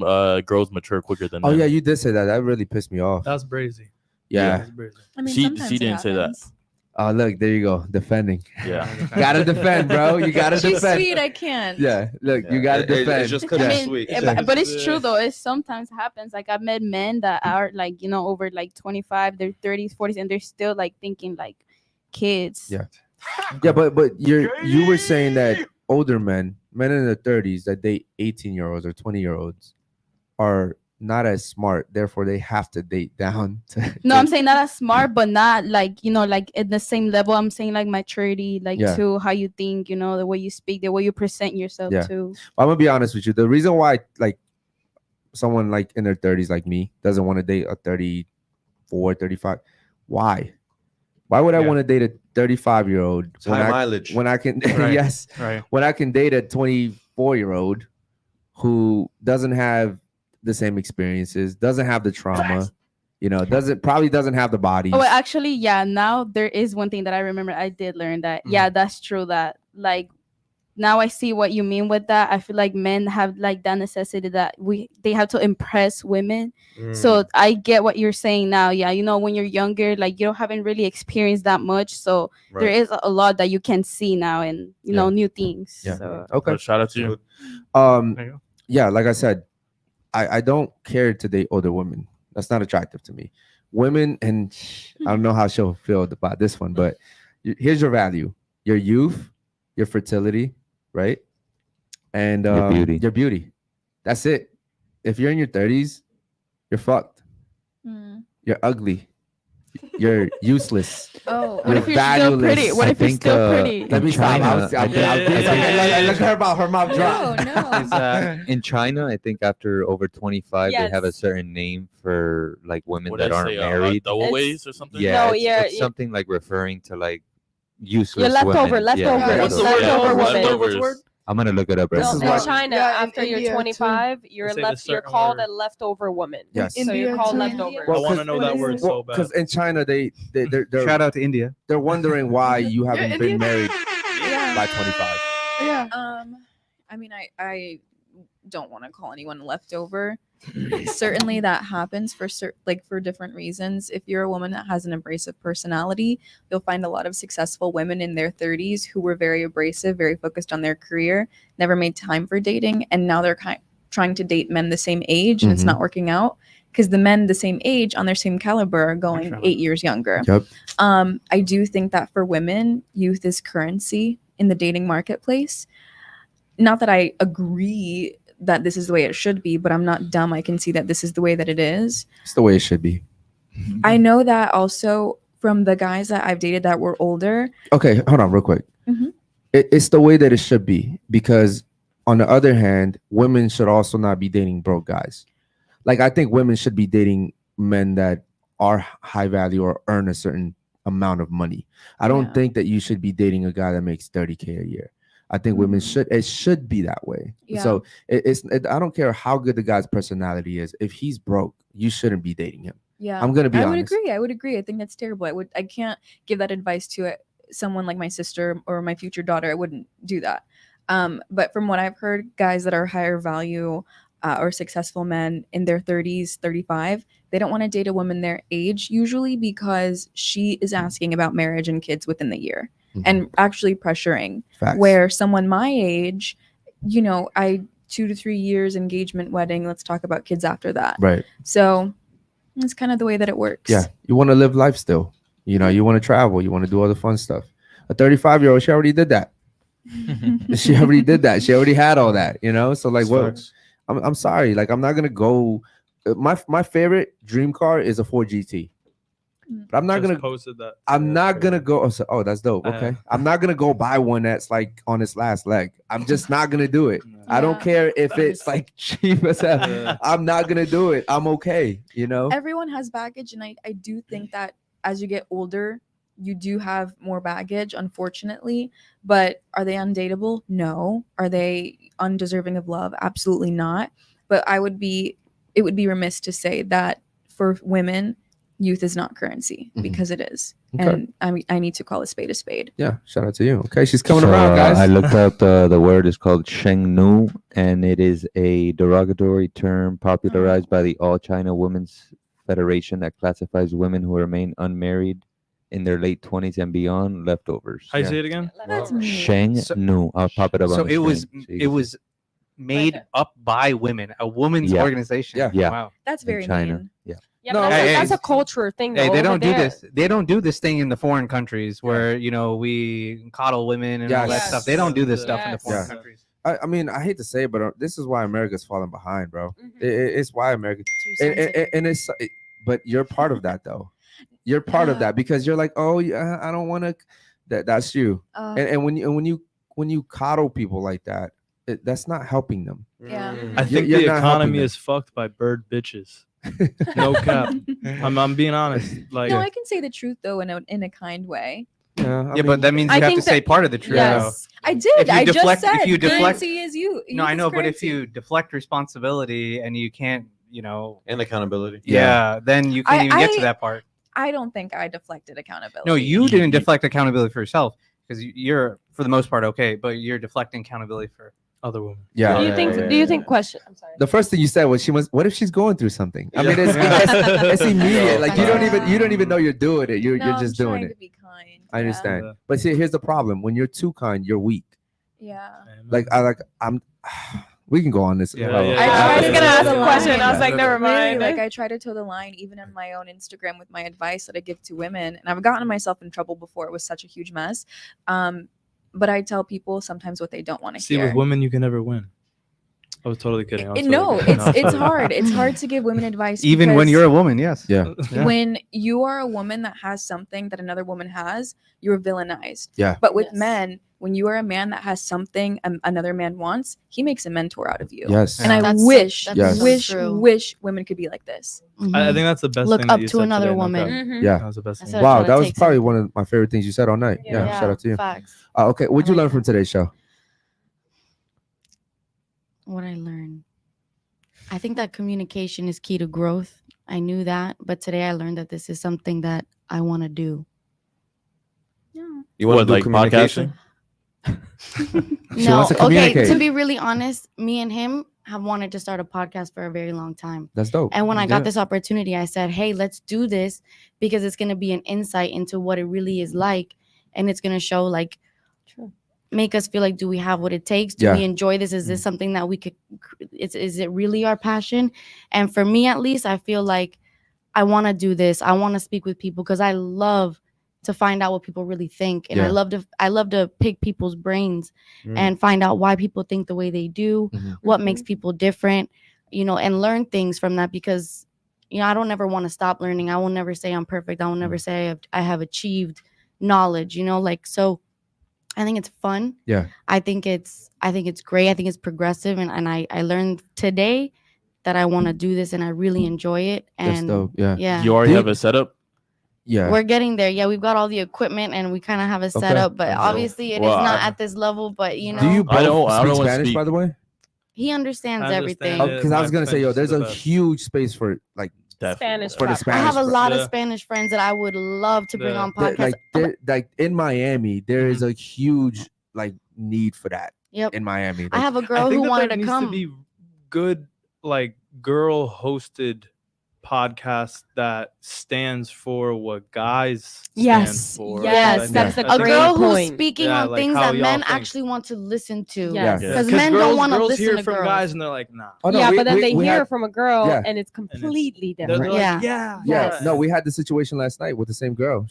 girls mature quicker than Oh men. yeah, you did say that. That really pissed me off. That's brazy. Yeah. That's brazy. I mean, She sometimes it didn't say that. happens. Oh look, there you go, defending. Yeah. Gotta defend, bro. You gotta She's defend. sweet. I can't. Yeah, look, you gotta defend. It's just because I it's mean, sweet. but it's true though. It sometimes happens. Like I've met men that are like, over like 25, they're 30s, 40s, and they're still like thinking like kids. Yeah. Yeah, but you were saying that older men in their 30s that date 18-year-olds or 20-year-olds are not as smart, therefore they have to date down to, No, I'm saying not as smart, but not like, like at the same level. I'm saying like maturity, like Yeah. to how you think, the way you speak, the way you present yourself Yeah. too. I'm gonna be honest with you. The reason why like someone like in their 30s like me doesn't want to date a 34, 35, why would I Yeah. want to date a 35-year-old It's high mileage. when I can Right. yes, Right. when I can date a 24-year-old who doesn't have the same experiences, doesn't have the trauma, probably doesn't have the bodies. Oh, well, actually, yeah. Now there is one thing that I remember. I did learn that. Yeah, that's true. That like now I see what you mean with that. I feel like men have like that necessity that they have to impress women. So I get what you're saying now. Yeah, when you're younger, like you haven't really experienced that much. So there is a lot that you can see now, and new things. Yeah. So Okay. So shout out to you. There you go. Yeah, like I said, I don't care to date older women. That's not attractive to me. Women, and I don't know how she'll feel about this one, but here's your value: your youth, your fertility, right? And your beauty. That's it. If you're in your 30s, you're fucked. You're ugly. You're useless. what You're if you're still valueless. pretty? What I if you're think, still pretty? Let me stop. China, I look at her about her mouth drop. No. In China, I think after over 25, they have a Yes. certain name for like women What that did I aren't say? married. Throwaways or something? Yeah, No, it's you're- something like referring to like useless leftover, women. leftover. Yeah, What's the Leftover word? woman. Leftovers. I'm gonna look it up right This No, is in why- China, Yeah, in after you're India, too. 25, you're They say the you're certain called word. a leftover woman. Yes. So you're India, called too. leftovers. I want to know that word so bad. Because in China, they're Shout out to India. they're wondering why you haven't been Indian. married Yeah. by 25. Yeah. I mean, I don't want to call anyone leftover. Certainly that happens for for different reasons. If you're a woman that has an abrasive personality, you'll find a lot of successful women in their 30s who were very abrasive, very focused on their career, never made time for dating, and now they're trying to date men the same age, and it's Mhm. not working out because the men the same age on their same caliber are going Mashallah. 8 years younger. Yep. I do think that for women, youth is currency in the dating marketplace. Not that I agree that this is the way it should be, but I'm not dumb. I can see that this is the way that it is. It's the way it should be. I know that also from the guys that I've dated that were older. Okay, hold on real quick. Mhm. It's the way that it should be, because on the other hand, women should also not be dating broke guys. Like, I think women should be dating men that are high value or earn a certain amount of money. I don't Yeah. think that you should be dating a guy that makes 30K a year. I think women should be that way. Yeah. So I don't care how good the guy's personality is. If he's broke, you shouldn't be dating him. Yeah, I'm gonna be I honest. would agree. I think that's terrible. I can't give that advice to someone like my sister or my future daughter. I wouldn't do that. But from what I've heard, guys that are higher value, or successful men in their 30s, 35, they don't want to date a woman their age, usually because she is asking about marriage and kids within the year and actually pressuring. Facts. Where someone my age, you know, 2 to 3 years engagement, wedding, let's talk about kids after that. Right. So that's kind of the way that it works. Yeah. You want to live life still. You know, you want to travel. You want to do all the fun stuff. A 35-year-old, she already did that. She already did that. She already had all that, you know? So like, what? I'm sorry. Like, I'm not going to go. My favorite dream car is a Ford GT. But I'm not Just going to. posted that. I'm not going to go. Oh, that's dope. Okay. I'm not going to go buy one that's like on its last leg. I'm just not going to do it. I don't care if it's like cheap as hell. I'm not going to do it. I'm okay. You know? Everyone has baggage. And I do think that as you get older, you do have more baggage, unfortunately. But are they undateable? No. Are they undeserving of love? Absolutely not. But it would be remiss to say that for women, youth is not currency, because it is. Okay. And I need to call a spade a spade. Yeah, shout out to you. Okay, she's coming around, guys. I looked up the word is called Sheng Nu, and it is a derogatory term popularized by the All China Women's Federation that classifies women who remain unmarried in their late 20s and beyond leftovers. How you say it again? That's mean. Sheng Nu. I'll pop it up. So on the it was made up by women, a woman's Yeah. organization. Yeah. Wow. That's very China. mean. Yeah. Yeah, No, but that's, hey, that's hey, a culture thing. Hey, though, they over don't do there. this. They don't do this thing in the foreign countries where we coddle women and all that Yes. stuff. They don't do this stuff in the Yes. foreign Yeah. countries. I mean, I hate to say it, but this is why America's falling behind, bro. It's why America, Too and, sensitive. and it's, but you're part of that though. You're part of that because you're like, oh, yeah, I don't want to. That's you. And when you coddle people like that, that's not helping them. Yeah. I think You're the not helping economy them. is fucked by bird bitches. No cap. I'm being honest. Like, No, I can say the truth though in a kind way. Yeah, But that means I you have think to say that- part of the truth. Yes. I did. If you I deflect- just said if you deflect- currency is you. No, I Youth know, is but if currency. you deflect responsibility and you can't, And accountability. then you can't even get to that part. I don't think I deflected accountability. No, you didn't deflect accountability for yourself because you're, for the most part, okay, but you're deflecting accountability for other women. Yeah. Do you think? Do you think? Question. I'm sorry. The first thing you said was what if she's going through something? I mean, it's immediate. Like you don't even know you're doing it. You're just I'm doing trying it. to be kind. I understand. Yeah. But see, here's the problem. When you're too kind, you're weak. Yeah. I'm. We can go on this. Yeah, forever. yeah, I yeah. was gonna ask a Yeah. question. I was like, never Really, mind. like I try to toe the line even on my own Instagram with my advice that I give to women, and I've gotten myself in trouble before. It was such a huge mess. But I tell people sometimes what they don't want to See, hear. with women, you can never win. I was totally kidding. I was No, totally kidding. it's hard. It's hard to give women advice. even when because you're a woman. Yes. Yeah. Yeah. when you are a woman that has something that another woman has, you're villainized. Yeah. But with Yes. men, when you are a man that has something another man wants, he makes a mentor out of you. Yes. And I That's so- wish, Yes. so true. wish women could be like this. I think that's the best Look thing that up you to said another today, no woman. cap. Mhm. Yeah. That was the best That's thing. what I'm Wow, trying that to was take probably some- one of my favorite things you said all night. Yeah. Shout out to you. Facts. Okay, what'd you I learn like from that. today's show? What I learned. I think that communication is key to growth. I knew that, but today I learned that this is something that I want to do. You want to do like communication? She No, wants to okay. communicate. To be really honest, me and him have wanted to start a podcast for a very long time. That's dope. And when I You got did it. this opportunity, I said, hey, let's do this because it's going to be an insight into what it really is like. And it's going to show, like, make us feel like, do we have what it takes? Do Yeah. we enjoy this? Is this something that we could, is it really our passion? And for me, at least, I feel like I want to do this. I want to speak with people because I love to find out what people really think. And Yeah. I love to pick people's brains and find out why people think the way they do, Mhm. what makes people different, and learn things from that because, I don't ever want to stop learning. I will never say I'm perfect. I will never say I have achieved knowledge, so I think it's fun. Yeah. I think it's great. I think it's progressive. And I learned today that I want to do this and I really enjoy it. That's And dope. Yeah. yeah. You already Do have a setup? Yeah. We're getting there. Yeah, we've got all the equipment and we kind of have it set Okay. up, but That's obviously it is Well, not I- at this level. But Do you I both don't speak wanna Spanish, speak. by the way? he understands I everything. understand it. Because I was My gonna say, yo, Spanish is there's the a best. huge space for like Spanish. for the crap. Spanish. I have a lot Yeah. of Spanish friends that I would love to bring Yeah. on podcasts. like in Miami, there is a huge like need for that Yep. in Miami. I have a I girl think who that wanted there to needs come. to be good like girl hosted podcast that stands for what guys Yes, stand for. yes, I that's think- the I A think- great girl who's point. speaking Yeah, on like things how that y'all men think. actually want to listen to. Yes. Because men don't girls- want to girls listen hear to from girls. guys and they're like, nah. Oh, no, yeah, we- but then we- they we hear had- it from a girl, yeah. and it's completely They're different. like, Yeah. Yeah, no, we had the situation last night with the same girl.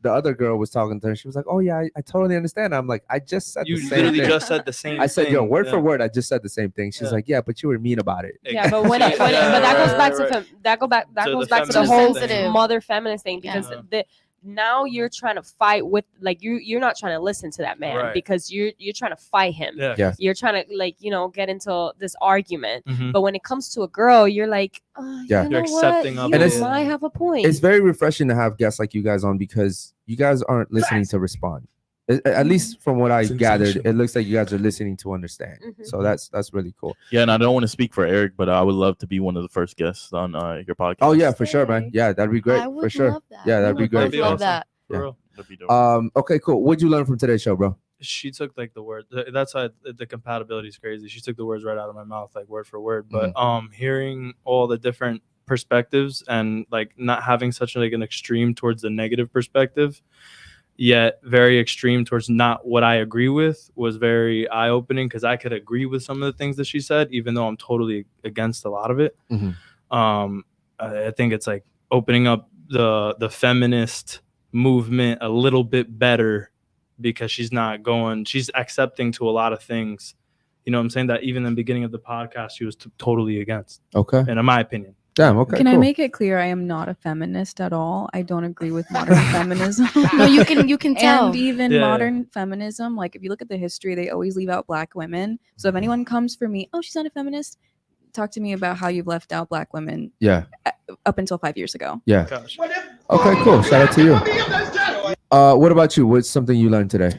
The other girl was talking to her. She was like, "Oh yeah, I totally understand." I'm like, "I just said You the same literally thing." just said the same. I said, "Yo, thing. word Yeah. for word, I just said the same thing." She's Yeah. like, "Yeah, but you were mean about it." Yeah, but but that goes back to that To goes the back to the feminist whole thing. mother feminist thing, because Yeah. now you're trying to fight with, like, you're not trying to listen to that man, Right. because you're trying to fight him. Yeah. Yeah. You're trying to, like, get into this argument. Mhm. But when it comes to a girl, you're like, Yeah. you You're know what? accepting of You it. And might have a point. It's very refreshing to have guests like you guys on, because you guys aren't listening to respond. At least from what I gathered, it looks like you guys are listening to understand. Mhm. So that's really cool. Yeah, and I don't want to speak for Eric, but I would love to be one of the first guests on your podcast. Oh yeah, for sure, man. Yeah, that'd be great I would for sure. love that. Yeah, that'd We be would great. both love awesome. that. For Yeah. real. That'd be dope. Okay, cool. What'd you learn from today's show, bro? She took like the word. That's why the compatibility is crazy. She took the words right out of my mouth, like word for word. But hearing all the different perspectives and like not having such like an extreme towards the negative perspective, yet very extreme towards not what I agree with, was very eye opening, because I could agree with some of the things that she said, even though I'm totally against a lot of it. Mhm. I think it's like opening up the feminist movement a little bit better, because she's accepting to a lot of things, you know what I'm saying, that even in the beginning of the podcast she was totally against. Okay. And in my opinion. Damn. Okay. Can cool. I make it clear I am not a feminist at all? I don't agree with modern feminism. No, you can tell. And even Yeah. modern feminism, like if you look at the history, they always leave out black women. So if anyone comes for me, oh, she's not a feminist, talk to me about how you've left out black women Yeah. up until 5 years ago. Yeah. Gosh. Okay. Cool. Shout out to you. What about you? What's something you learned today?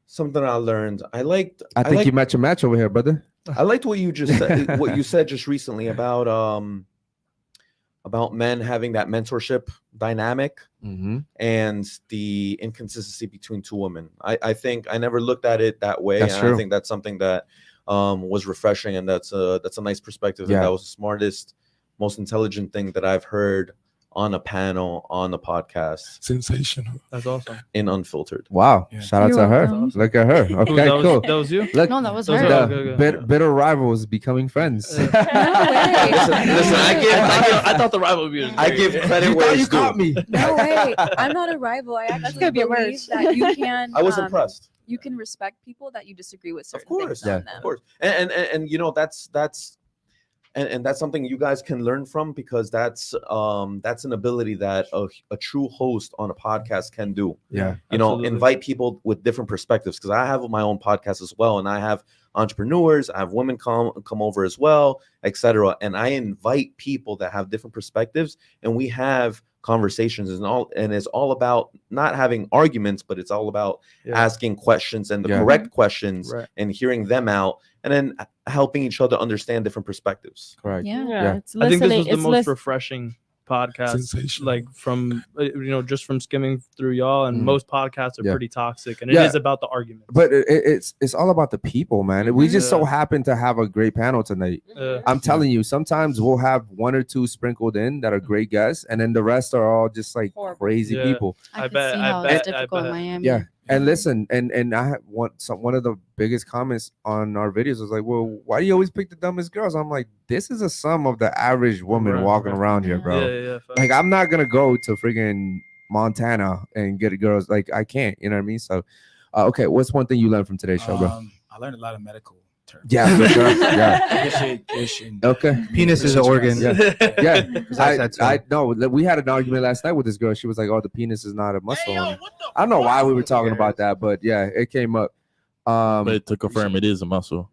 Something I learned. I I think you match a match over here, brother. I liked what you just said, what you said just recently about men having that mentorship dynamic Mm-hmm. and the inconsistency between two women. I think I never looked at it that way. That's and true. I think that's something that was refreshing, and that's a nice perspective. Yeah. And that was the smartest, most intelligent thing that I've heard on a panel, on the podcast, Sensational. That's awesome. in Unfiltered. Wow. Yeah. Shout out You're to her. welcome. Look at her. Who, Okay. that Cool. that was you? Look, No, that was Those her. are- the okay, okay. bitter rivals becoming friends. No way. Listen, I thought the rivalry was I great. give credit You where thought it's you due. caught me. No way. I'm not a rival. I actually gonna be a believe merch. that you can. I was impressed. You can respect people that you disagree with certain Of course, things on them. of course, and you know that's something you guys can learn from, because that's an ability that a true host on a podcast can do. Yeah. You know, Absolutely. invite people with different perspectives, because I have my own podcast as well, and I have entrepreneurs, I have women come over as well, etc. And I invite people that have different perspectives, and we have conversations, and it's all about not having arguments, but it's all about Yeah. asking questions and the Yeah. correct questions, Right. and hearing them out, and then helping each other understand different perspectives. Correct. Yeah. Yeah. It's I think listening. this was the It's most refreshing podcast, Sensational. like from just from skimming through y'all, and Mhm. most podcasts are Yeah. pretty toxic, and Yeah. it is about the argument. But it's all about the people, man. We just so Yeah. happen to have a great panel tonight. I'm telling you, sometimes we'll have one or two sprinkled in that are great guests, and then the rest are all just like Horrible. crazy Yeah. people. I, I could bet- see I how bet- it's I difficult in bet. Miami. Yeah. And listen, and I had one of the biggest comments on our videos was like, "Well, why do you always pick the dumbest girls?" I'm like, "This is a sum of the average woman Right, walking right. around here, bro. Yeah. Like, I'm not gonna go to friggin' Montana and get girls. Like, I can't. You know what I mean? So, okay, what's one thing you learned from today's show, bro? I learned a lot of medical terms. Yeah, for sure. Yeah. Ish and Okay. Penis is an organ. Yeah. Yeah. 'Cause I said so. I know. We had an argument last night with this girl. She was like, "Oh, the penis is not a muscle." I don't know why we were talking about that, but yeah, it came up. But to confirm, it is a muscle.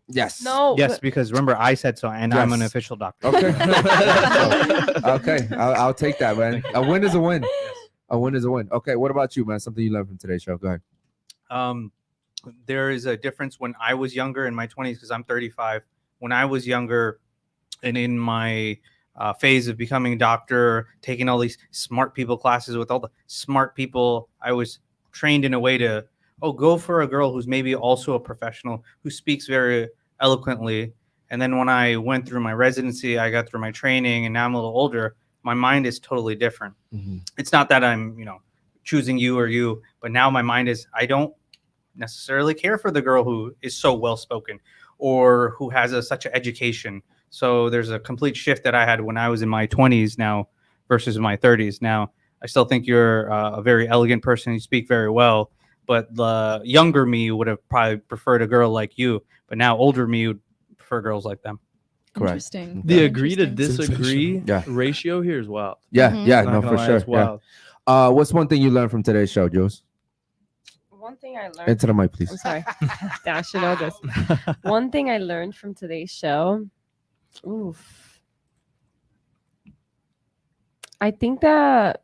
Yes. No. Yes, because remember I said so, and I'm an Yes. official doctor. Okay. Okay. I'll take that, man. A win is a win. A win is a win. Okay. What about you, man? Something you learned from today's show? Go ahead. There is a difference when I was younger in my 20s, because I'm 35. When I was younger and in my phase of becoming a doctor, taking all these smart people classes with all the smart people, I was trained in a way to, go for a girl who's maybe also a professional, who speaks very eloquently, And then when I went through my residency, I got through my training, and now I'm a little older. My mind is totally different. It's not that I'm, choosing you or you, but now my mind is, I don't necessarily care for the girl who is so well spoken or who has such an education. So there's a complete shift that I had when I was in my 20s now versus my 30s. Now, I still think you're a very elegant person. You speak very well, but the younger me would have probably preferred a girl like you, but now older me would prefer girls like them. Correct. Interesting. The agree to Interesting. disagree ratio here is wild. Yeah, yeah, Not no, gonna for lie, sure. it's wild. What's one thing you learned from today's show, Jules? One thing I learned. Into the mic, please. I'm sorry. I should know this. One thing I learned from today's show. Oof. I think that.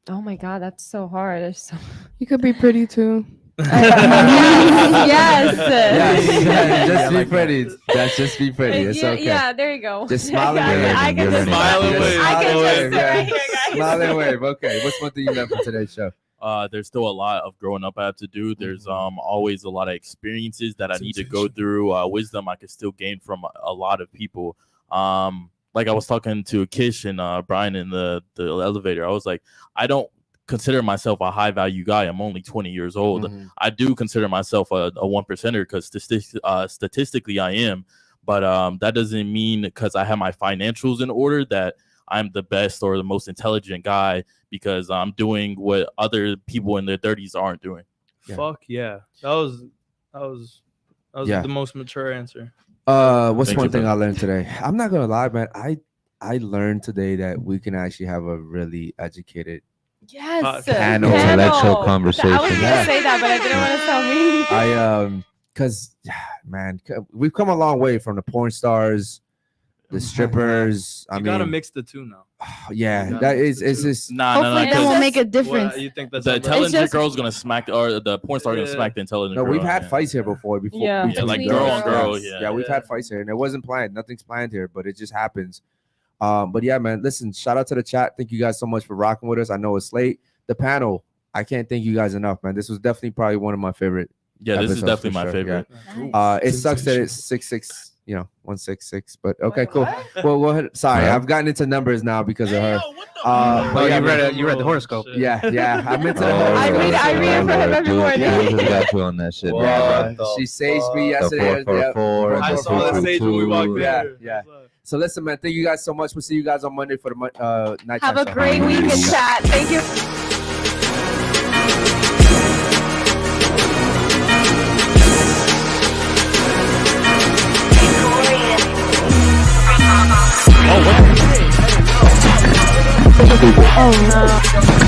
Oh my God, that's so hard. There's so. You could be pretty too. Yes. Yeah, just be pretty. That's just be pretty. It's okay. Yeah, there you go. Just smile and wave. I can just Smile and wave. I can just sit Yeah. right here, guys. Smile and wave. Okay. What's one thing you learned from today's show? There's still a lot of growing up I have to do. There's always a lot of experiences that I need to go through. Wisdom I could still gain from a lot of people. Like I was talking to Kish and Brian in the elevator. I was like, I don't consider myself a high value guy. I'm only 20 years old. I do consider myself a 1%er because statistically I am. But that doesn't mean because I have my financials in order that I'm the best or the most intelligent guy because I'm doing what other people in their 30s aren't doing. Fuck yeah. That was Yeah. the most mature answer. What's Thank one you, thing bro. I learned today? I'm not gonna lie, man. I learned today that we can actually have a really educated Yes. panel. Intellectual I conversation. was gonna Yeah. say that, but I didn't want to tell me. Because man, we've come a long way from the porn stars, the strippers. You gotta mix the two now. Yeah, gotta that mix is the two. it's just Nah, Hopefully that will make a difference. What, you think that's The something- intelligent just- girl's gonna smack, or the porn star gonna Yeah. smack the intelligent no. girl. We've had yeah. fights here before. Yeah. Yeah, like Between girl on girls. girl. Yeah, we've had fights here, and it wasn't planned. Nothing's planned here, but it just happens. But yeah, man. Listen, shout out to the chat. Thank you guys so much for rocking with us. I know it's late. The panel, I can't thank you guys enough, man. This was definitely probably one of my favorite. Yeah, this is episodes definitely for my sure, favorite. yeah. It sucks that it's 6'6", 166. But okay, cool. Well, go ahead. Sorry, I've gotten into numbers now because of her. Oh, yeah, you read the horoscope. Yeah, I'm into the I read it for him every morning. Jules got you on that shit. Well, bro. she saged me The yesterday. 444, Yeah. I saw the stage when we walked in. Yeah, yeah. So listen, man. Thank you guys so much. We'll see you guys on Monday for the night. Have a great weekend, chat. Thank you. Oh, what? Oh no.